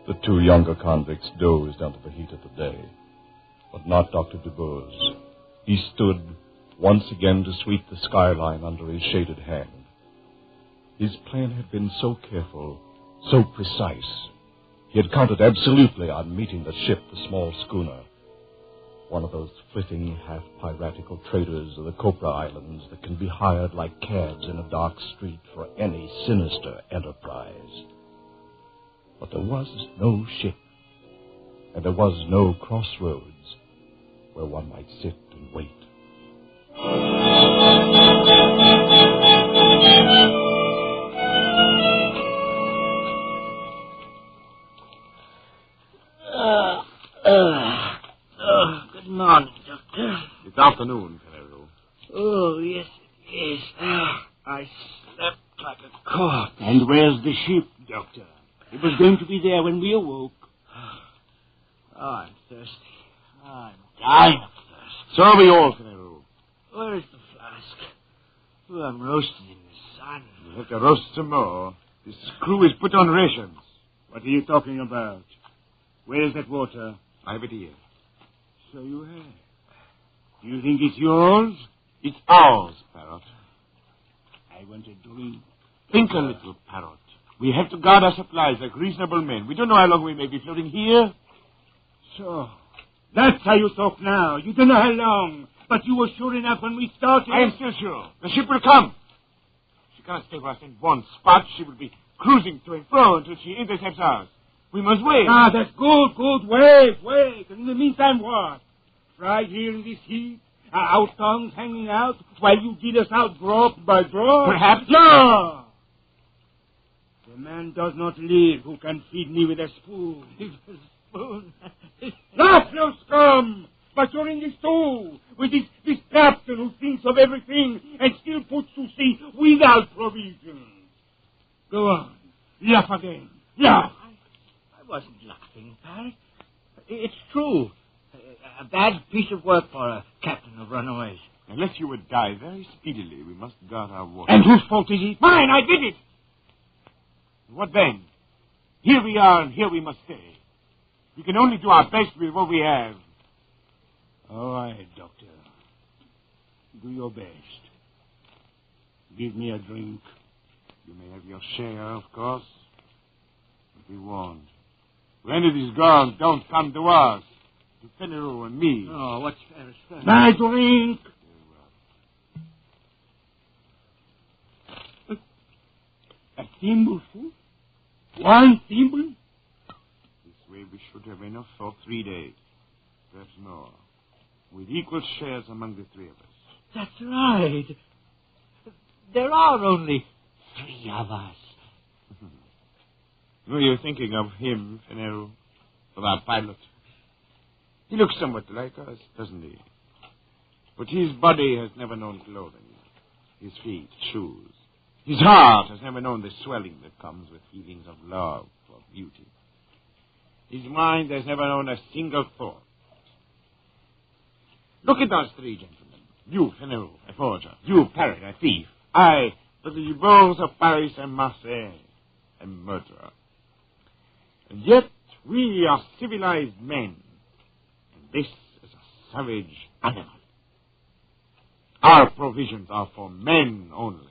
The two younger convicts dozed under the heat of the day, but not Dr. DuBose. He stood once again to sweep the skyline under his shaded hand. His plan had been so careful, so precise. He had counted absolutely on meeting the ship, the small schooner, one of those flitting, half-piratical traders of the Copra Islands that can be hired like cabs in a dark street for any sinister enterprise. But there was no ship, and there was no crossroads where one might sit and wait. Good morning, Doctor. It's afternoon, Ferrero. Oh, yes, it is. I slept like a corpse. And where's the ship, Doctor? It was going to be there when we awoke. Oh, I'm thirsty. I'm dying of thirst. So are we all, Ferrero. Where is the flask? Oh, I'm roasting in the sun. You have to roast some more. This crew is put on rations. What are you talking about? Where is that water? I have it here. So you have. Do you think it's yours? It's ours, Parrot. I want a drink. Think a little, Parrot. We have to guard our supplies like reasonable men. We don't know how long we may be floating here. So, that's how you talk now. You don't know how long, but you were sure enough when we started. I am still sure. The ship will come. She cannot stay for us in one spot. She will be cruising to and fro until she intercepts ours. We must wait. Ah, that's good. Wait. And in the meantime, what? Right here in this heat? Our tongues hanging out while you get us out drop by drop? Perhaps. No! The man does not live who can feed me with a spoon. With a spoon? That's no scum! But you're in this too, with this captain who thinks of everything and still puts to sea without provisions. Go on. Laugh again. Laugh. I wasn't laughing, Parrot. It's true. A bad piece of work for a captain of runaways. Unless you would die very speedily, we must guard our water. And whose fault is it? Mine, I did it. What then? Here we are, and here we must stay. We can only do our best with what we have. All right, Doctor. Do your best. Give me a drink. You may have your share, of course. But we won't. When it is gone, don't come to us. To Fenero and me. Oh, what's fair? My drink! A thimbleful? One thimble? This way we should have enough for 3 days. Perhaps more. With equal shares among the three of us. That's right. There are only 3 of us. Were you thinking of him, Fenero? Of our pilot? He looks somewhat like us, doesn't he? But his body has never known clothing. His feet, shoes. His heart has never known the swelling that comes with feelings of love or beauty. His mind has never known a single thought. Look at us 3 gentlemen. You, Fenero, a forger. You, Parrot, a thief. I, the Gibons of Paris and Marseille, a murderer. And yet we are civilized men. This is a savage animal. Our provisions are for men only.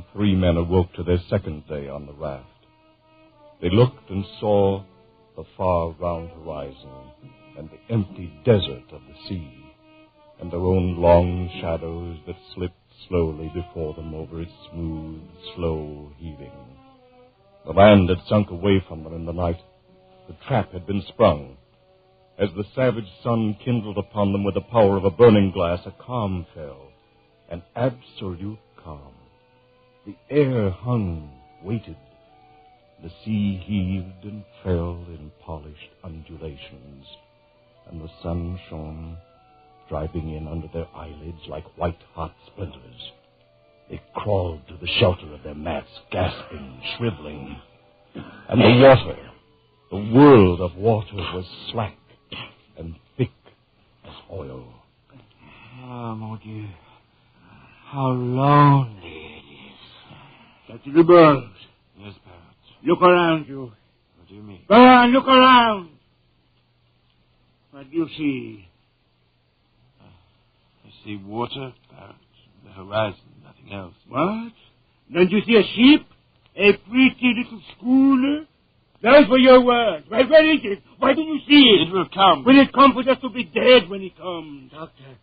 the three men awoke to their second day on the raft. They looked and saw the far round horizon and the empty desert of the sea, and their own long shadows that slipped slowly before them over its smooth, slow heaving. The land had sunk away from them in the night. The trap had been sprung. As the savage sun kindled upon them with the power of a burning glass, a calm fell, an absolute calm. The air hung, waited. The sea heaved and fell in polished undulations, and the sun shone, driving in under their eyelids like white-hot splinters. They crawled to the shelter of their mats, gasping, shriveling. And the water, the world of water, was slack and thick as oil. Ah, mon Dieu. How lonely it is. Dr. DuBois. Yes, Parrot. Look around you. What do you mean? Go on, look around. What do you see? I see water, Parrot. The horizon, nothing else. What? Don't you see a ship? A pretty little schooner? Those were your words. Well, where is it? Why didn't you see it? It will come. Will it come for us to be dead when it comes? Doctor,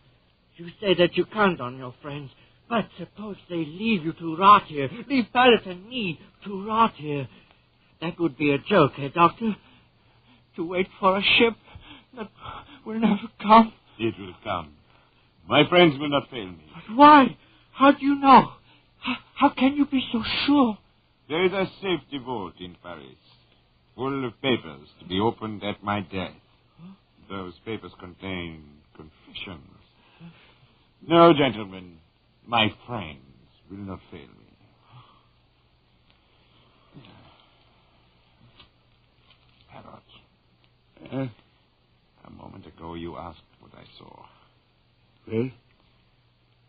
you say that you count on your friends, but suppose they leave you to rot here. Leave Barrett and me to rot here. That would be a joke, eh, Doctor? To wait for a ship that will never come. It will come. My friends will not fail me. But why? How do you know? How can you be so sure? There is a safety vault in Paris, full of papers to be opened at my death. Huh? Those papers contain confessions. No, gentlemen, my friends will not fail me. Parrot. A moment ago you asked what I saw. Well?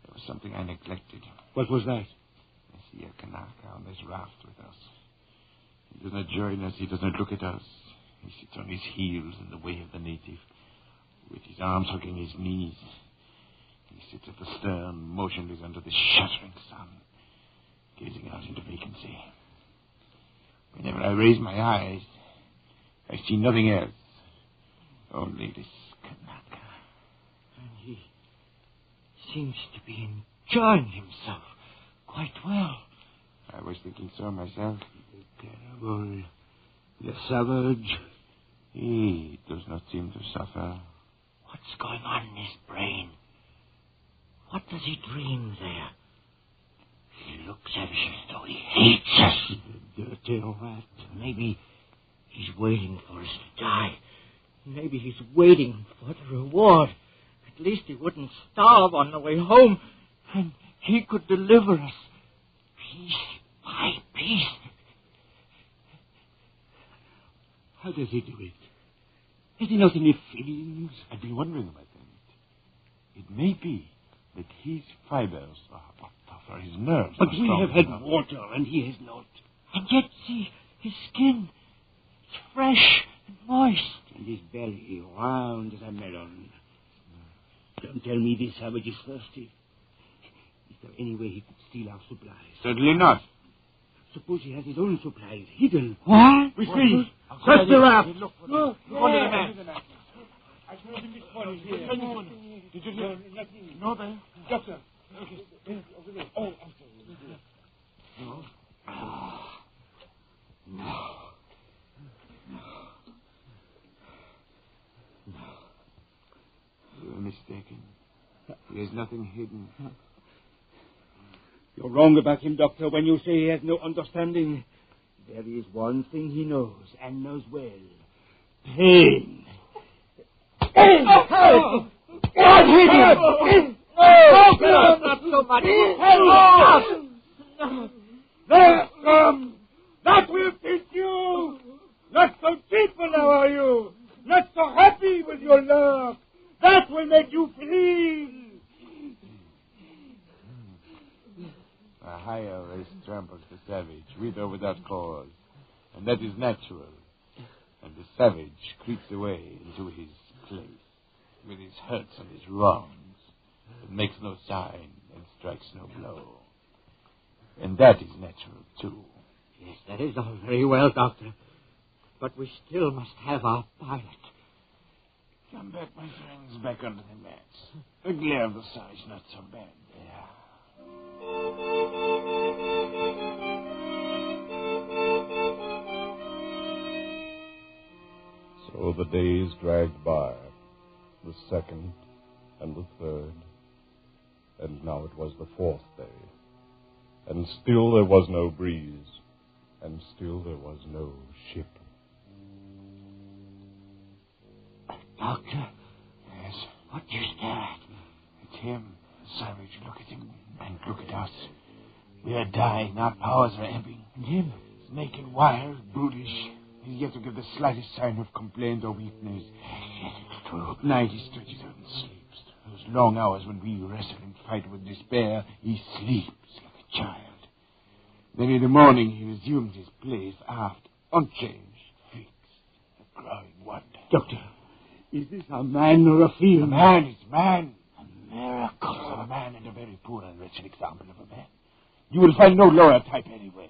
There was something I neglected. What was that? I see a Kanaka on this raft with us. He does not join us. He does not look at us. He sits on his heels in the way of the native, with his arms hugging his knees. He sits at the stern, motionless under the shuddering sun, gazing out into vacancy. Whenever I raise my eyes, I see nothing else. Only this Kanaka. And he seems to be enjoying himself quite well. I was thinking so myself. The terrible, the savage. He does not seem to suffer. What's going on in his brain? What does he dream there? He looks at us as though he hates us. The dirty rat. Maybe he's waiting for us to die. Maybe he's waiting for the reward. At least he wouldn't starve on the way home, and he could deliver us piece by piece. How does he do it? Has he not any feelings? I've been wondering about that. It may be that his fibers are tougher, his nerves but are we have had water, and he has not. And yet, see, his skin, it's fresh and moist. And his belly round as a melon. Don't tell me this savage is thirsty. Is there any way he could steal our supplies? Certainly not. Suppose he has his own supplies hidden. What? We see. Search the raft. Look under the mat. I saw him this morning here. Did you hear? No, there. Doctor. Okay. Over there. Oh, I'm sorry. No. You're mistaken. There's nothing hidden. You're wrong about him, Doctor, when you say he has no understanding. There is one thing he knows, and knows well. Pain. God hit him! No, not so much. No. There come. That will fit you. Not so cheerful now are you. Not so happy with your luck. That will make you feel. A higher race tramples the savage, with or without cause. And that is natural. And the savage creeps away into his place, with his hurts and his wrongs, but makes no sign and strikes no blow. And that is natural, too. Yes, that is all very well, Doctor. But we still must have our pilot. Come back, my friends, back under the mats. The glare of the sun is not so bad there. So the days dragged by, the second and the third, and now it was the fourth day. And still there was no breeze, and still there was no ship. Doctor? Yes? What do you stare at? It's him, Savage. Look at him, and look at us. We are dying. Our powers are ebbing. And him? He's naked, wild, brutish. He's yet to give the slightest sign of complaint or weakness. Yes, it's true. At night he stretches out and sleeps. Those long hours when we wrestle and fight with despair, he sleeps like a child. Then in the morning he resumes his place aft, unchanged, fixed, a growing wonder. Doctor, is this a man or a fiend? A man, it's man. A miracle. It's a man, and a very poor and wretched example of a man. You will find no lower type anywhere.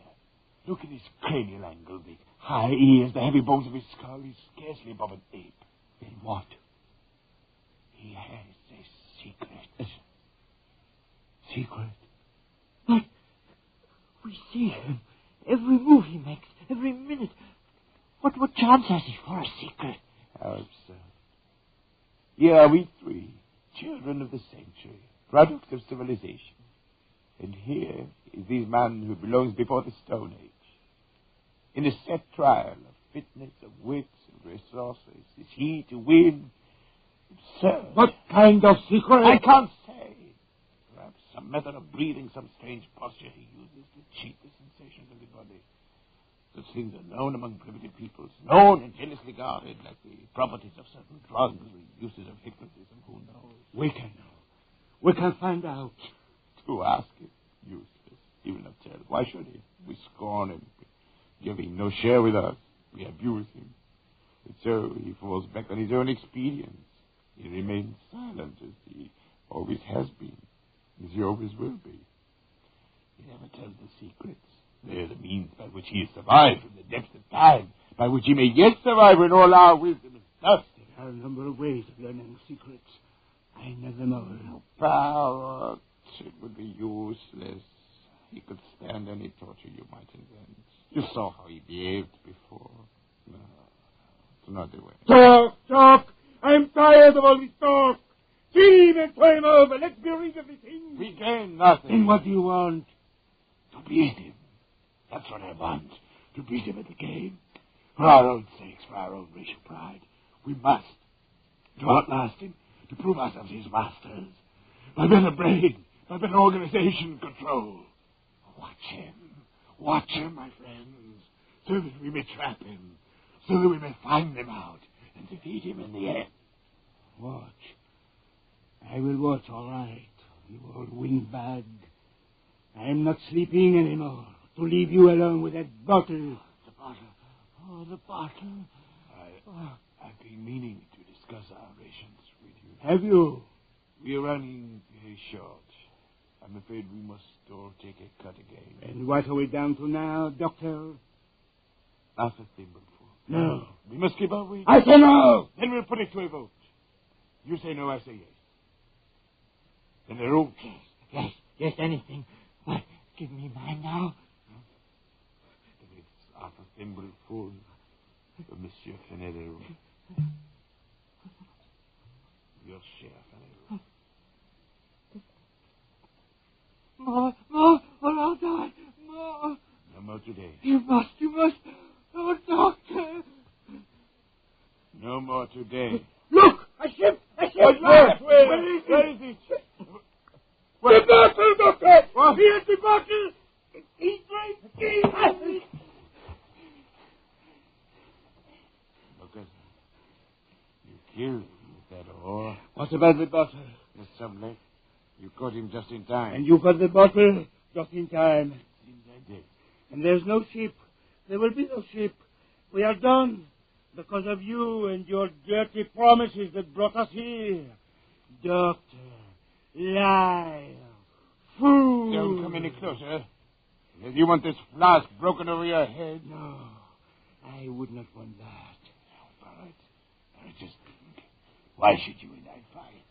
Look at his cranial angle, the high ears, the heavy bones of his skull. He's scarcely above an ape. Then what? He has a secret. Secret? But we see him. Every move he makes, every minute. What chance has he for a secret? How absurd. Here are we three, children of the century, products of civilization. And here is this man who belongs before the Stone Age. In a set trial of fitness, of wits, and resources, is he to win? Absurd. What kind of secret? I can't say. Perhaps some method of breathing, some strange posture he uses to cheat the sensations of the body. Such things are known among primitive peoples, known and jealously guarded, like the properties of certain drugs or uses of hypnotism. Who knows? We can know. We can find out. To ask him, useless. He will not tell. Why should he? We scorn him, giving no share with us. We abuse him. And so he falls back on his own expedience. He remains silent, as he always has been, as he always will be. He never tells the secrets. They are the means by which he has survived from the depths of time, by which he may yet survive when all our wisdom is dust. There are a number of ways of learning secrets. I never know. No power. It would be useless. He could stand any torture you might invent. You saw how he behaved before. No, it's not the way. Talk! I'm tired of all this talk. Kill him and throw him over. Let's be rid of this thing. We gain nothing. Then what do you want? To beat him. That's what I want. To beat him at the game. For our own sakes, for our own racial pride. We must. To outlast him. To prove ourselves his masters. By better brain. By better organization and control. Watch him. Watch him, my friends. So that we may trap him. So that we may find him out. And defeat him in the end. Watch. I will watch, all right. You old windbag. I am not sleeping anymore. To leave you alone with that bottle. The bottle. Oh, the bottle. I've been meaning to discuss our rations with you. Have you? We are running very short. I'm afraid we must all take a cut again. And what are we down to now, Doctor? Half a thimbleful. No. We must keep our weight. I say no! Then we'll put it to a vote. You say no, I say yes. Then they're all... Yes, anything. But give me mine now. Then it's half a thimbleful for Monsieur Fenelero. Your share, Fenelero. More, or I'll die. More. No more today. You must. Oh, Doctor. No more today. Look! A ship! Where is it? The bottle, Doctor! Here's the bottle! He's right. Lucas, you killed him with that oar. What about the bottle? There's some left. You caught him just in time. And you got the bottle just in time. Seems I did. And there's no ship. There will be no ship. We are done. Because of you and your dirty promises that brought us here. Doctor. Liar. Fool. Don't come any closer. If you want this flask broken over your head? No, I would not want that. Barrett, just think. Why should you and I fight?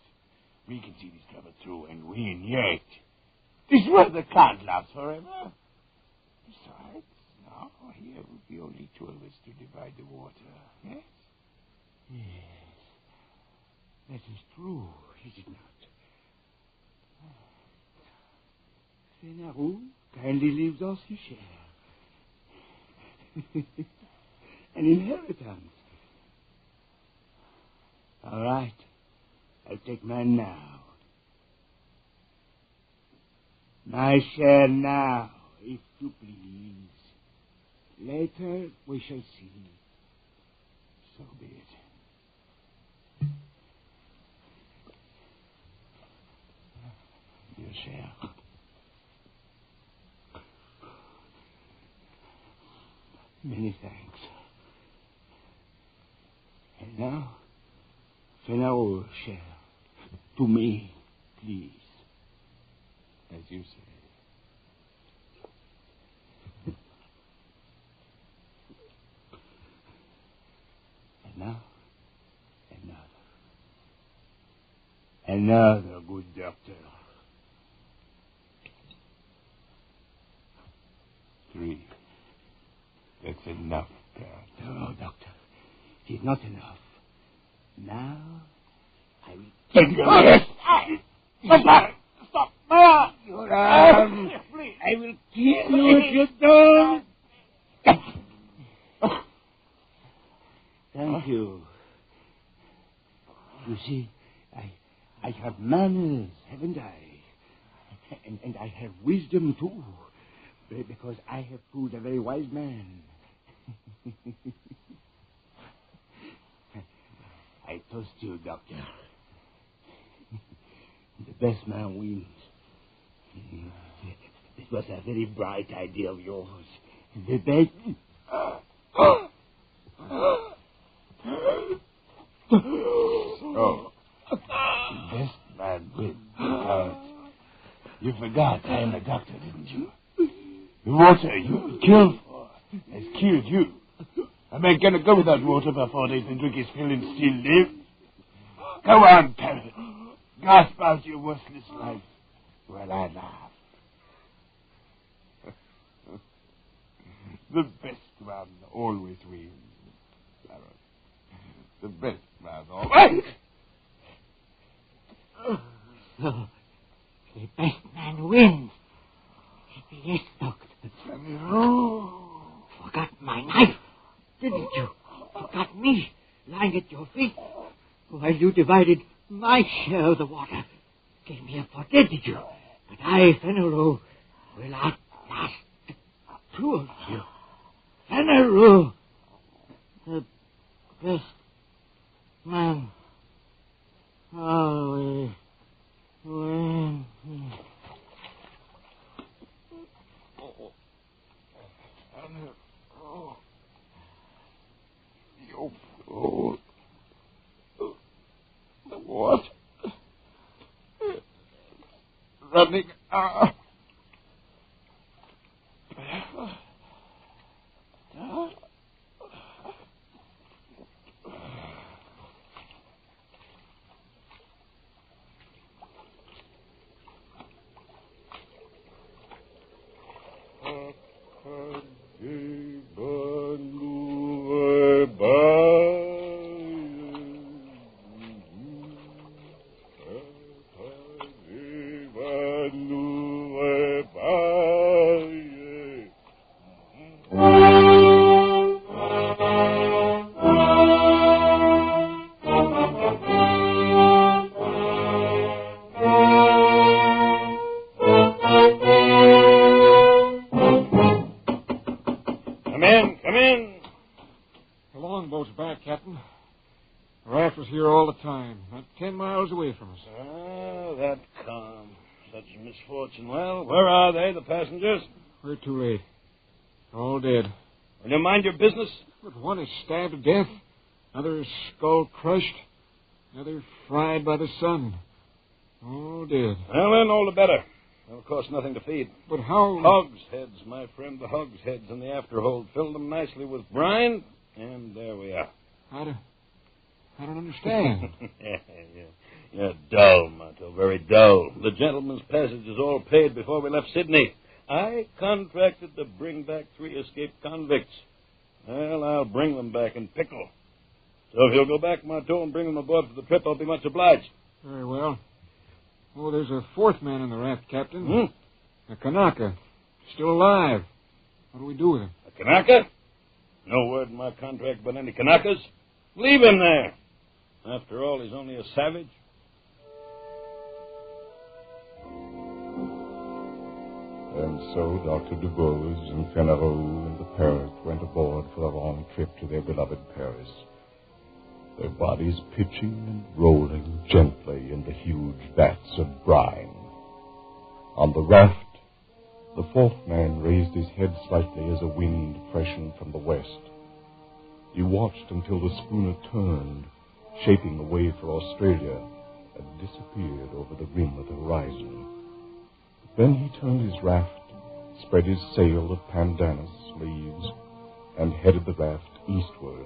We can see this trouble through and win yet. This weather can't last forever. Besides, now here would be only two of us to divide the water. Yes? Yes. That is true, is it not? Fenarou kindly leaves us his share. An inheritance. All right. I'll take mine now. My share now, if you please. Later we shall see. So be it. Your share. Many thanks. And now, Fenarou share. To me, please. As you say. And now, another good doctor. 3. That's enough, Todd. No, Doctor. It is not enough. Now, I will take your head. Stop! Your arm. I will kill you if you don't. Thank you. You see, I have manners, haven't I? And I have wisdom, too. Because I have proved a very wise man. I toast you, Doctor. The best man wins. This was a very bright idea of yours. The best... Oh. Best man wins. You forgot I am a doctor, didn't you? The water you were killed for has killed you. A man cannot go without water for 4 days and drink his fill and still live. Go on, Parrot. Gasp out your worthless life while I laugh. The best man always wins, Parrot. The best man always... So, the best man wins. Yes, Doctor. Forgot my knife, didn't you? Forgot me, lying at your feet, while you divided my share of the water. Gave me up for dead, did you? But I, Fenarou, will outlast the two of you. Fenarou, the best man, always wins. Oh, what? Running out. That calm. Such misfortune. Well, where are they, the passengers? We're too late. All dead. Will you mind your business? But one is stabbed to death. Another is skull crushed. Another fried by the sun. All dead. Well, then, all the better. And, of course, nothing to feed. But how... Hogsheads, my friend. The hogsheads in the afterhold. Filled them nicely with brine, and there we are. I don't understand. Yeah, dull, Mato, very dull. The gentleman's passage is all paid before we left Sydney. I contracted to bring back 3 escaped convicts. Well, I'll bring them back in pickle. So if you'll go back, Mato, and bring them aboard for the trip, I'll be much obliged. Very well. Oh, there's a 4th man in the raft, Captain. A Kanaka. Still alive. What do we do with him? A Kanaka? No word in my contract about any Kanakas. Leave him there. After all, he's only a savage. And so Dr. DuBose and Fennereau and the parrot went aboard for a long trip to their beloved Paris, their bodies pitching and rolling gently in the huge vats of brine. On the raft, the 4th man raised his head slightly as a wind freshened from the west. He watched until the schooner turned, shaping away for Australia, and disappeared over the rim of the horizon. Then he turned his raft, spread his sail of pandanus leaves, and headed the raft eastward,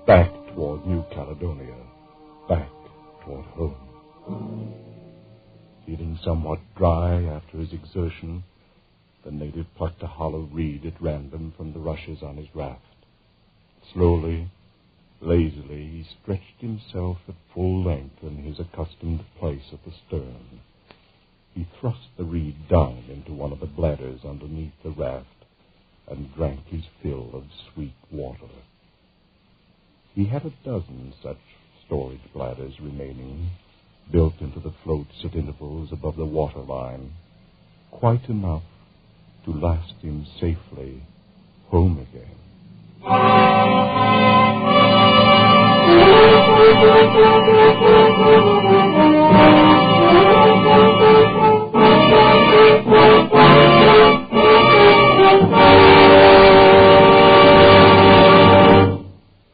back toward New Caledonia, back toward home. Feeling somewhat dry after his exertion, the native plucked a hollow reed at random from the rushes on his raft. Slowly, lazily, he stretched himself at full length in his accustomed place at the stern. He thrust the reed down into one of the bladders underneath the raft and drank his fill of sweet water. He had a dozen such storage bladders remaining, built into the floats at intervals above the waterline, quite enough to last him safely home again.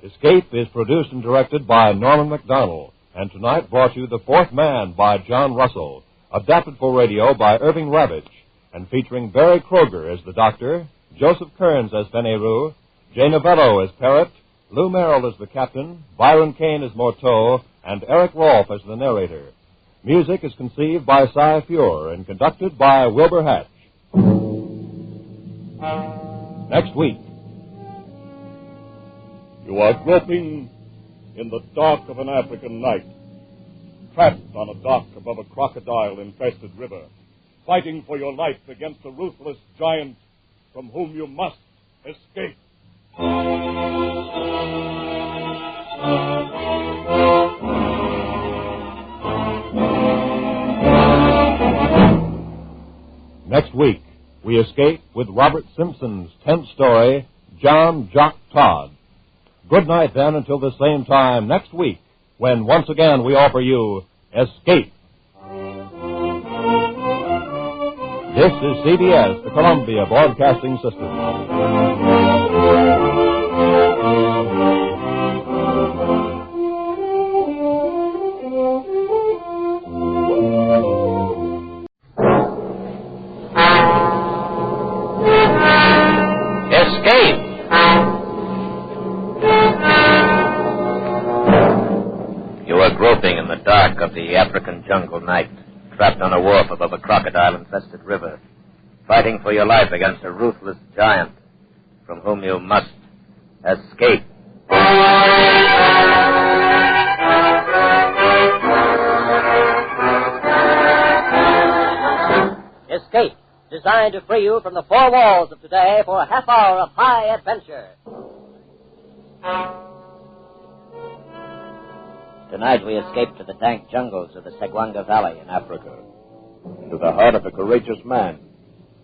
Escape is produced and directed by Norman MacDonald, and tonight brought you The 4th Man by John Russell, adapted for radio by Irving Ravitch, and featuring Barry Kroger as the Doctor, Joseph Kearns as Fennereau, Jay Novello as Parrot, Lou Merrill as the Captain, Byron Kane as Morteau, and Eric Rolfe as the narrator. Music is conceived by Cy Fure and conducted by Wilbur Hatch. Next week. You are groping in the dark of an African night, trapped on a dock above a crocodile-infested river, fighting for your life against a ruthless giant from whom you must escape. Next week, we escape with Robert Simpson's 10th story, John Jock Todd. Good night, then, until the same time next week, when once again we offer you Escape. This is CBS, the Columbia Broadcasting System. Groping in the dark of the African jungle night, trapped on a wharf above a crocodile-infested river, fighting for your life against a ruthless giant from whom you must escape. Escape, designed to free you from the 4 walls of today for a half hour of high adventure. Tonight we escape to the dank jungles of the Segwanga Valley in Africa. To the heart of a courageous man,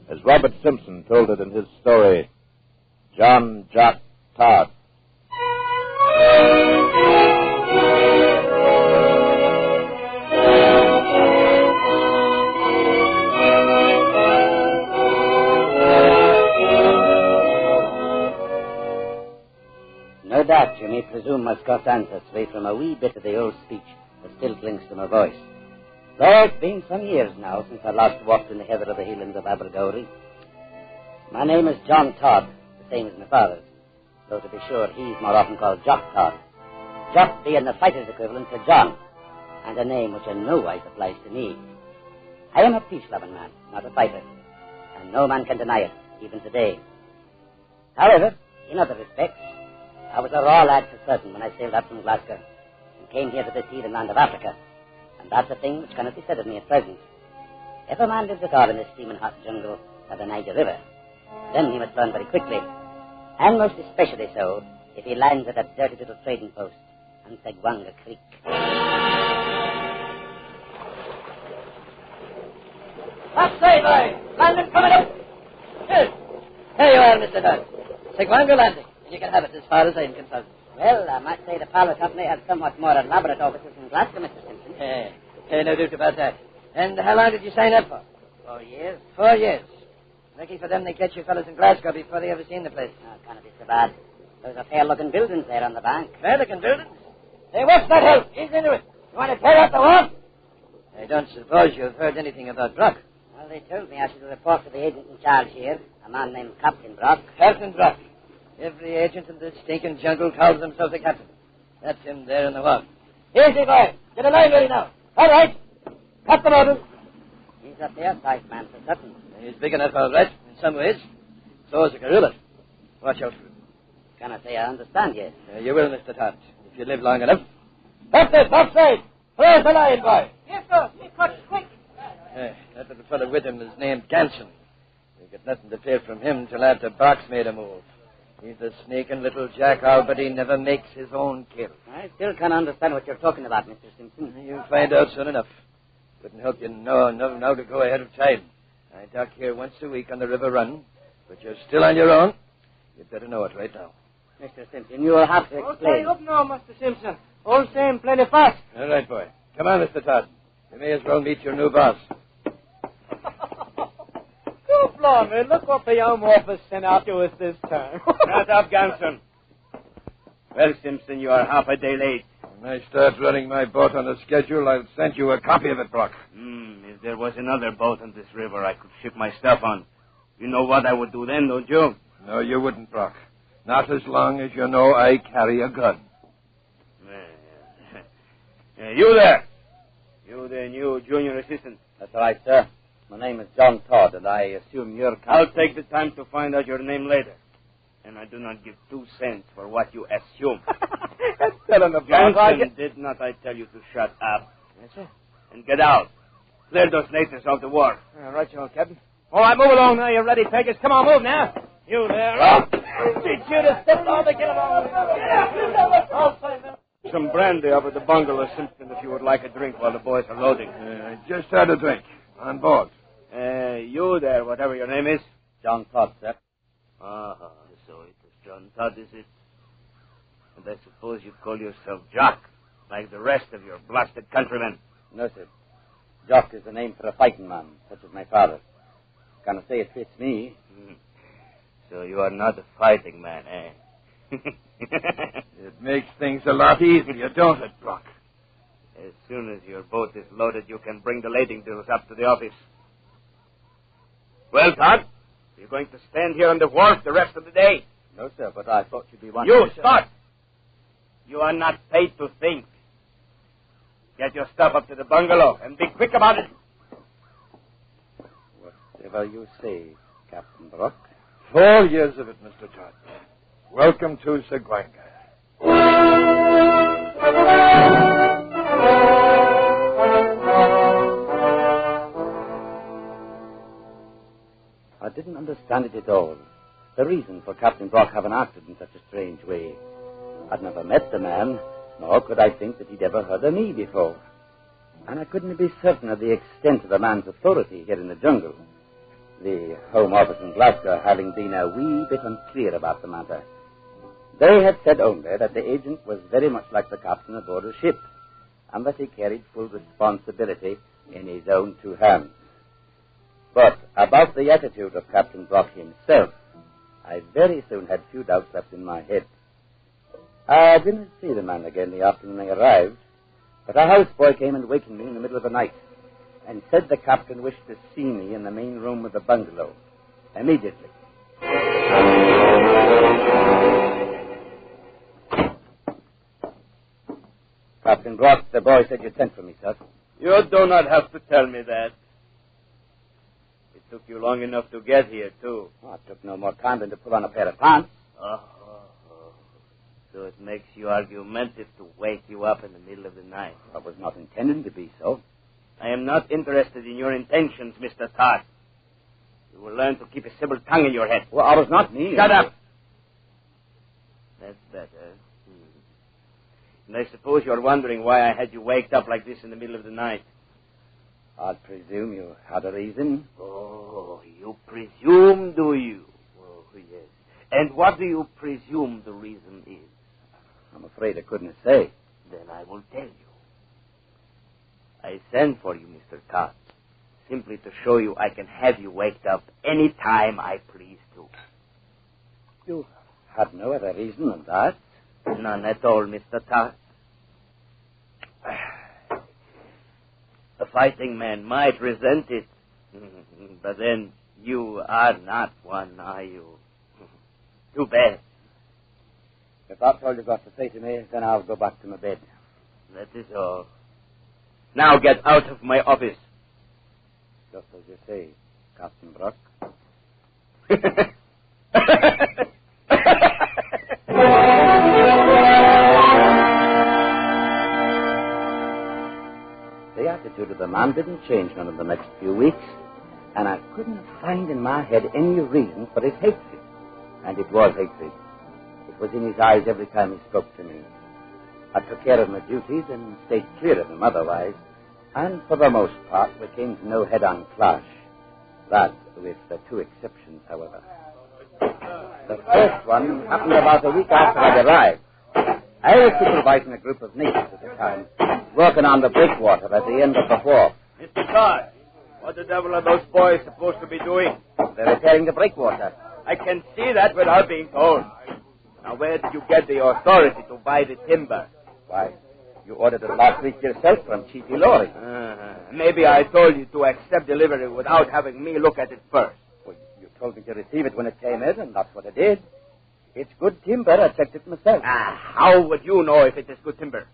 as Robert Simpson told it in his story, John Jock Todd. No doubt you may presume Muscat's ancestry from a wee bit of the old speech that still clings to my voice. Though it's been some years now since I last walked in the heather of the Highlands of Abergauri. My name is John Todd, the same as my father's, though to be sure he's more often called Jock Todd. Jock being the fighter's equivalent to John, and a name which in no wise applies to me. I am a peace-loving man, not a fighter, and no man can deny it, even today. However, in other respects, I was a raw lad for certain when I sailed out from Glasgow and came here to this heathen land of Africa, and that's a thing which cannot be said of me at present. If a man lives at all in this steaming hot jungle of the Niger River, then he must learn very quickly, and most especially so if he lands at that dirty little trading post on Segwanga Creek. Up, say, boy! Landing coming up! Here you are, Mr. Todd. Segwanga Landing. You can have it as far as I'm concerned. Well, I might say the Power Company has somewhat more elaborate offices in Glasgow, Mr. Simpson. No doubt about that. And how long did you sign up for? 4 years. 4 years. Lucky for them they catch you fellas in Glasgow before they ever seen the place. Oh, can't it be so bad? There's a fair-looking buildings there on the bank. Fair-looking buildings? Hey, what's that hell? Ease into it. You want to tear out the wall? I don't suppose you've heard anything about Brock. Well, they told me I should report to the agent in charge here, a man named Captain Brock. Captain Brock. Every agent in this stinking jungle calls himself the captain. That's him there in the wall. Easy, boy. Get a line ready now. All right. Cut the motor. He's a fair-sized man for certain. He's big enough, all right, in some ways. So is a gorilla. Watch out for him. Can I say I understand you? You will, Mr. Todd, if you live long enough. Stop this, offside! Where's the line, boy? Yes, sir. He cuts quick. That little fellow with him is named Ganson. We get nothing to fear from him till after Brock's made a move. He's a sneaking little jackal, but he never makes his own kill. I still can't understand what you're talking about, Mr. Simpson. You'll find out soon enough. Couldn't help you now to go ahead of time. I dock here once a week on the river run, but you're still on your own. You'd better know it right now. Mr. Simpson, you will have to explain. Okay, up now, Mr. Simpson. All same, plenty fast. All right, boy. Come on, Mr. Todd. You may as well meet your new boss. Oh, blimey, look what the Home Office sent out to us this time. Shut up, Ganson. Well, Simpson, you are half a day late. When I start running my boat on the schedule, I'll send you a copy of it, Brock. If there was another boat on this river I could ship my stuff on, you know what I would do then, don't you? No, you wouldn't, Brock. Not as long as you know I carry a gun. You there. You the new junior assistant. That's right, sir. My name is John Todd, and I assume you're... I'll take the time to find out your name later. And I do not give 2 cents for what you assume. That's telling the Johnson, did not I tell you to shut up? Yes, sir. And get out. Clear those natives off the wharf. Right, you old Captain. All right, move along now, you ready, Peggers. Come on, move now. You there. Oh, did you to step on the get along. Get out. Some brandy over the bungalow, Simpson, if you would like a drink while the boys are loading. I just had a drink. On board. You there, whatever your name is? John Todd, sir. So it is John Todd, is it? And I suppose you call yourself Jock, like the rest of your blasted countrymen. No, sir. Jock is the name for a fighting man, such as my father. Can I say it fits me? So you are not a fighting man, eh? It makes things a lot easier, don't it, Brock? As soon as your boat is loaded, you can bring the lading bills up to the office. Well, Todd, you're going to stand here on the wharf the rest of the day? No, sir, but I thought you'd be wanting You, Scott! You are not paid to think. Get your stuff up to the bungalow and be quick about it. Whatever you say, Captain Brock. 4 years of it, Mr. Todd. Welcome to Segwanga. I didn't understand it at all. The reason for Captain Brock having acted in such a strange way. I'd never met the man, nor could I think that he'd ever heard of me before. And I couldn't be certain of the extent of the man's authority here in the jungle. The Home Office in Glasgow having been a wee bit unclear about the matter. They had said only that the agent was very much like the captain aboard a ship, and that he carried full responsibility in his own 2 hands. But about the attitude of Captain Brock himself, I very soon had few doubts left in my head. I didn't see the man again the afternoon I arrived, but a houseboy came and wakened me in the middle of the night and said the captain wished to see me in the main room of the bungalow. Immediately. Captain Brock, the boy said you sent for me, sir. You do not have to tell me that. It took you long enough to get here, too. Oh, it took no more time than to put on a pair of pants. So it makes you argumentative to wake you up in the middle of the night. I was not intending to be so. I am not interested in your intentions, Mr. Todd. You will learn to keep a civil tongue in your head. Well, I was not meaning... Shut up! That's better. And I suppose you're wondering why I had you waked up like this in the middle of the night. I presume you had a reason. Oh, you presume, do you? Oh, yes. And what do you presume the reason is? I'm afraid I couldn't say. Then I will tell you. I sent for you, Mr. Todd, simply to show you I can have you waked up any time I please to. You had no other reason than that? None at all, Mr. Todd. A fighting man might resent it, but then you are not one, are you? Too bad. If that's all you've got to say to me, then I'll go back to my bed. That is all. Now get out of my office. Just as you say, Captain Brock. The attitude of the man didn't change none of the next few weeks, and I couldn't find in my head any reason for his hatred. And it was hatred. It was in his eyes every time he spoke to me. I took care of my duties and stayed clear of him otherwise, and for the most part we came to no head-on clash. That with the two exceptions, however. The first one happened about a week after I'd arrived. I was supervising a group of natives at the time, working on the breakwater at the end of the wharf. Mr. Todd, what the devil are those boys supposed to be doing? They're repairing the breakwater. I can see that without being told. Now, where did you get the authority to buy the timber? Why, you ordered it last week yourself from Chief Ilori. Maybe I told you to accept delivery without having me look at it first. Well, you told me to receive it when it came in, and that's what I did. It's good timber. I checked it myself. How would you know if it is good timber?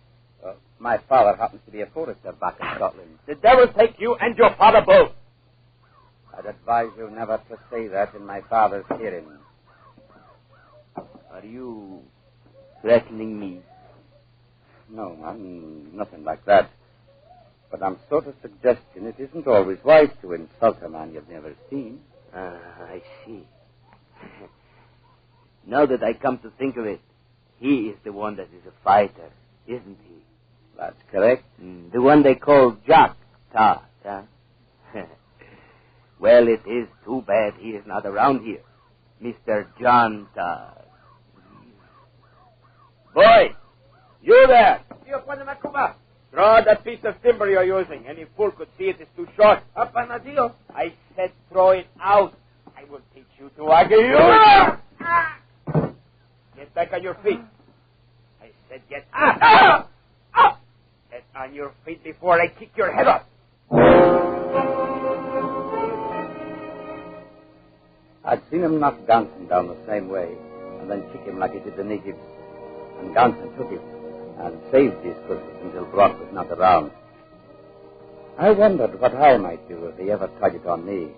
My father happens to be a forester back in Scotland. The devil take you and your father both. I'd advise you never to say that in my father's hearing. Are you threatening me? No, man, nothing like that. But I'm sort of suggesting it isn't always wise to insult a man you've never seen. I see. Now that I come to think of it, he is the one that is a fighter, isn't he? That's correct. The one they call Jack Todd, huh? Well, it is too bad he is not around here. Mr. John Todd. Boy, you there! Draw that piece of timber you're using. Any fool could see it is too short. I said throw it out. I will teach you to argue. Get back on your feet. I said get up. Get on your feet before I kick your head off. I'd seen him knock Ganson down the same way, and then kick him like he did the natives. And Ganson took him, and saved his pussies until Brock was not around. I wondered what I might do if he ever tried it on me.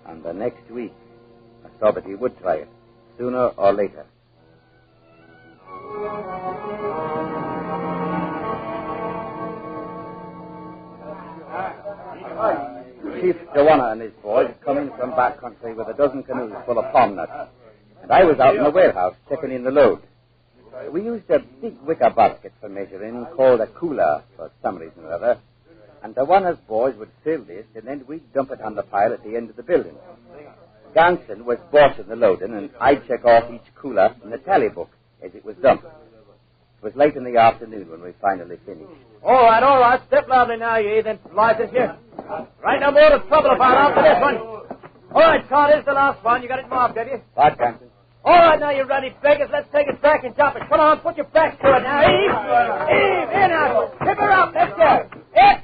And the next week, I saw that he would try it, sooner or later. Chief Joanna and his boys had come in from back country with a dozen canoes full of palm nuts, and I was out in the warehouse checking in the load. We used a big wicker basket for measuring called a cooler for some reason or other, and Joanna's boys would fill this, and then we'd dump it on the pile at the end of the building. Ganson was bossing the loading, and I'd check off each cooler in the tally book as it was dumped. It was late in the afternoon when we finally finished. All right. Step loudly now, you heathen. License here. Right, no more trouble about after this one. All right, Todd, here's the last one. You got it marked, have you? Right, Ganson. All right, now, you ready, beggars. Let's take it back and drop it. Come on, put your backs to it now. Eve, here now. Tip her up. Let's go. Hit.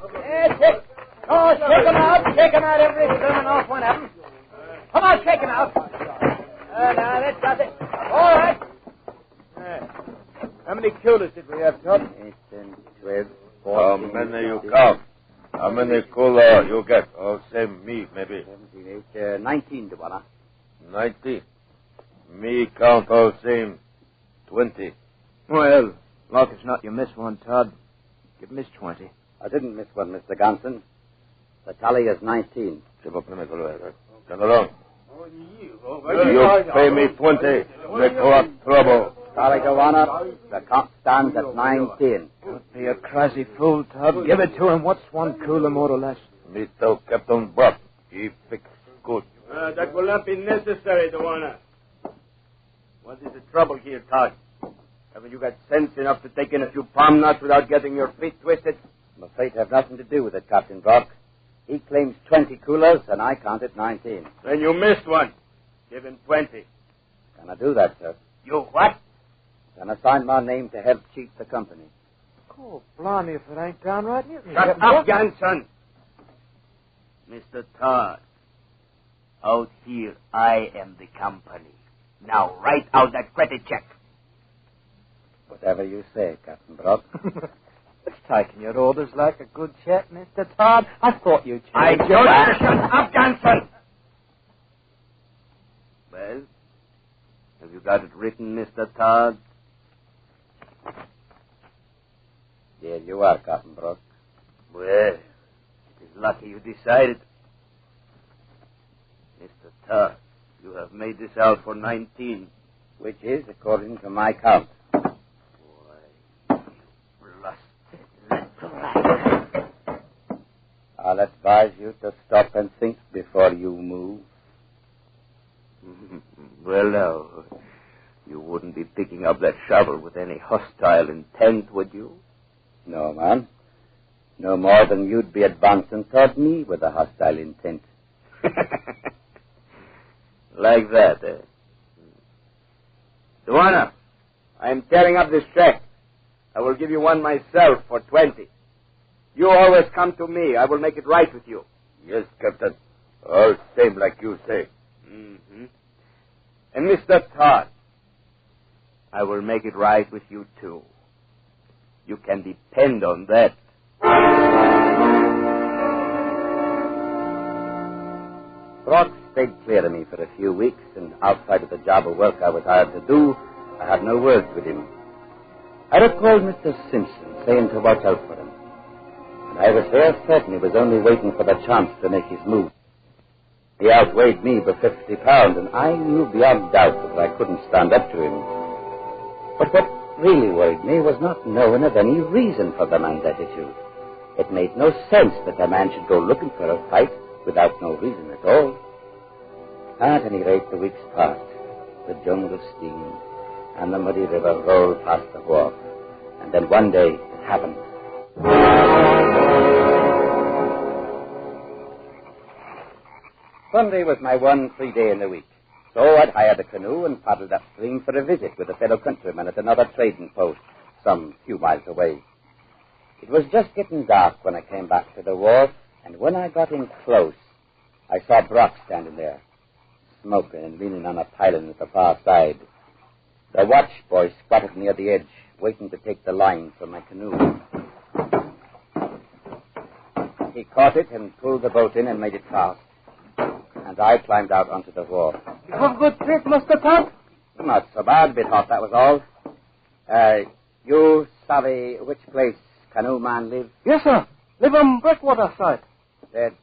Oh, shake him out, every sermon off one of them. Come on, shake him out. Now, that does it. All right. How many coolers did we have, Todd? 8, 10, 12, How 14. many you count? How many cooler you get? Oh, same me, maybe. 17, 19, the one. 90. Me count all same 20. Well, like it's not you miss one, Todd. You missed 20. I didn't miss one, Mr. Ganson. The tally is 19. Come along. You pay me 20. Make what trouble. Tally, Joanna. The count stands at 19. Don't be a crazy fool, Todd. Give it to him. What's one cooler, more or less? Me tell Captain Brock. He fix good. That will not be necessary, Duana. What is the trouble here, Todd? Haven't you got sense enough to take in a few palm nuts without getting your feet twisted? I'm afraid to have nothing to do with it, Captain Brock. He claims 20 coolers, and I counted 19. Then you missed one. Give him 20. Can I do that, sir? You what? Can I sign my name to help cheat the company? Oh, blimey, if it ain't downright Newton. Shut up, Ganson. Mr. Todd, out here I am the company. Now write out that credit check. Whatever you say, Captain Brock. It's taking your orders like a good chap, Mr. Todd. I thought you'd change. I told you to shut up, Ganson. Well, have you got it written, Mr. Todd? There you are, Captain Brock. Well, it is lucky you decided. Mr. Todd, you have made this out for 19. Which is, according to my count. I'll advise you to stop and think before you move. Well, now, you wouldn't be picking up that shovel with any hostile intent, would you? No, man. No more than you'd be advancing toward me with a hostile intent. Like that, eh? Duana, I'm tearing up this check. I will give you one myself for 20. You always come to me. I will make it right with you. Yes, Captain. All same like you say. Mm-hmm. And Mr. Todd, I will make it right with you, too. You can depend on that. Brock stayed clear of me for a few weeks, and outside of the job of work I was hired to do, I had no words with him. I recalled Mr. Simpson saying to watch out for him. And I was very certain he was only waiting for the chance to make his move. He outweighed me by 50 pounds, and I knew beyond doubt that I couldn't stand up to him. But what really worried me was not knowing of any reason for the man's attitude. It made no sense that a man should go looking for a fight without no reason at all. At any rate, the weeks passed. The jungle steamed, and the muddy river rolled past the wharf. And then one day it happened. Sunday was my one free day in the week. So I'd hired a canoe and paddled upstream for a visit with a fellow countryman at another trading post some few miles away. It was just getting dark when I came back to the wharf, and when I got in close, I saw Brock standing there, smoking and leaning on a piling at the far side. The watch boy squatted near the edge, waiting to take the line from my canoe. He caught it and pulled the boat in and made it fast. And I climbed out onto the wharf. You have good trip, Mr. Todd? Not so bad, a bit hot, that was all. You savvy which place canoe man live? Yes, sir. Live on Breakwater side. Then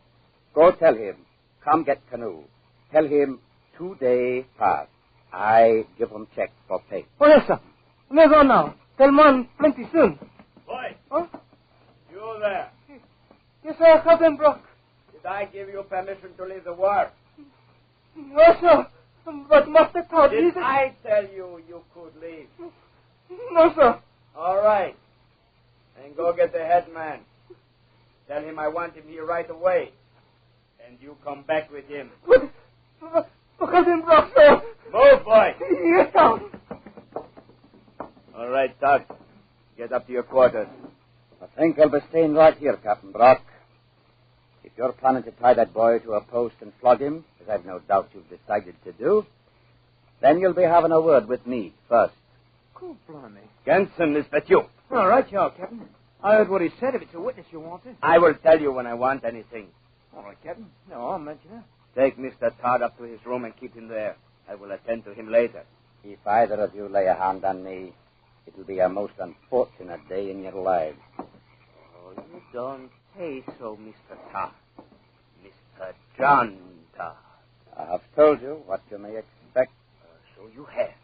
go tell him, come get canoe. Tell him 2 days past. I give him check for pay. Oh, yes, sir. Let's go now. Tell man plenty soon. Boy. Huh? You there. Yes, sir, Captain Brock. Did I give you permission to leave the wharf? No, sir. But Master Todd... Did I tell you you could leave? No, sir. All right. Then go get the head man. Tell him I want him here right away. And you come back with him. But Captain Brock, sir... Move, boy. Yes, sir. All right, Todd. Get up to your quarters. I think I'll be staying right here, Captain Brock. you're planning to tie that boy to a post and flog him, as I've no doubt you've decided to do, then you'll be having a word with me first. Cool, blimey. Ganson, is that you? All right, you are, Captain. I heard what he said. If it's a witness you wanted. I will tell you when I want anything. All right, Captain. No, I'll mention it. Take Mr. Todd up to his room and keep him there. I will attend to him later. If either of you lay a hand on me, it'll be a most unfortunate day in your lives. Oh, you don't say so, Mr. Todd. Mr. John Todd. I have told you what you may expect. So you have.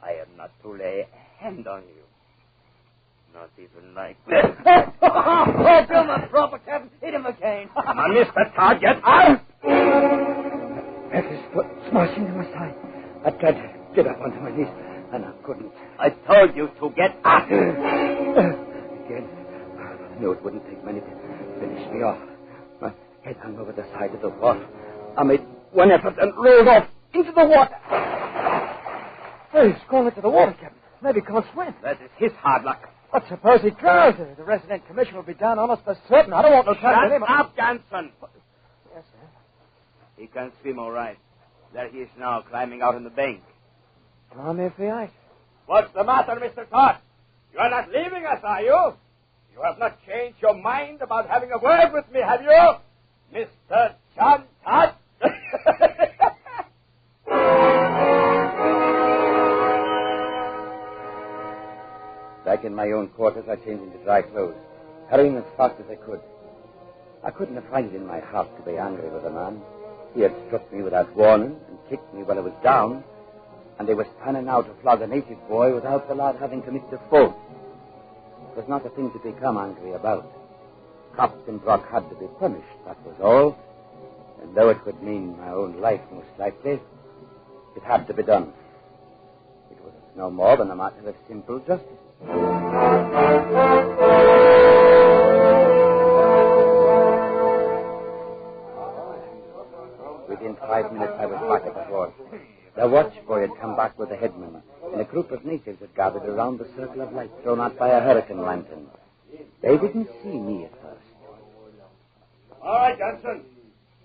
I am not to lay a hand on you. Not even like this. Oh, do him proper, Captain. Hit him again. Come on, Mr. Todd, get out! Felt his foot smashing to my side. I tried to get up onto my knees, and I couldn't. I told you to get up. Again. I knew it wouldn't take many to finish me off. My head hung over the side of the wharf. I made one effort and rolled off into the water. Hey, he's gone into the water, Captain. Maybe he can't swim. That is his hard luck. But suppose he drowns. The resident commissioner will be down on us for certain. I don't want no trouble with him. Shut up, Johnson. Yes, sir. He can swim all right. There he is now, climbing out on the bank. Blimey if he ain't. What's the matter, Mr. Todd? You are not leaving us, are you? You have not changed your mind about having a word with me, have you? Mr. John Todd? Back in my own quarters, I changed into dry clothes, hurrying as fast as I could. I couldn't have found it in my heart to be angry with the man. He had struck me without warning and kicked me while I was down, and he was planning now to flog a native boy without the lad having committed a fault. It was not a thing to become angry about. Captain Brock had to be punished, that was all. And though it would mean my own life most likely, it had to be done. It was no more than a matter of simple justice. Within 5 minutes, I was back at the fort. The watchboy had come back with the headman, and a group of natives had gathered around the circle of light thrown out by a hurricane lantern. They didn't see me at first. All right, Johnson.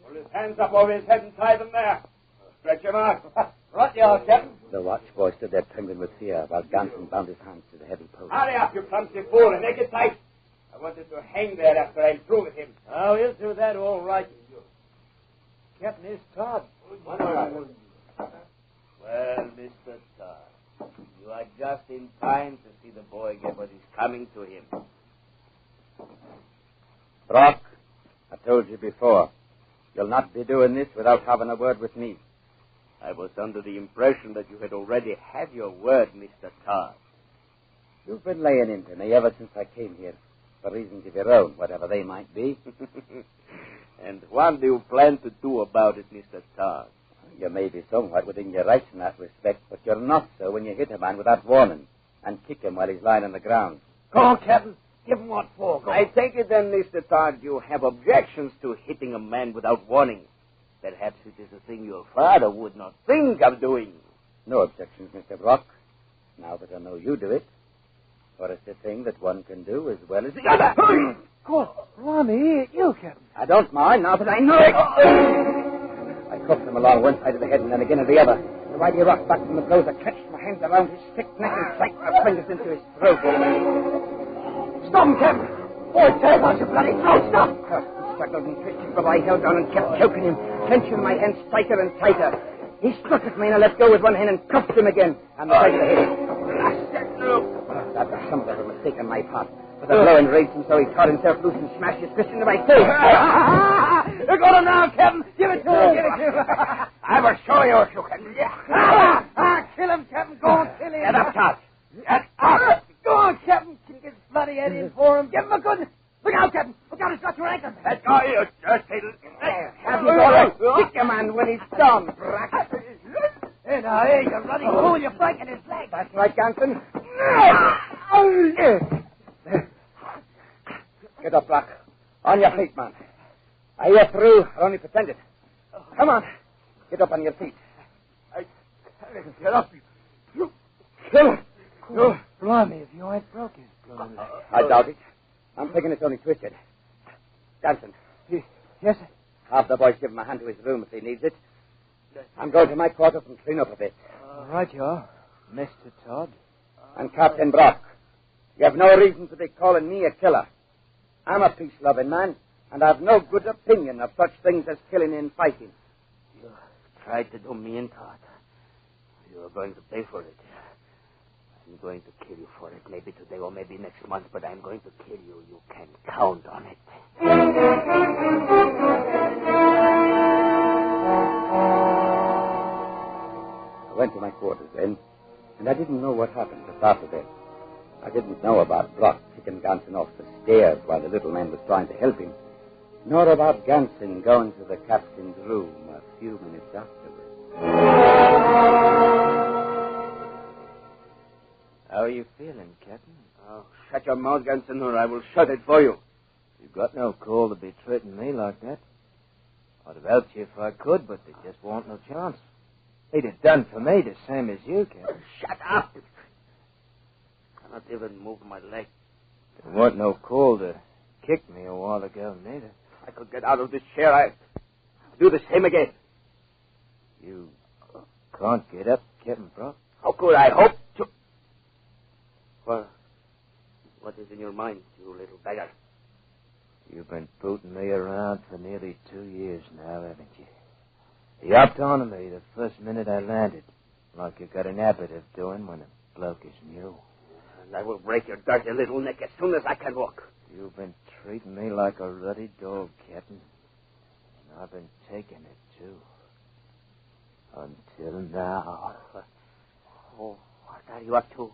Pull his hands up over his head and tie them there. Stretch him out. Right you are, Captain. The watchboy stood there trembling with fear while Ganson bound his hands to the heavy post. Hurry up, you clumsy fool, and make it tight. I wanted to hang there after I'm through with him. Oh, he'll do that all right. Captain, here's Todd. Well, Mr. Todd, you are just in time to see the boy get what is coming to him. Brock, I told you before, you'll not be doing this without having a word with me. I was under the impression that you had already had your word, Mr. Todd. You've been laying into me ever since I came here, for reasons of your own, whatever they might be. And what do you plan to do about it, Mr. Todd? You may be somewhat within your rights in that respect, but you're not so when you hit a man without warning and kick him while he's lying on the ground. Go on, Captain. Give him what for. Go I take it then, Mr. Todd, you have objections to hitting a man without warning. Perhaps it is a thing your father would not think of doing. No objections, Mr. Brock. Now that I know you do it. For it's a thing that one can do as well as the other. Go on. Blimey, you, Captain. I don't mind now that I know it. I cuffed him along one side of the head and then again at the other. And while he rocked back from the blows, I catched my hands around his thick neck and sank my fingers into his throat. Stop him, Captain. Boy, tear out your bloody throat. Stop. He struggled and twisted, but I held on and kept choking him, clenching my hands tighter and tighter. He struck at me and I let go with one hand and cuffed him again on the side of the head. That was somewhat of a mistake on my part. But the blow enraged him, so he tore himself loose and smashed his fist into my face. You're going now, Captain. Give it to him. Give it to him. I will show you if you can. Kill him, Captain. Go on, kill him. Get up, Todd. Get up. Go on, Captain. Kick his bloody head in for him. Give him a good... Look out, Captain. Look out, he's got your ankle. Let go, you dirty... Have you got to kick him, man, when he's done, Brack. Hey, now, hey, you bloody fool. You're breaking his leg. That's right, Ganson. Get up, Brock. On your feet, man. Are you through or only pretended? Come on. Get up on your feet. I can't get up. You kill him. Oh, blimey, if you ain't broke his blood. I doubt it. I'm thinking it's only twisted. Ganson, Yes, sir. Have the boys give him a hand to his room if he needs it. I'm going to my quarters and clean up a bit. Right you are, Mr. Todd. And Captain Brock, you have no reason to be calling me a killer. I'm a peace-loving man, and I've no good opinion of such things as killing and fighting. You tried to do me in, Todd. You are going to pay for it. I'm going to kill you for it, maybe today or maybe next month, but I'm going to kill you. You can count on it. I went to my quarters then, and I didn't know what happened just after that. I didn't know about Brock kicking Ganson off the stairs while the little man was trying to help him, nor about Ganson going to the captain's room a few minutes afterwards. How are you feeling, Captain? Oh, shut your mouth, Ganson, or I will shut it for you. You've got no call to be treating me like that. I'd have helped you if I could, but there just won't no chance. He'd have done for me the same as you, Captain. Shut up! I cannot even move my leg. There wasn't no call to kick me a while ago, neither. I could get out of this chair. I'd do the same again. You can't get up, Captain Brock? How could I hope to? Well, what is in your mind, you little beggar? You've been booting me around for nearly 2 years now, haven't you? You hopped onto me the first minute I landed, like you got an habit of doing when a bloke is new. And I will break your dirty little neck as soon as I can walk. You've been treating me like a ruddy dog, Captain. And I've been taking it, too. Until now. Oh, what are you up to?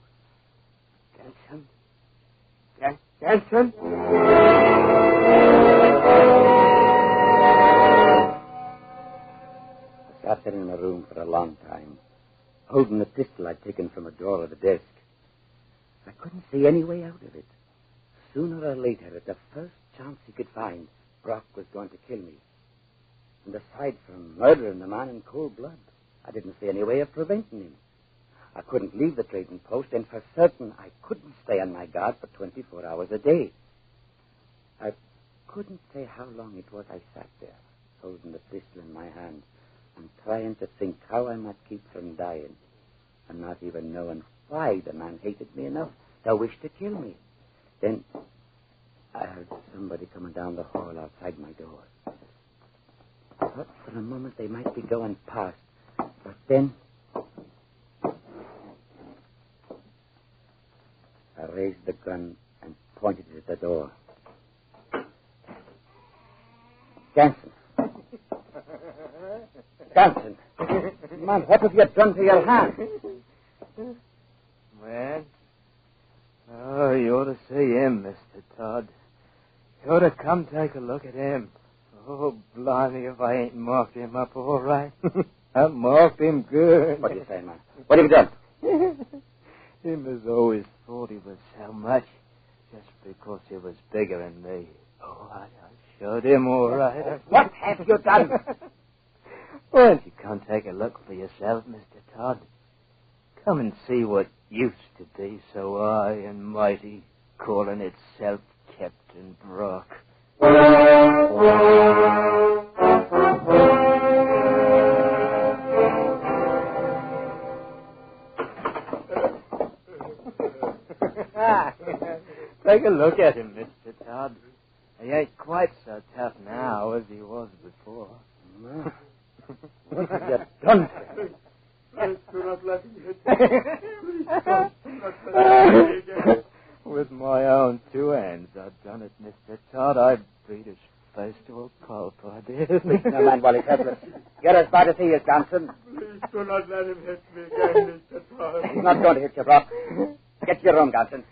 Ganson? Ganson? I sat there in a room for a long time, holding the pistol I'd taken from a drawer of the desk. I couldn't see any way out of it. Sooner or later, at the first chance he could find, Brock was going to kill me. And aside from murdering the man in cold blood, I didn't see any way of preventing him. I couldn't leave the trading post, and for certain I couldn't stay on my guard for 24 hours a day. I couldn't say how long it was I sat there, holding the pistol in my hand, and trying to think how I might keep from dying, and not even knowing why the man hated me enough to wish to kill me. Then I heard somebody coming down the hall outside my door. I thought for a moment they might be going past, but then I raised the gun and pointed it at the door. Ganson. Ganson. Man, what have you done to your hand? Man. Oh, you ought to see him, Mr. Todd. You ought to come take a look at him. Oh, blimey, if I ain't marked him up all right. I marked him good. What do you say, man? What have you done? Him has always thought he was so much, just because he was bigger than me. Oh, I showed him all right. What have you done? Why don't you come take a look for yourself, Mr. Todd? Come and see what used to be so high and mighty, calling itself Captain Brock. Take a look at him, Mr. Todd. He ain't quite so tough now as he was before. What have you done to him? Please do not let him hit me. Please don't let him hit me again. With my own 2 hands, I've done it, Mr. Todd. I beat his face to a pulp, I did. Speak no man while he's helpless. Get as bad as he is, Ganson. Please do not let him hit me again, Mr. Todd. He's not going to hit you, Brock. Get to your room, Ganson.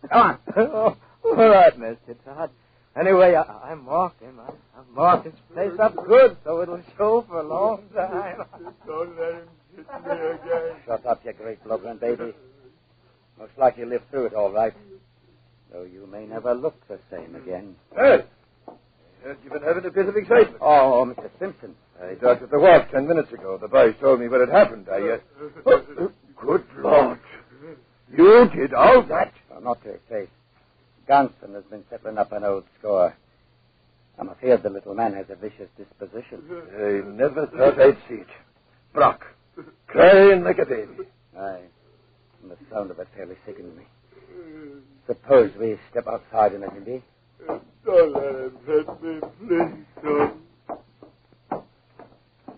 Come on. Oh, all right, Mr. Todd. Anyway, I marked him. I marked his face up good, so it'll show for a long time. Don't let him hit me again. Shut up, you great blubbering baby. Most likely you'll live through it all right. Though you may never look the same again. Hey! Heard you've been having a bit of excitement. Oh, Mr. Simpson. I docked at the wharf 10 minutes ago. The boys told me what had happened. Good Lord. You did all that? Well, not to your face. Ganson has been settling up an old score. I'm afraid the little man has a vicious disposition. I never thought I'd see it. Brock, crying like a baby. Aye. And the sound of it fairly sickens me. Suppose we step outside in it, Indy. Don't let him hit me, please, son.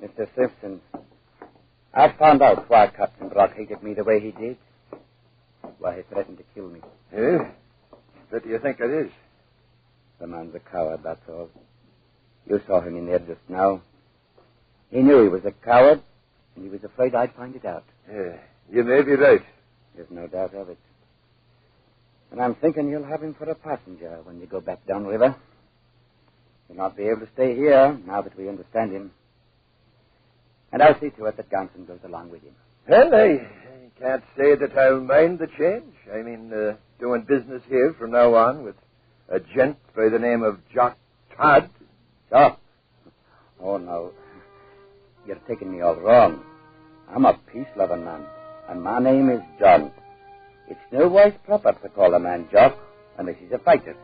Mr. Simpson, I've found out why Captain Brock hated me the way he did. Why he threatened to kill me. Eh? What do you think it is? The man's a coward, that's all. You saw him in there just now. He knew he was a coward, and he was afraid I'd find it out. You may be right. There's no doubt of it. And I'm thinking you'll have him for a passenger when you go back downriver. He'll not be able to stay here now that we understand him. And I'll see to it that Ganson goes along with him. Well, I can't say that I'll mind the change. I mean, doing business here from now on with a gent by the name of Jock Todd. Jock? Oh, no. You're taking me all wrong. I'm a peace-loving man, and my name is John. It's no wise proper to call a man Jock unless he's a fighter.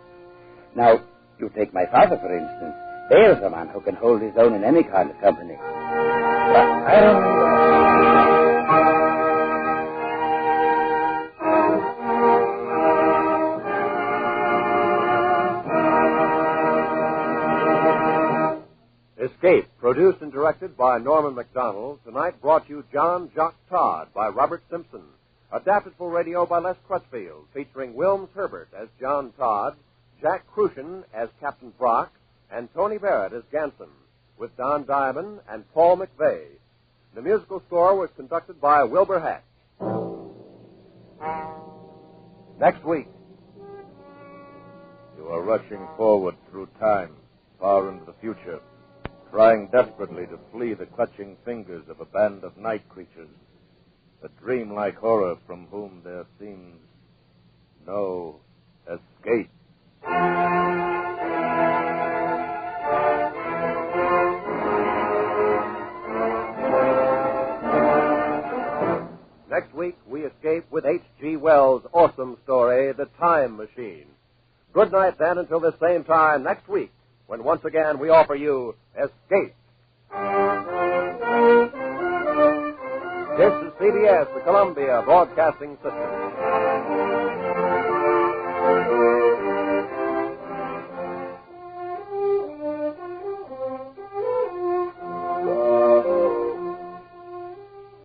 Now, you take my father, for instance. There's a man who can hold his own in any kind of company. But I don't know. Escape, produced and directed by Norman MacDonald, tonight brought you John Jock Todd by Robert Simpson. Adapted for radio by Les Crutchfield, featuring Wilms Herbert as John Todd, Jack Crucian as Captain Brock, and Tony Barrett as Ganson, with Don Diamond and Paul McVeigh. The musical score was conducted by Wilbur Hatch. Next week. You are rushing forward through time, far into the future, trying desperately to flee the clutching fingers of a band of night creatures, a dreamlike horror from whom there seems no escape. Next week, we escape with H.G. Wells' awesome story, The Time Machine. Good night, then, until this same time next week, when once again we offer you Escape. This is CBS, the Columbia Broadcasting System.